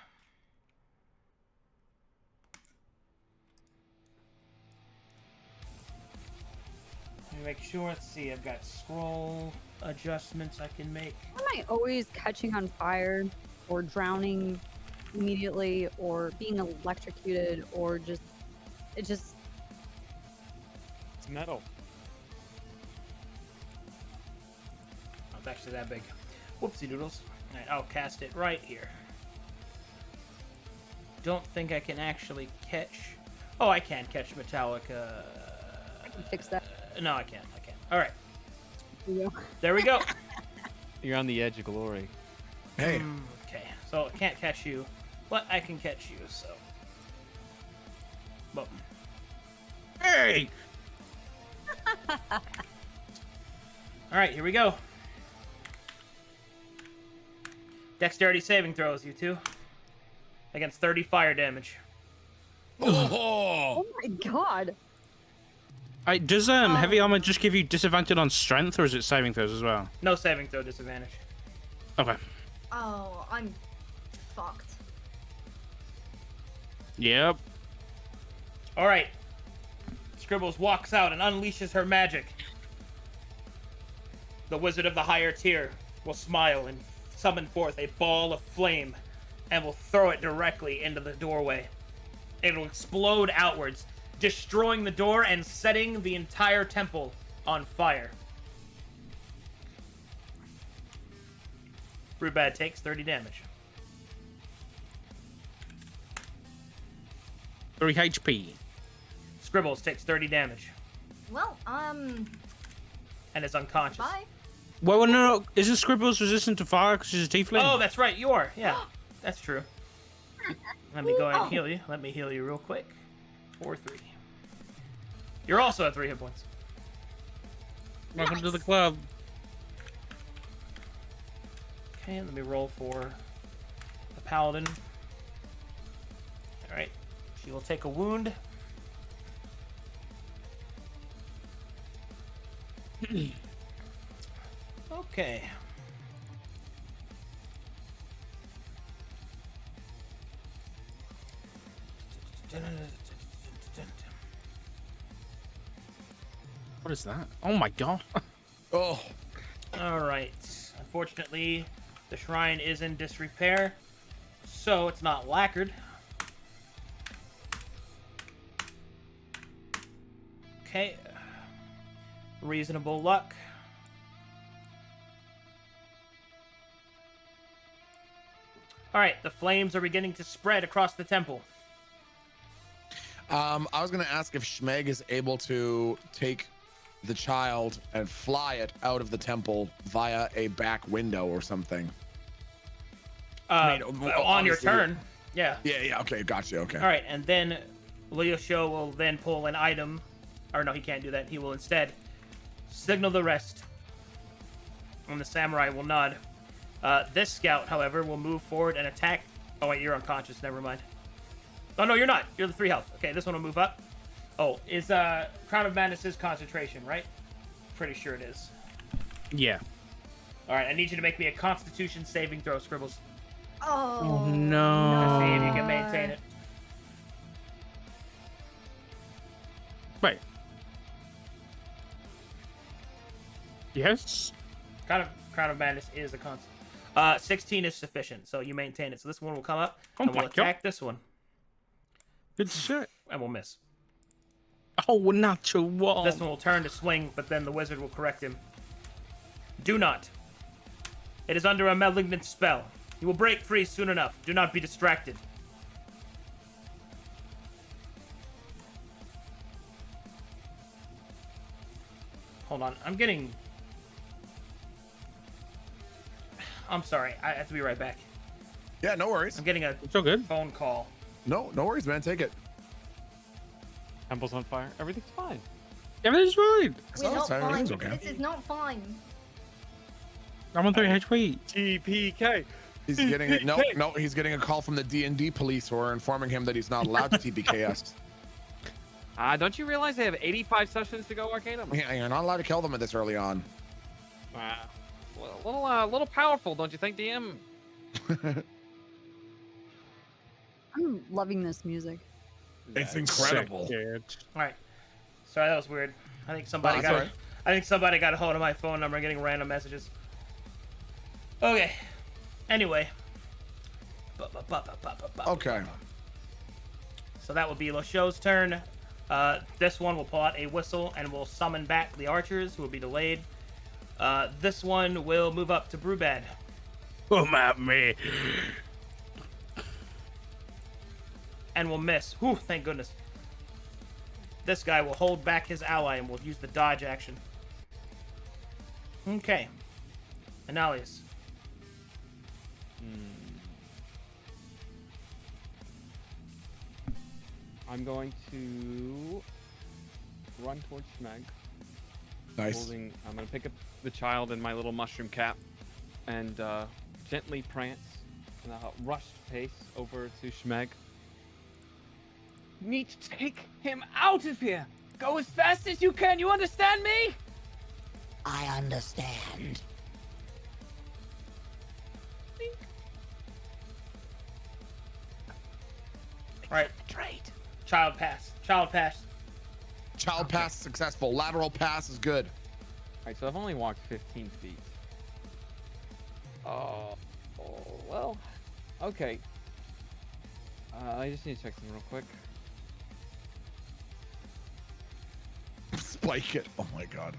Let me make sure. Let's see. I've got scroll adjustments I can make. Am I always catching on fire or drowning immediately or being electrocuted or just It's metal. Oh, it's actually that big. Whoopsie doodles. All right, I'll cast it right here. Don't think I can actually catch. Oh, I can catch metallic. I can fix that. No, I can't. I can't. All right. Yeah. There we go. You're on the edge of glory. Hey. Okay. So I can't catch you, but I can catch you. So. Boom. Hey! All right. Here we go. Dexterity saving throws, you two. Against 30 fire damage. Oh! Oh my god. Does heavy armor just give you disadvantage on strength, or is it saving throws as well? No saving throw disadvantage. Okay. Oh, I'm fucked. Yep. All right. Scribbles walks out and unleashes her magic. The wizard of the higher tier will smile and summon forth a ball of flame and will throw it directly into the doorway. It'll explode outwards, destroying the door and setting the entire temple on fire. Brewbad takes 30 damage. 3 HP. Scribbles takes 30 damage Well, and is unconscious. bye. Well, no. Isn't Scribbles resistant to fire because she's a tiefling? Oh, that's right, you are. Yeah, that's true. Let me go ahead and heal you. Let me heal you real quick. 4-3. You're also at 3 hit points. Welcome to the club. Okay, let me roll for the paladin. All right, she will take a wound. Okay. What is that? Oh my god. Oh. All right. Unfortunately, the shrine is in disrepair, so it's not lacquered. Okay. Reasonable luck. All right, the flames are beginning to spread across the temple. I was gonna ask if Schmeg is able to take the child and fly it out of the temple via a back window or something. On your obviously- turn. Yeah. Yeah, okay, gotcha, okay. All right, and then Leosho will then pull an item. Or no, he can't do that. He will instead signal the rest. And the samurai will nod. This scout, however, will move forward and attack. Oh, wait, you're unconscious. Never mind. Oh, no, you're not. You're the 3 health. Okay, this one will move up. Oh, is Crown of Madness is concentration, right? Pretty sure it is. Yeah. All right, I need you to make me a Constitution saving throw, Scribbles. Oh, no. To see if you can maintain it. Wait. Yes. Crown of Madness is a constant. 16 is sufficient, so you maintain it. So this one will come up, Oh and we'll my attack this one, Good shit. and we'll miss. Oh, natural one. This one will turn to swing, but then the wizard will correct him. Do not. It is under a malignant spell. You will break free soon enough. Do not be distracted. Hold on. I'm sorry. I have to be right back. Yeah, no worries. I'm getting a It's all good. phone call. No worries, man. Take it. Temple's on fire. Everything's fine. Everything's fine. We're not sorry, fine. everything's okay. This is not fine. I'm on 3 HP. TPK. He's getting it. No, he's getting a call from the DnD police who are informing him that he's not allowed to TPK us. Don't you realize they have 85 sessions to go, Arcadum? Yeah, you're not allowed to kill them at this early on. A little powerful, don't you think, DM? I'm loving this music. It's incredible. Sick, dude. All right. Sorry, that was weird. I think somebody that's got all it. right. I think somebody got a hold of my phone number getting random messages. Okay. Anyway. Okay. So that will be LeShow's turn. This one will pull out a whistle and will summon back the archers who will be delayed. This one will move up to Brewbad. Come at me. And will miss. Whew, thank goodness. This guy will hold back his ally and will use the dodge action. Okay. Analius. I'm going to run towards Schmeg. Nice. I'm going to pick up the child in my little mushroom cap and gently prance in a rushed pace over to Schmeg. Need to take him out of here. Go as fast as you can. You understand me? I understand. Alright. Child pass. Child pass. Child pass successful. Lateral pass is good. Alright, so I've only walked 15 feet. Oh well. Okay. I just need to check something real quick. Spike it. Oh my god.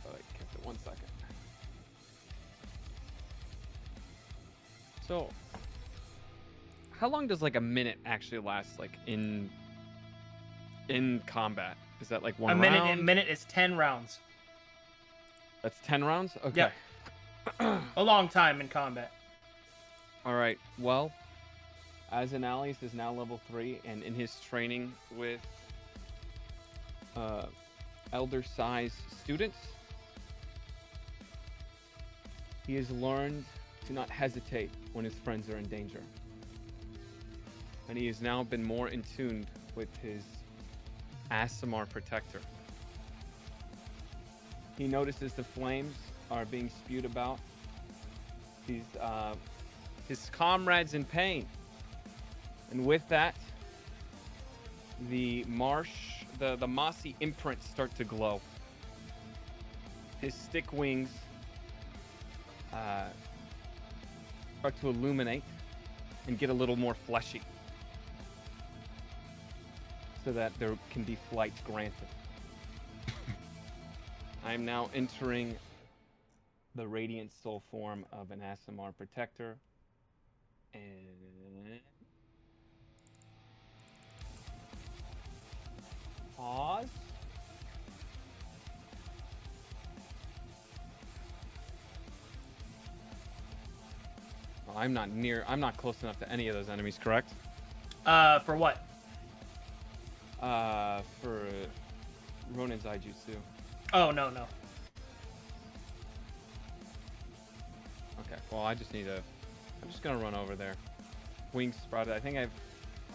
I kept it 1 second. So, how long does like a minute actually last, like in combat? Is that like one round? A minute is 10 rounds. That's 10 rounds? Okay. Yep. A long time in combat. Alright, well, as Analius is now level 3, and in his training with elder-sized students, he has learned to not hesitate when his friends are in danger. And he has now been more in tune with his Aasimar protector. He notices the flames are being spewed about. His comrades in pain. And with that, the marsh, the mossy imprints start to glow. His stick wings start to illuminate and get a little more fleshy, so that there can be flight granted. I am now entering the radiant soul form of an Aasimar protector, and pause. Well, I'm not close enough to any of those enemies, correct? For what? For Ronin Zaijutsu. Oh, no. Okay, well, I'm just gonna run over there. Wings sprouted. I think I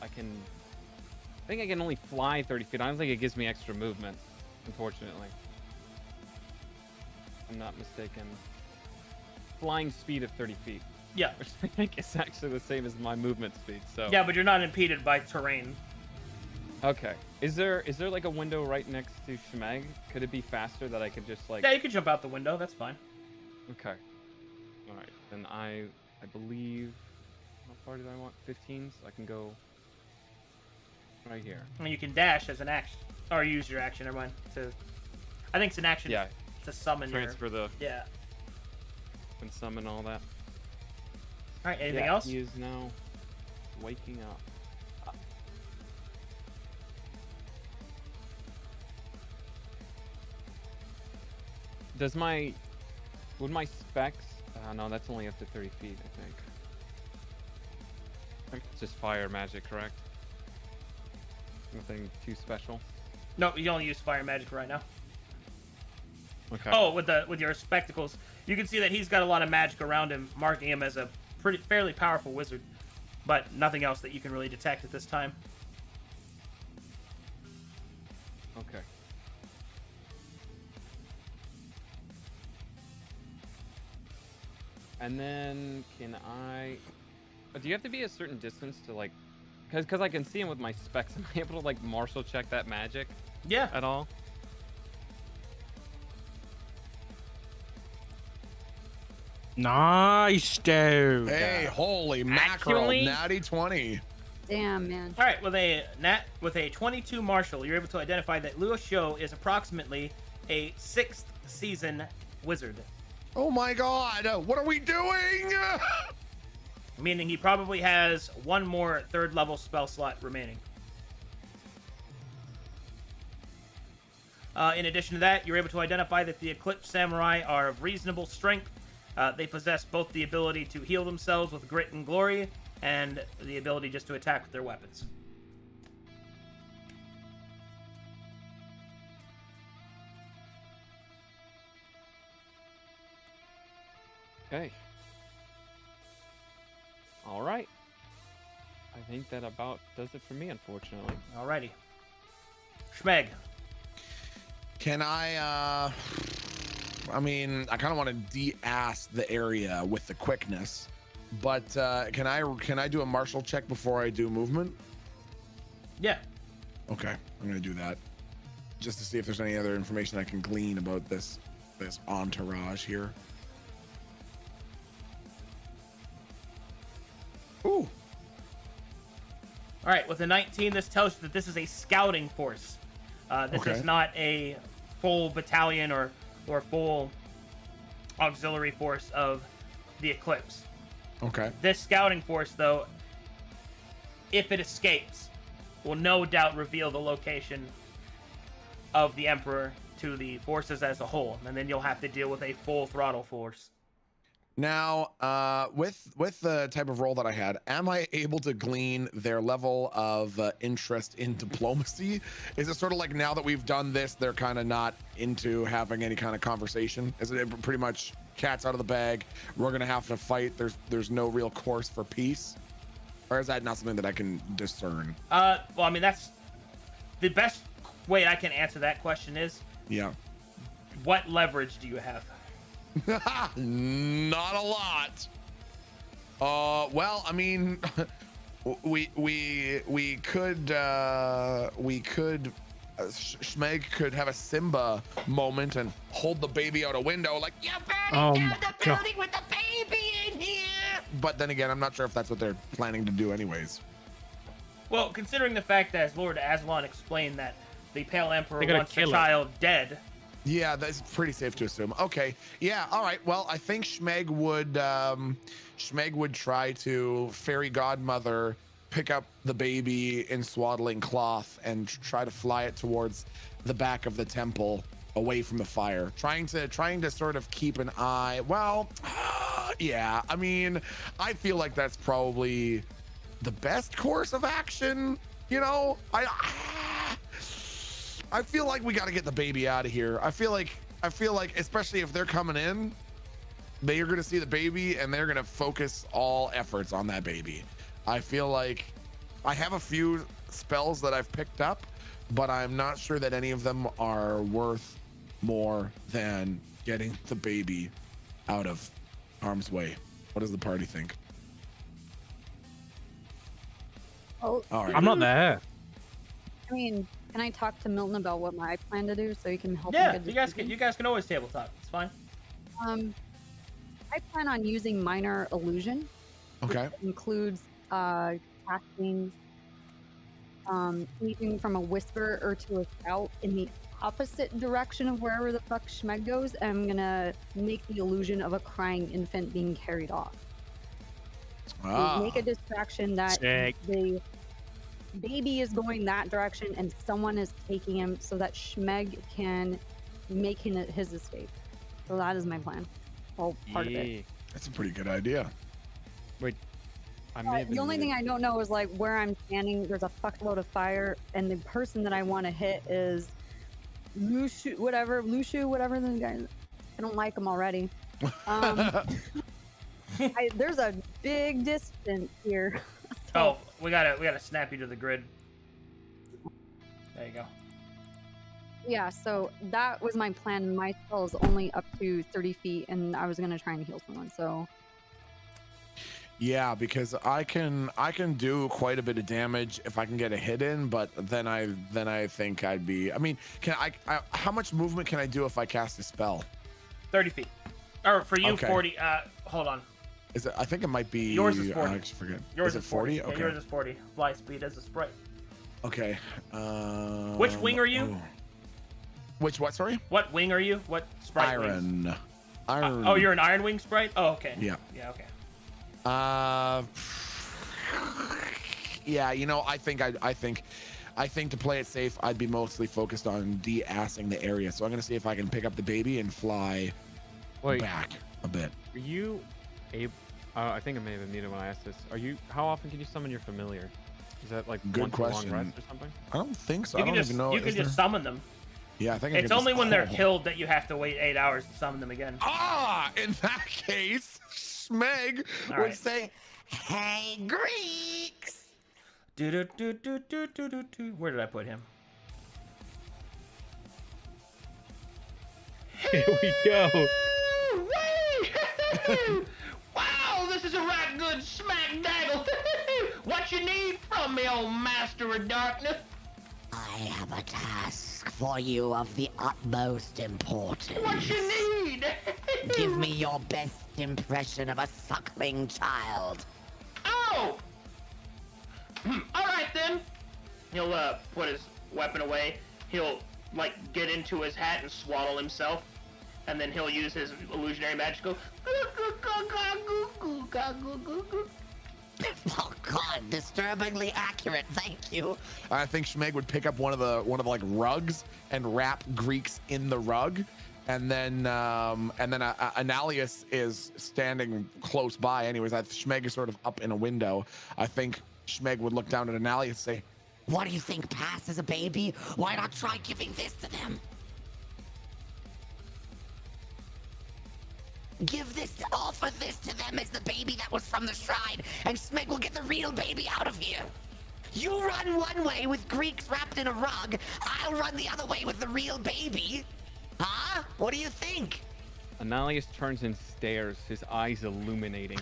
can only fly 30 feet. I don't think it gives me extra movement, unfortunately. If I'm not mistaken. Flying speed of 30 feet. Yeah. Which I think is actually the same as my movement speed, so. Yeah, but you're not impeded by terrain. Okay. Is there like a window right next to Schmeg? Could it be faster that I could just like... Yeah, you can jump out the window. That's fine. Okay. Alright, then I believe... How far did I want? 15? So I can go right here. And you can dash as an action. Or use your action, never mind. I think it's an action to summon Transfer the... Yeah. And summon all that. Alright, anything else? He is now waking up. Would my specs... no, that's only up to 30 feet, I think. It's just fire magic, correct? Nothing too special? No, you only use fire magic right now. Okay. Oh, with your spectacles, you can see that he's got a lot of magic around him, marking him as a fairly powerful wizard, but nothing else that you can really detect at this time. Okay. And then can I... Do you have to be a certain distance to like because I can see him with my specs, am I able to like martial check that magic Yeah. at all? Nice, dude. Hey, holy mackerel, Actually- natty 20. Damn, man. All right, with a 22 martial, you're able to identify that Luo Shou is approximately a 6th season wizard, Oh my god, what are we doing? meaning he probably has one more 3rd level spell slot remaining. In addition to that, you're able to identify that the Eclipse Samurai are of reasonable strength. They possess both the ability to heal themselves with grit and glory, and the ability just to attack with their weapons. Okay. All right. I think that about does it for me, unfortunately. Alrighty. Schmeg. Can I mean, I kind of want to de-ass the area with the quickness, but can I do a martial check before I do movement? Yeah. Okay, I'm gonna do that just to see if there's any other information I can glean about this entourage here. Ooh. Alright, with a 19, this tells you that this is a scouting force. This Okay. is not a full battalion or full auxiliary force of the Eclipse. Okay. This scouting force, though, if it escapes, will no doubt reveal the location of the Emperor to the forces as a whole, and then you'll have to deal with a full throttle force. Now, with the type of role that I had, am I able to glean their level of interest in diplomacy? Is it sort of like now that we've done this, they're kind of not into having any kind of conversation? Is it pretty much cat's out of the bag? We're gonna have to fight. There's no real course for peace, or is that not something that I can discern? Well, I mean, that's the best way I can answer that question is, Yeah. what leverage do you have? Not a lot. Well, I mean, we could Schmeg could have a Simba moment and hold the baby out a window like, you burning down the building with the baby in here. But then again, I'm not sure if that's what they're planning to do anyways. Well, considering the fact that, as Lord Aslan explained, that the Pale Emperor They're gonna wants the kill him. child dead. Yeah, that's pretty safe to assume. Okay. Yeah. All right. Well, I think Schmeg would try to fairy godmother pick up the baby in swaddling cloth and try to fly it towards the back of the temple away from the fire, trying to sort of keep an eye. Well, yeah. I mean, I feel like that's probably the best course of action. You know, I feel like we got to get the baby out of here. I feel like, especially if they're coming in, they are going to see the baby and they're going to focus all efforts on that baby. I feel like I have a few spells that I've picked up, but I'm not sure that any of them are worth more than getting the baby out of harm's way. What does the party think? Oh, All right. I'm not there. I mean, can I talk to Milton about what I plan to do so you can help? Yeah, make a you guys decision? can always tabletop. It's fine. I plan on using minor illusion. Okay. Which includes casting anything from a whisper or to a shout in the opposite direction of wherever the fuck Schmeg goes. I'm gonna make the illusion of a crying infant being carried off. Make a distraction that Sick. the baby is going that direction and someone is taking him so that Schmeg can make his escape. So that is my plan. Well, part of it. That's a pretty good idea. Wait, I may have The been only thing muted. I don't know is like where I'm standing. There's a fuckload of fire, and the person that I want to hit is Lushu, whatever the guy. I don't like him already. There's a big distance here. Oh, we gotta snap you to the grid. There you go. Yeah, so that was my plan. My spell is only up to 30 feet, and I was gonna try and heal someone. So Yeah, because I can do quite a bit of damage if I can get a hit in, but then I think I'd be. I mean, can I how much movement can I do if I cast a spell? 30 feet. Or for you, Okay. 40. Hold on. Is it? I think it might be. Yours is 40. I actually forget. Yours is it 40? Yeah, Okay. yours is 40. Fly speed as a sprite. Okay. Which wing are you? Oh. Which what? Sorry. What wing are you? What sprite? Iron. Wings? Iron. Oh, you're an Iron Wing sprite? Oh, okay. Yeah. Yeah, okay. Yeah. You know, I think to play it safe, I'd be mostly focused on de-assing the area. So I'm gonna see if I can pick up the baby and fly back a bit. Are you able? I think I may have been muted when I asked this. How often can you summon your familiar? Is that like Good once question. a long rest or something? I don't think so. You I can don't just even know. you can just summon them. Yeah, I think It's I can only just when they're call. killed that you have to wait 8 hours to summon them again. In that case, Smeg All would right. say, "Hey, Greeks." Where did I put him? Here we go. Wow, this is a right good smack daggle. What you need from me, old master of darkness? I have a task for you of the utmost importance. What you need? Give me your best impression of a suckling child. Oh! All right then. He'll put his weapon away. He'll like get into his hat and swaddle himself, and then he'll use his illusionary magic. Go. Oh God, disturbingly accurate. Thank you. I think Schmeg would pick up one of the like rugs and wrap Greeks in the rug, and then Analius is standing close by. Anyways, Schmeg is sort of up in a window. I think Schmeg would look down at Analius and say, What do you think, Pass as a baby? Why not try giving this to them? Offer this to them as the baby that was from the shrine, and Smeg will get the real baby out of here. You run one way with Greeks wrapped in a rug, I'll run the other way with the real baby. Huh? What do you think? Analius turns and stares, his eyes illuminating.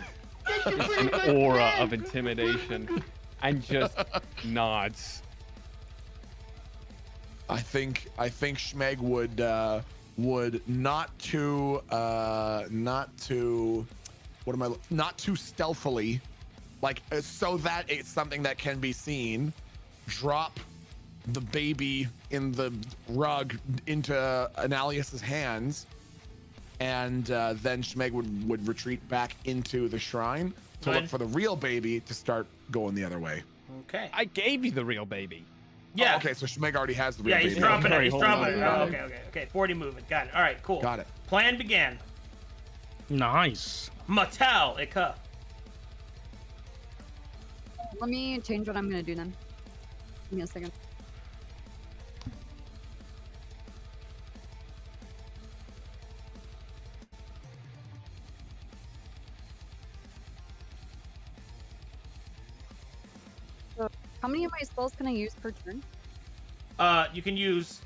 Just an aura of intimidation, and just nods. I think Schmeg would not too stealthily, like so that it's something that can be seen, drop the baby in the rug into Analius's hands, and then Schmeg would retreat back into the shrine to look for the real baby to start going the other way. Okay. I gave you the real baby. Yeah. Oh, okay, so Schmeg already has the real Yeah, baby. he's dropping it. He's Hold on. dropping it. Oh, okay. 40 movement. Got it. All right, cool. Got it. Plan began. Nice. Mattel, Ika. Let me change what I'm gonna do then. Give me a second. So, how many of my spells can I use per turn? You can use.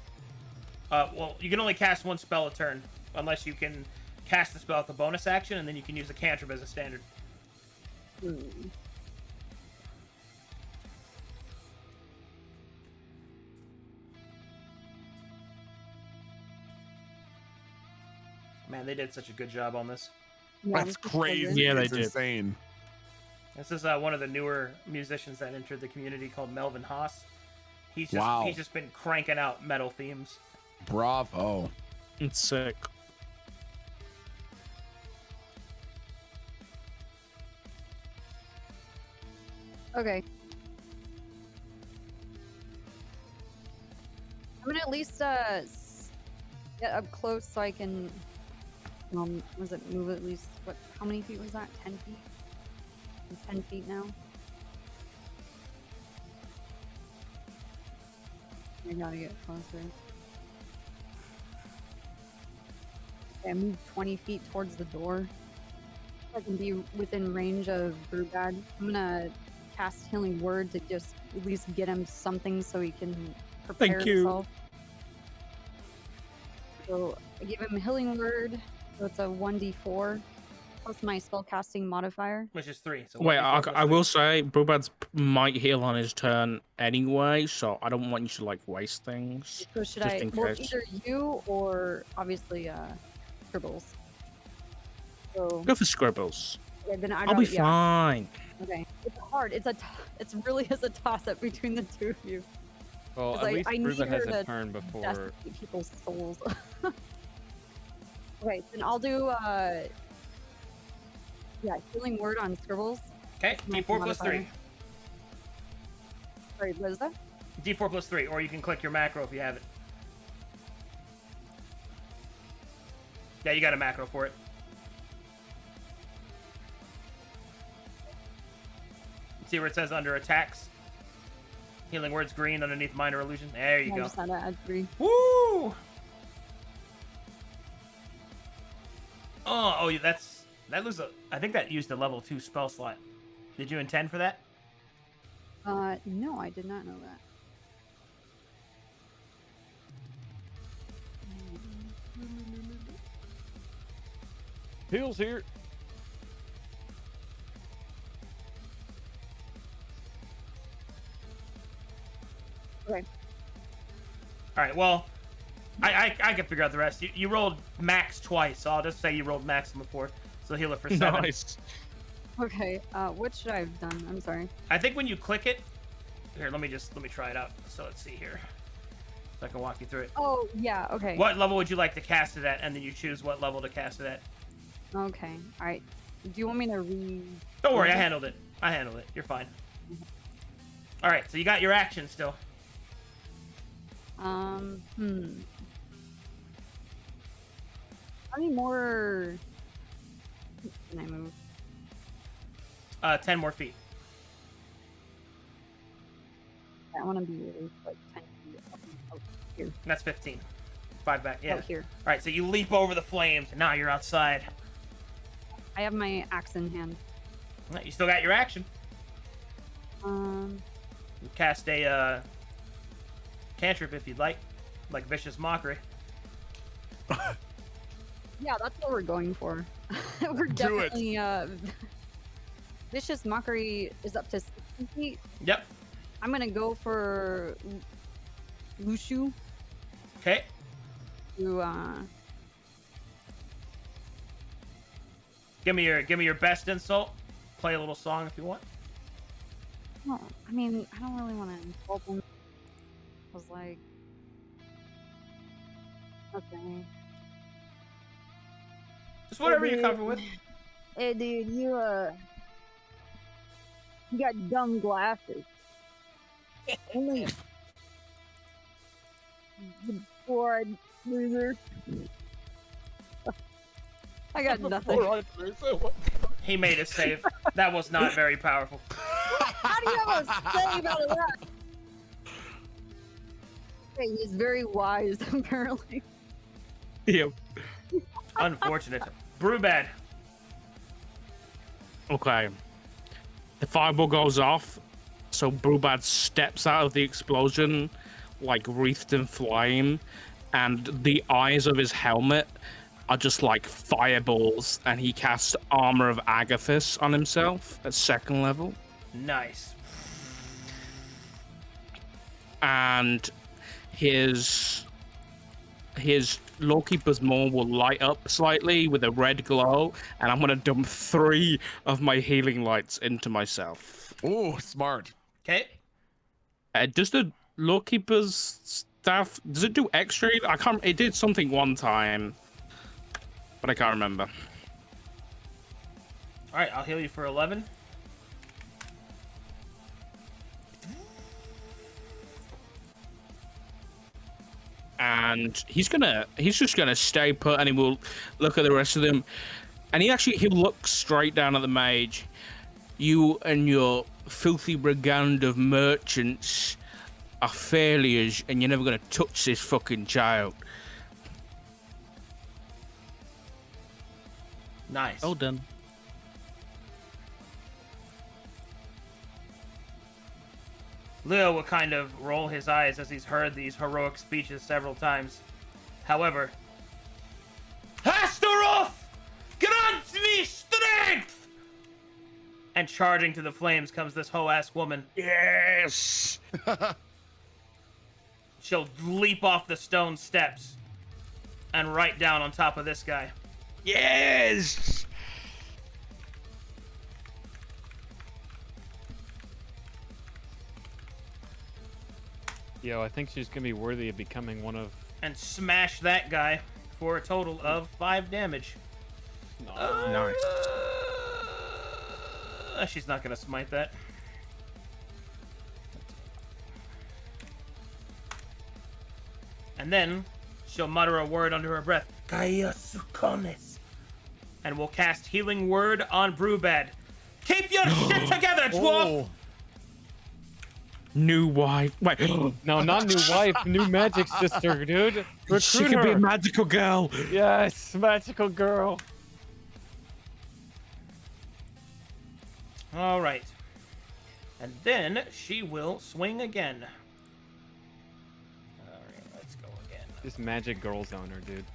Well, you can only cast one spell a turn, unless you can cast the spell with a bonus action, and then you can use a cantrip as a standard. Man, they did such a good job on this. Yeah, That's this is so good. crazy. Yeah, they it's did. insane. This is one of the newer musicians that entered the community called Melvin Haas. He's just been cranking out metal themes. Bravo. It's sick. Okay. I'm gonna at least get up close so I can was it move at least what? How many feet was that? 10 feet. I'm 10 feet now. I gotta get closer. Okay, I moved 20 feet towards the door. I can be within range of Brewbad. I'm gonna cast Healing Word to just at least get him something so he can prepare Thank you. himself. So I give him Healing Word, so it's a 1d4. plus my spellcasting modifier. Which is 3. So Wait, 1d4 plus I 3. will say, Brubad might heal on his turn anyway, so I don't want you to like waste things. So should just I? in Well, case. either you or obviously Scribbles. So Go for Scribbles. okay, then I'll be fine. Okay, it's hard. It's really is a toss up between the two of you. Well, 'Cause at least I need Ruben has her a to turn before. Destitute people's souls. Okay, then I'll do yeah, healing word on Scribbles. Okay, d4 plus 3. Sorry, what is that? d4 plus 3, or you can click your macro if you have it. Yeah, you got a macro for it. See where it says under attacks? Healing words green underneath minor illusion. There you I go. just had to add 3. Woo! Oh, that was I think that used a level 2 spell slot. Did you intend for that? No, I did not know that. Heals here. Okay. All right. Well, I can figure out the rest. You rolled max twice, so I'll just say you rolled maximum before. So heal it for 7. Nice. Okay. What should I have done? I'm sorry. I think when you click it, here, let me try it out. So let's see here. So I can walk you through it. Oh yeah. Okay. What level would you like to cast it at, and then you choose what level to cast it at. Okay. All right. Do you want me to read? Don't worry, I handled it. You're fine. All right. So you got your action still. How many more can I move? 10 more feet. I want to be really like 10 feet out here. That's 15. 5 back. Yeah. Out here. All right. So you leap over the flames, and now you're outside. I have my axe in hand. All right, you still got your action. Um. You cast a cantrip if you'd like Vicious Mockery. Yeah, that's what we're going for. We're Do it. definitely Vicious Mockery is up to 60 feet. Yep. I'm gonna go for Lushu Okay. to Give me your best insult. Play a little song if you want. no, I mean I don't really want to insult him. I was like, okay. Just whatever you're comfortable with. Hey, dude, you got dumb glasses. Only you four-eyed loser. I got nothing. He made a save. That was not very powerful. How do you have a save out of that? Hey, he's very wise, apparently. Yep. Unfortunate. Brewbad. Okay. The fireball goes off, so Brubad steps out of the explosion, like wreathed in flame, and the eyes of his helmet are just like fireballs, and he casts Armor of Agathis on himself at 2nd level. Nice. And his Lawkeeper's Maw will light up slightly with a red glow, and I'm gonna dump 3 of my healing lights into myself. Oh, smart. Okay. Does the Lawkeeper's staff, does it do extra? I can't. It did something one time, but I can't remember. All right, I'll heal you for 11. And he's just gonna stay put, and he will look at the rest of them, and he'll look straight down at the mage. You and your filthy brigand of merchants are failures, and you're never gonna touch this fucking child. Nice. Well done. Leo will kind of roll his eyes as he's heard these heroic speeches several times. However, Hastaroth! Grant me strength! And charging to the flames comes this hoe-ass woman. Yes. She'll leap off the stone steps and right down on top of this guy. Yes. Yo, I think she's gonna be worthy of becoming one of. And smash that guy for a total of 5 damage. Nice. She's not gonna smite that. And then she'll mutter a word under her breath. Gaia Sukonis. And we'll cast Healing Word on Brewbad. Keep your shit together, dwarf! New wife. Wait. No, not new wife, new magic sister, dude. Recruit She could be a her. magical girl. Yes, magical girl. All right. And then she will swing again. All right, let's go again. This magic girl's owner, dude.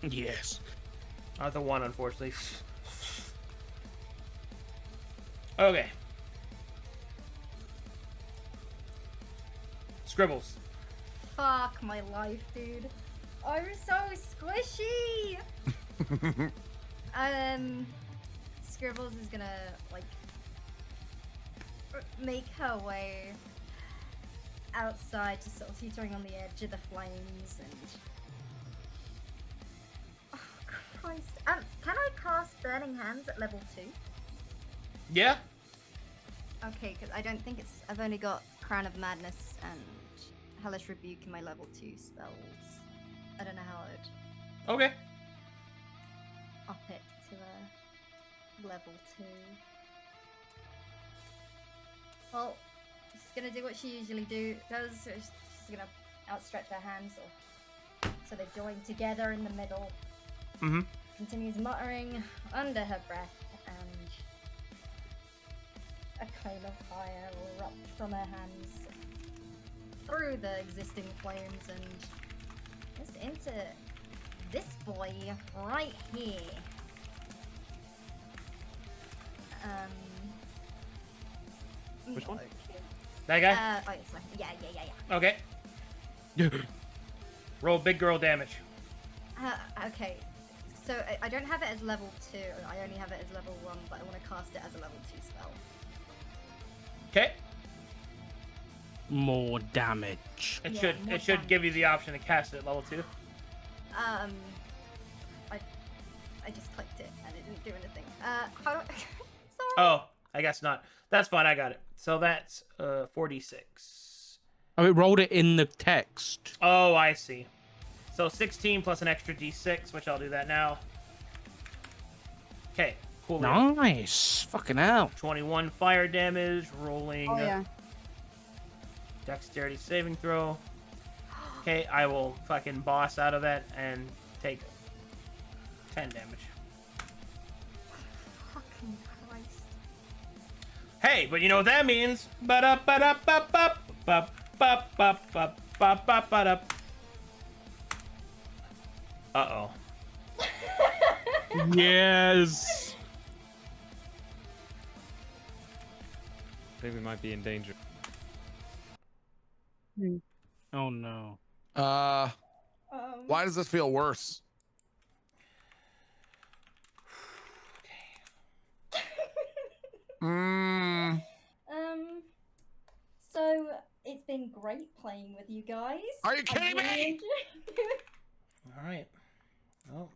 Yes. The one, unfortunately. Okay. Scribbles. Fuck my life, dude. I'm so squishy. Scribbles is gonna like make her way outside, just sort of teetering on the edge of the flames, and oh Christ! Can I cast Burning Hands at level 2? Yeah. Okay, because I don't think it's. I've only got Crown of Madness and Hellish Rebuke in my level 2 spells. I don't know how I'd Okay. up it to a level 2. Well, she's gonna do what she usually does. She's gonna outstretch her hands, so they join together in the middle. Mm-hmm. Continues muttering under her breath, and a cone of fire will erupt from her hands through the existing flames and just into this boy right here. Which one? That guy? Oh, yes, yeah. Okay. Roll big girl damage. Okay. So I don't have it as level 2. I only have it as level 1, but I want to cast it as a level 2 spell. Okay. More damage. It Yeah, should more should give you the option to cast it at level 2. I just clicked it and it didn't do anything. How do I... Sorry. Oh, I guess not. That's fine. I got it. So that's 46. Oh, it rolled it in the text. Oh, I see. So 16 plus an extra d6, which I'll do that now. Okay, cool. Nice. Fucking hell. 21 fire damage, rolling Oh yeah. dexterity saving throw. Okay, I will fucking boss out of that and take 10 damage. Fucking Christ. Hey, but you know what that means? Uh-oh. Yes. I think we might be in danger. Oh no. Why does this feel worse? So it's been great playing with you guys. Are you kidding me? All right. Oh,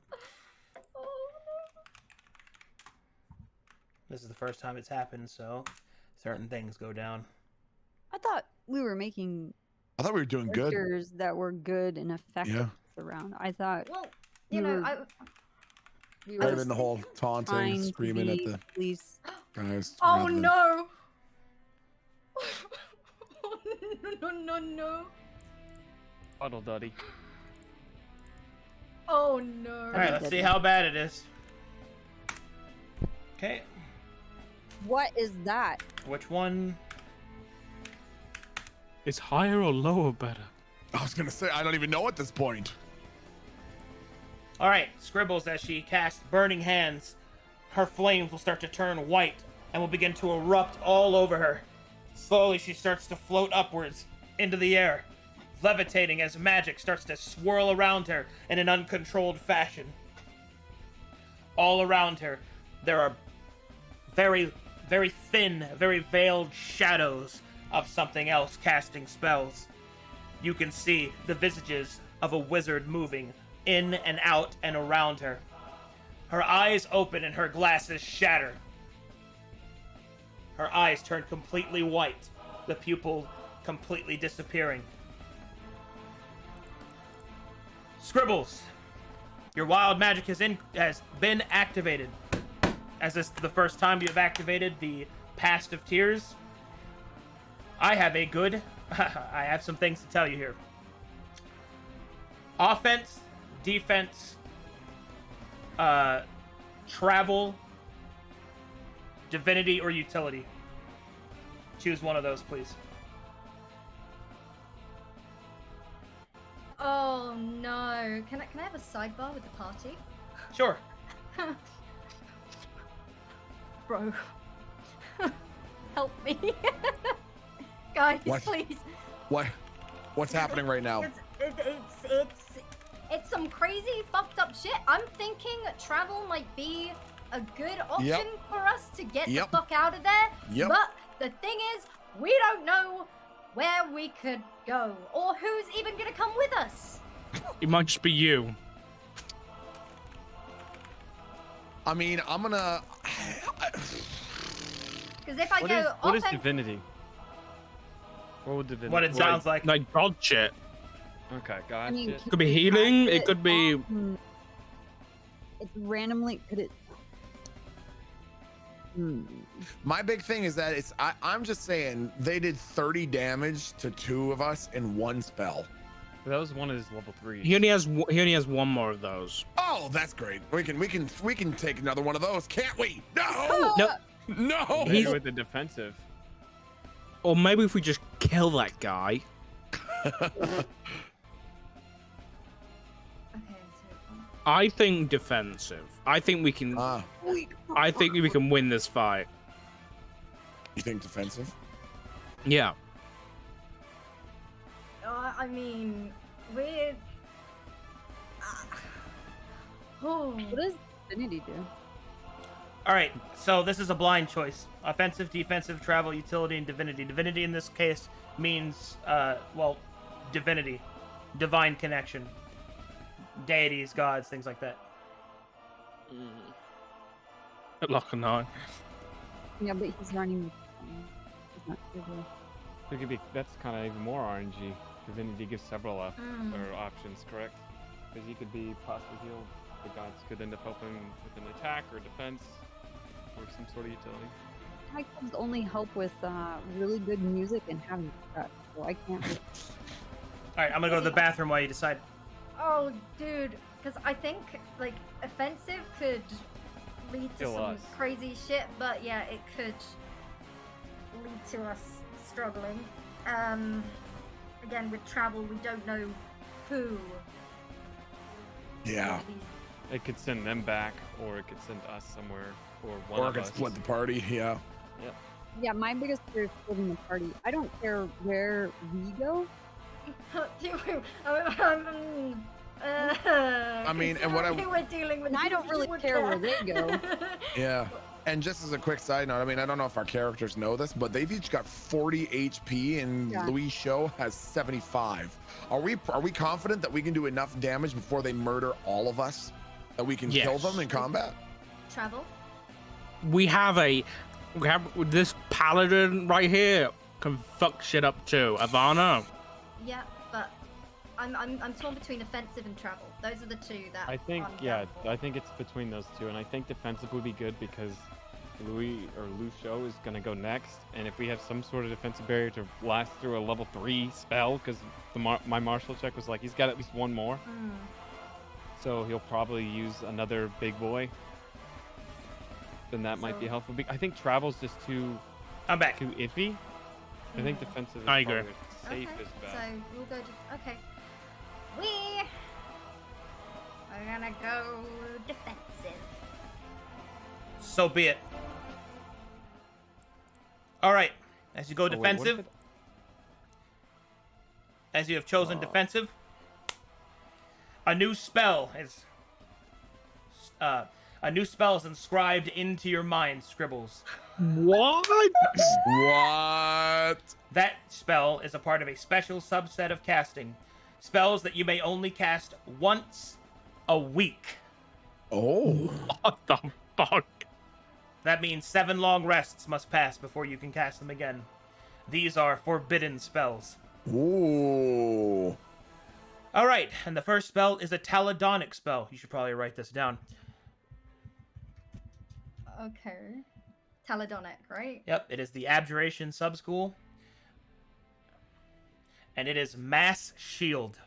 this is the first time it's happened, so certain things go down. I thought we were making I thought we were doing good. characters that were good and effective around. I thought Well, you know, we Better were than the whole trying taunting, to screaming at be the police. guys. Oh rather than- no! No. Puddle Duddy. Oh no. All right, let's see how bad it is. Okay, What is that? which one? Is higher or lower better? I was gonna say I don't even know at this point. All right, Scribbles, as she casts Burning Hands, her flames will start to turn white and will begin to erupt all over her. Slowly, she starts to float upwards into the air, levitating as magic starts to swirl around her in an uncontrolled fashion. All around her, there are very, very thin, very veiled shadows of something else casting spells. You can see the visages of a wizard moving in and out and around her. Her eyes open and her glasses shatter. Her eyes turn completely white, the pupil completely disappearing. Scribbles, your wild magic has been activated. As this is the first time you have activated the Past of Tears, I have some things to tell you here. Offense, defense, travel, divinity, or utility. Choose one of those, please. Oh no! Can I have a sidebar with the party? Sure. Bro, help me, guys, What? please. What's happening right now? It's some crazy fucked up shit. I'm thinking travel might be a good option for us to get the fuck out of there. Yep. But the thing is, we don't know where we could go or who's even gonna come with us. It might just be you. I mean, I'm gonna. Because if I go what is offense, divinity? What would divinity? What it sounds like. Like god shit. Okay, gotcha. I mean, Could be healing. It could be. It's randomly. Could it? My big thing is that I'm just saying they did 30 damage to 2 of us in one spell. That was one of his level 3. He only has one more of those. Oh, that's great. We can take another one of those, can't we? No. No. Maybe with the defensive. Or maybe if we just kill that guy. I think defensive. I think we can. I think we can win this fight. You think defensive? Yeah. I mean, we're. What does divinity do? All right, so this is a blind choice: offensive, defensive, travel, utility, and divinity. Divinity in this case means, divinity, divine connection, deities, gods, things like that. Lock and on. Yeah, but he's running. He's not able. It could be. That's kind of even more RNG. Divinity gives several or options, correct? Because you could be possibly healed. The gods could end up helping with an attack or defense or some sort of utility. My clubs only help with really good music and having stuff, so I can't. All right, I'm gonna go to the bathroom while you decide. Oh, dude, because I think like offensive could lead to Kill some us. crazy shit, but yeah, it could lead to us struggling. Again, with travel, we don't know who. Yeah. It could send them back, or it could send us somewhere, or one Or of it could us. split the party. Yeah. Yep. Yeah, my biggest fear is splitting the party. I don't care where we go. I mean, and what I we're dealing with. And I don't really care where they go. Yeah. And just as a quick side note, I mean, I don't know if our characters know this, but they've each got 40 HP, and Yeah. Louis' show has 75. Are we confident that we can do enough damage before they murder all of us, that we can kill Yes. them in combat? Travel. We have this paladin right here can fuck shit up too. Ivana. Yeah, but I'm torn between offensive and travel. Those are the two that I think, I'm yeah, going for. I think it's between those two, and I think defensive would be good because Lucio is gonna go next, and if we have some sort of defensive barrier to last through a level 3 spell, because my martial check was like he's got at least one more, so he'll probably use another big boy. Then that might be helpful. I think travel's just too. I'm back. Too iffy. I think defensive is I agree. probably the safest bet. So we'll go to okay. We're gonna go defensive. So be it. All right. As you go Oh, wait, what defensive, if it- as you have chosen defensive, a new spell is inscribed into your mind, Scribbles. What? What? That spell is a part of a special subset of casting. Spells that you may only cast once a week. Oh. What the fuck? That means 7 long rests must pass before you can cast them again. These are forbidden spells. Ooh. All right, and the first spell is a Taladonic spell. You should probably write this down. Okay. Taladonic, right? Yep, it is the Abjuration subschool. And it is Mass Shield.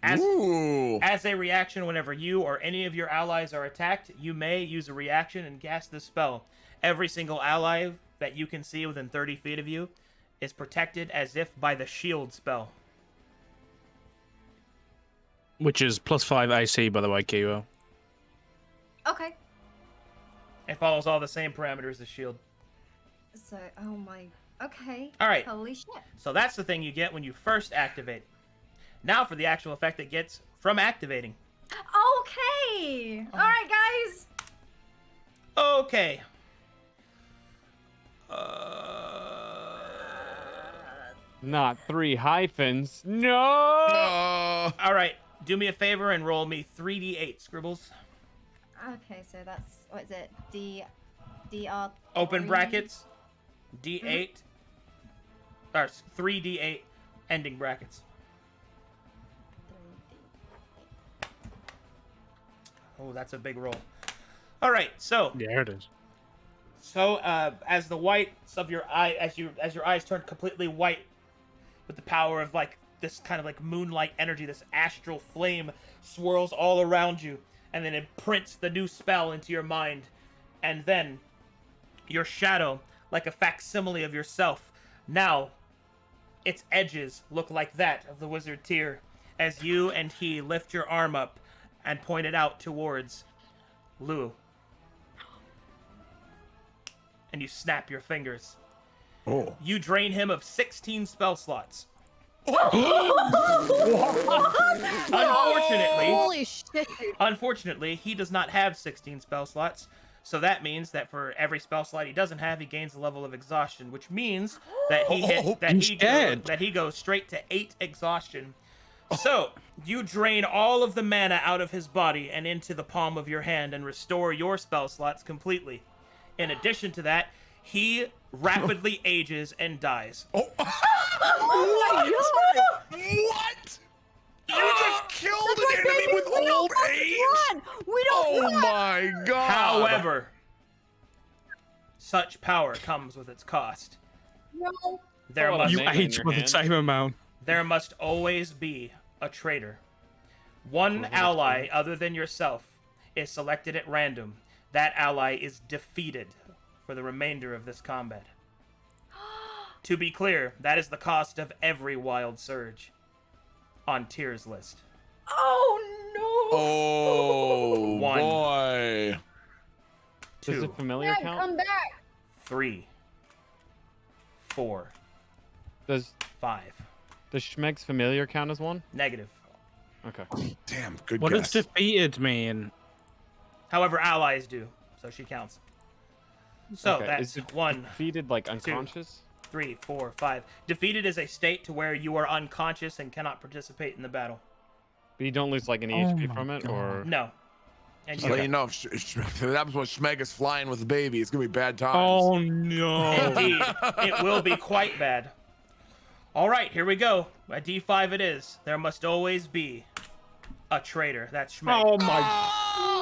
As a reaction, whenever you or any of your allies are attacked, you may use a reaction and cast this spell. Every single ally that you can see within 30 feet of you is protected as if by the shield spell. Which is +5 AC, by the way, Kiwo. Okay. It follows all the same parameters as shield. So, oh my. Okay. All right. Holy shit. So that's the thing you get when you first activate. Now for the actual effect it gets from activating. Okay. All right, guys. Okay. Not 3 hyphens. No. All right. Do me a favor and roll me 3d8, Scribbles. Okay, so that's what is it? DR. Open brackets. D8. Or 3d8 ending brackets. Oh, that's a big roll. All right, so Yeah, it is. So, as the whites of your eye, as your eyes turn completely white, with the power of like this kind of like moonlight energy, this astral flame swirls all around you, and then it prints the new spell into your mind, and then your shadow, like a facsimile of yourself, now its edges look like that of the wizard Tyr, as you and he lift your arm up and point it out towards Lou. And you snap your fingers. Oh. You drain him of 16 spell slots. Holy shit. Unfortunately, he does not have 16 spell slots. So that means that for every spell slot he doesn't have, he gains a level of exhaustion, which means that he goes straight to 8 exhaustion. So you drain all of the mana out of his body and into the palm of your hand and restore your spell slots completely. In addition to that, he rapidly ages and dies. Oh my god! What? You just killed an enemy with old age? We don't Oh my god! However, such power comes with its cost. No. You age with the same amount. There must always be a traitor. One ally other than yourself is selected at random. That ally is defeated for the remainder of this combat. To be clear, that is the cost of every wild surge on Tyr's list. Oh no! Oh 1, boy! 2, Does it familiar count? Come back. 3, 4, Does 5. Schmeg's familiar count as one? Negative. Okay. Damn, good What guess. does defeated mean? However, allies do, so she counts. So Okay, that's is it 1, defeated like unconscious? 3, 4, 5. Defeated is a state to where you are unconscious and cannot participate in the battle. But you don't lose like any Oh HP my from it, God. or No. And So you know, if that happens when Schmeg is flying with the baby, it's gonna be bad times. Oh no! Indeed, it will be quite bad. All right, here we go. A D5 it is. There must always be a traitor. That's Schmeg. Oh my!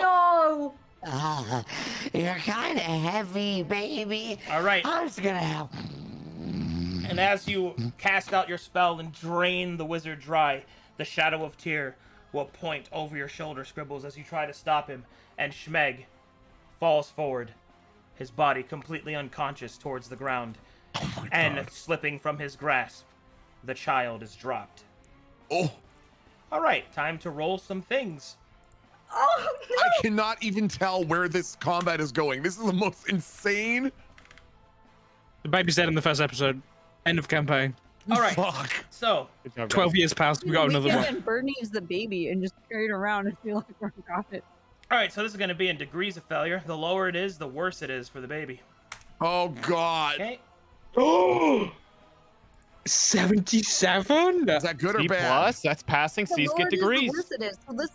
No. You're kind of heavy, baby. All right. I'm just gonna help. And as you cast out your spell and drain the wizard dry, the shadow of Tyr will point over your shoulder, Scribbles, as you try to stop him, and Schmeg falls forward, his body completely unconscious towards the ground, and slipping from his grasp, the child is dropped. Oh, All right, time to roll some things. Oh no. I cannot even tell where this combat is going. This is the most insane. The baby's dead in the first episode. End of campaign. All right. Fuck. So, Good job, 12 guys. years passed. We got another one. And Bernie is the baby and just carry it around and feel like we're got it. all right. So this is going to be in degrees of failure. The lower it is, the worse it is for the baby. Oh God. Okay. Oh, 77? Is that good or C bad? plus, that's passing. The C's lower get it is, the degrees. worse it is. So this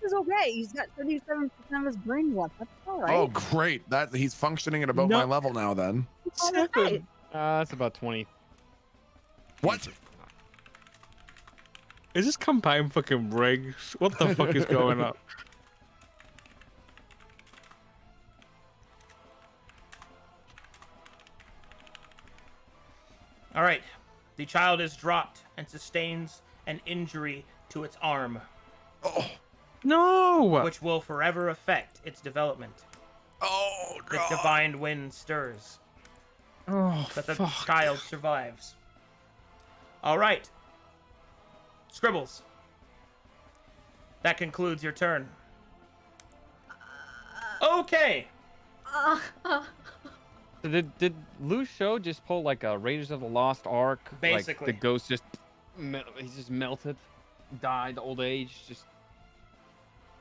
is okay. He's got 37% of his brain left. That's all right. Oh great. That he's functioning at about No. my level now. Then. It's all right. That's about 20. What? Is this campaign fucking rigged? What the fuck is going on? All right. The child is dropped and sustains an injury to its arm, Oh. No! which will forever affect its development. Oh The God. divine wind stirs, Oh, but the fuck. child survives. All right. Scribbles. That concludes your turn. Okay. So did Lou Show just pull like a Raiders of the Lost Ark? Basically. Like the ghost just, he's just melted, died, old age, just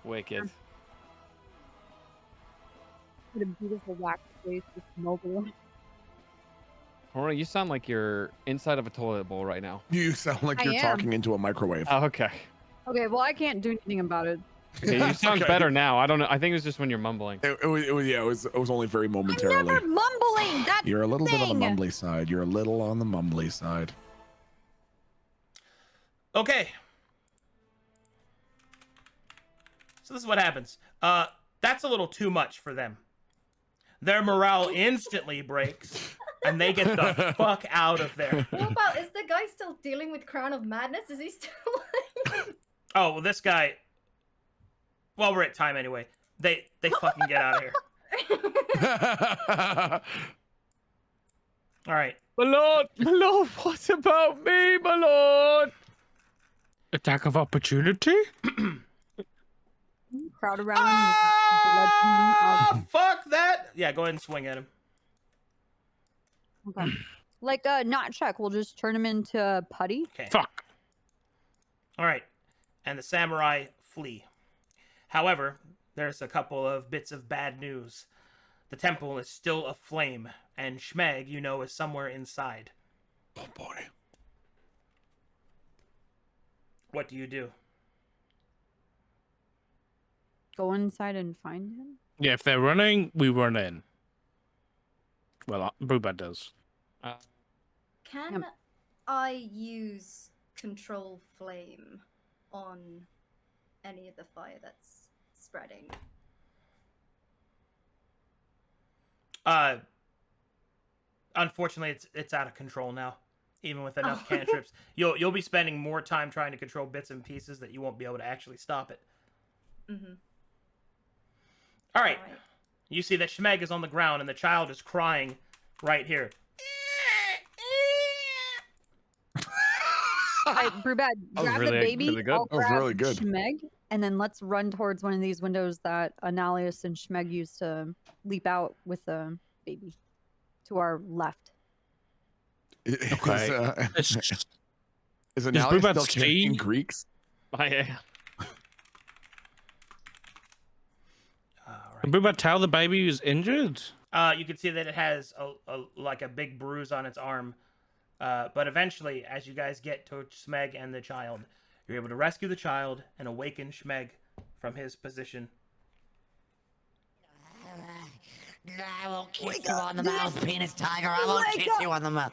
wicked. What a beautiful wax face with mobile. Tora, you sound like you're inside of a toilet bowl right now. You sound like I you're am. talking into a microwave. Oh, okay. Okay, well I can't do anything about it. Okay, you sound Okay. better now. I don't know. I think it was just when you're mumbling. It was only very I'm momentarily. never mumbling. That's You're a little bit on the thing. mumbly side. You're a little on the mumbly side. Okay. So this is what happens. That's a little too much for them. Their morale instantly breaks, and they get the fuck out of there. What about, is the guy still dealing with Crown of Madness? Is he still like... Oh, well, this guy... Well, we're at time anyway. They fucking get out of here. All right. My lord, what about me, my lord? Attack of opportunity? Crowd around him. Blood Ah, fuck that! Yeah, go ahead and swing at him. Okay. Like not check. We'll just turn him into putty. Okay. Fuck. All right. And the samurai flee. However, there's a couple of bits of bad news. The temple is still aflame, and Schmeg, you know, is somewhere inside. Oh boy. What do you do? Go inside and find him. Yeah, if they're running, we run in. Well, Brubad does. Can I use Control Flame on any of the fire that's spreading? Unfortunately, it's out of control now. Even with enough cantrips, you'll be spending more time trying to control bits and pieces that you won't be able to actually stop it. Mm-hmm. All right. You see that Schmeg is on the ground and the child is crying right here. Alright, Brubad, That was grab really- the baby. really good. I'll That was grab really good. Schmeg, and then let's run towards one of these windows that Analius and Schmeg used to leap out with the baby. To our left. Okay. Is Does Anali Brubad still see? carrying Greeks? I am. All Can right. Brubad tell the baby who's injured? You can see that it has like a big bruise on its arm. But eventually, as you guys get to Schmeg and the child, you're able to rescue the child and awaken Schmeg from his position. I won't kiss you on the mouth, penis tiger. I won't kiss you on the mouth.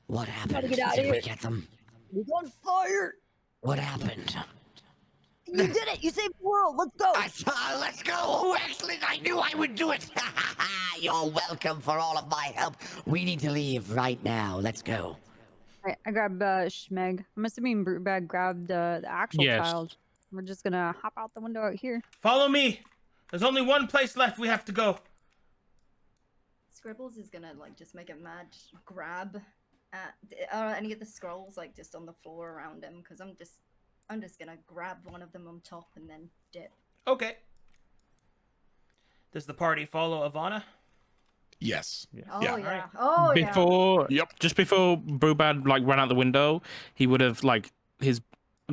What happened? get outta Did we here. get them? He's on fire. What happened? You did it. You saved the world. Let's go. I saw. Let's go. Excellent. I knew I would do it. You're welcome for all of my help. We need to leave right now. Let's go. I grabbed Schmeg. I'm assuming Brubad grabbed the actual Yes. child. We're just gonna hop out the window out here. Follow me. There's only one place left we have to go. Scribbles is gonna like just make a mad grab at any of the scrolls like just on the floor around him because I'm just gonna grab one of them on top and then dip. Okay. Does the party follow Ivana? Yes. Oh Yeah. yeah. Alright. Oh yeah. Before, Yep. just before Brubad like ran out the window, he would have like his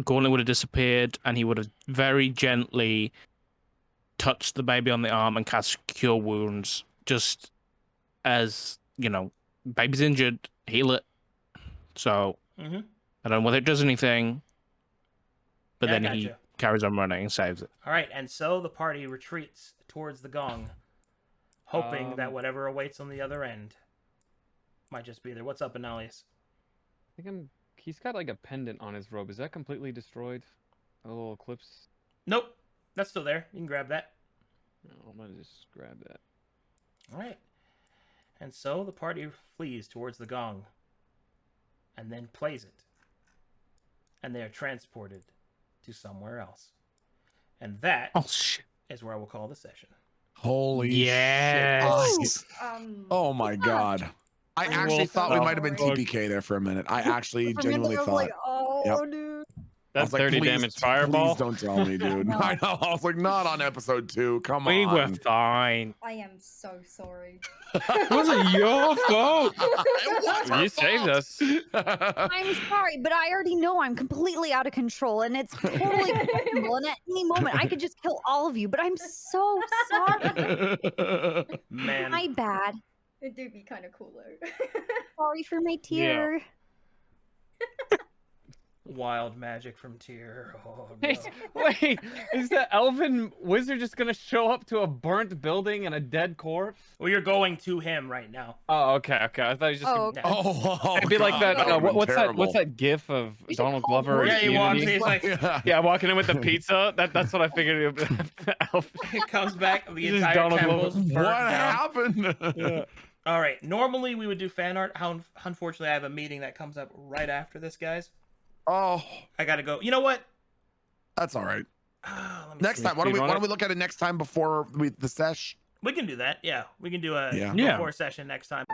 gauntlet would have disappeared, and he would have very gently touched the baby on the arm and cast Cure Wounds, just as you know, baby's injured, heal it. So Mm-hmm. I don't know whether it does anything, but Yeah, I then he gotcha. carries on running and saves it. All right, and so the party retreats towards the gong, hoping that whatever awaits on the other end might just be there. What's up, Analius? I think he's got like a pendant on his robe. Is that completely destroyed? A little eclipse? Nope, that's still there. You can grab that. No, I'm gonna just grab that. All right. And so the party flees towards the gong and then plays it. And they are transported to somewhere else. And that Oh shit! is where I will call the session. Holy Yes. shit. Oh my god. I actually thought we might have been Wolf. TPK there for a minute. I actually genuinely thought. Like, oh, Yep. dude. I was That's like, 30 please, damage fireball. Please don't tell me, dude. I know. I was like, not on episode 2. Come We on. were fine. I am so sorry. It wasn't your fault. It was her You saved fault. us. I'm sorry, but I already know I'm completely out of control, and it's totally possible. And at any moment, I could just kill all of you. But I'm so sorry. Man. My bad. It do be kind of cool though. Sorry for my tear. Wild magic from Tyr. Oh, no. Wait, wait, is the elven wizard just gonna show up to a burnt building and a dead corpse? Well, you're going to him right now. Oh, okay. I thought he was just. Oh, Gonna... okay. Oh, It'd be like that. would've been What's that? terrible. What's that GIF of We should Donald call Glover? Yeah, he walks in, Unity? he's like, Yeah, walking in with the pizza. That's what I figured. The elf. it comes back, the This is entire Donald temple's Glover. burnt What down. happened? Yeah. All right, normally we would do fan art. Unfortunately, I have a meeting that comes up right after this, guys. Oh, I gotta go. You know what? that's all right. Let me Next see. time, why Speed don't on we it? look at it next time before the sesh? We can do that. Yeah, we can do a Yeah. Yeah. before session next time.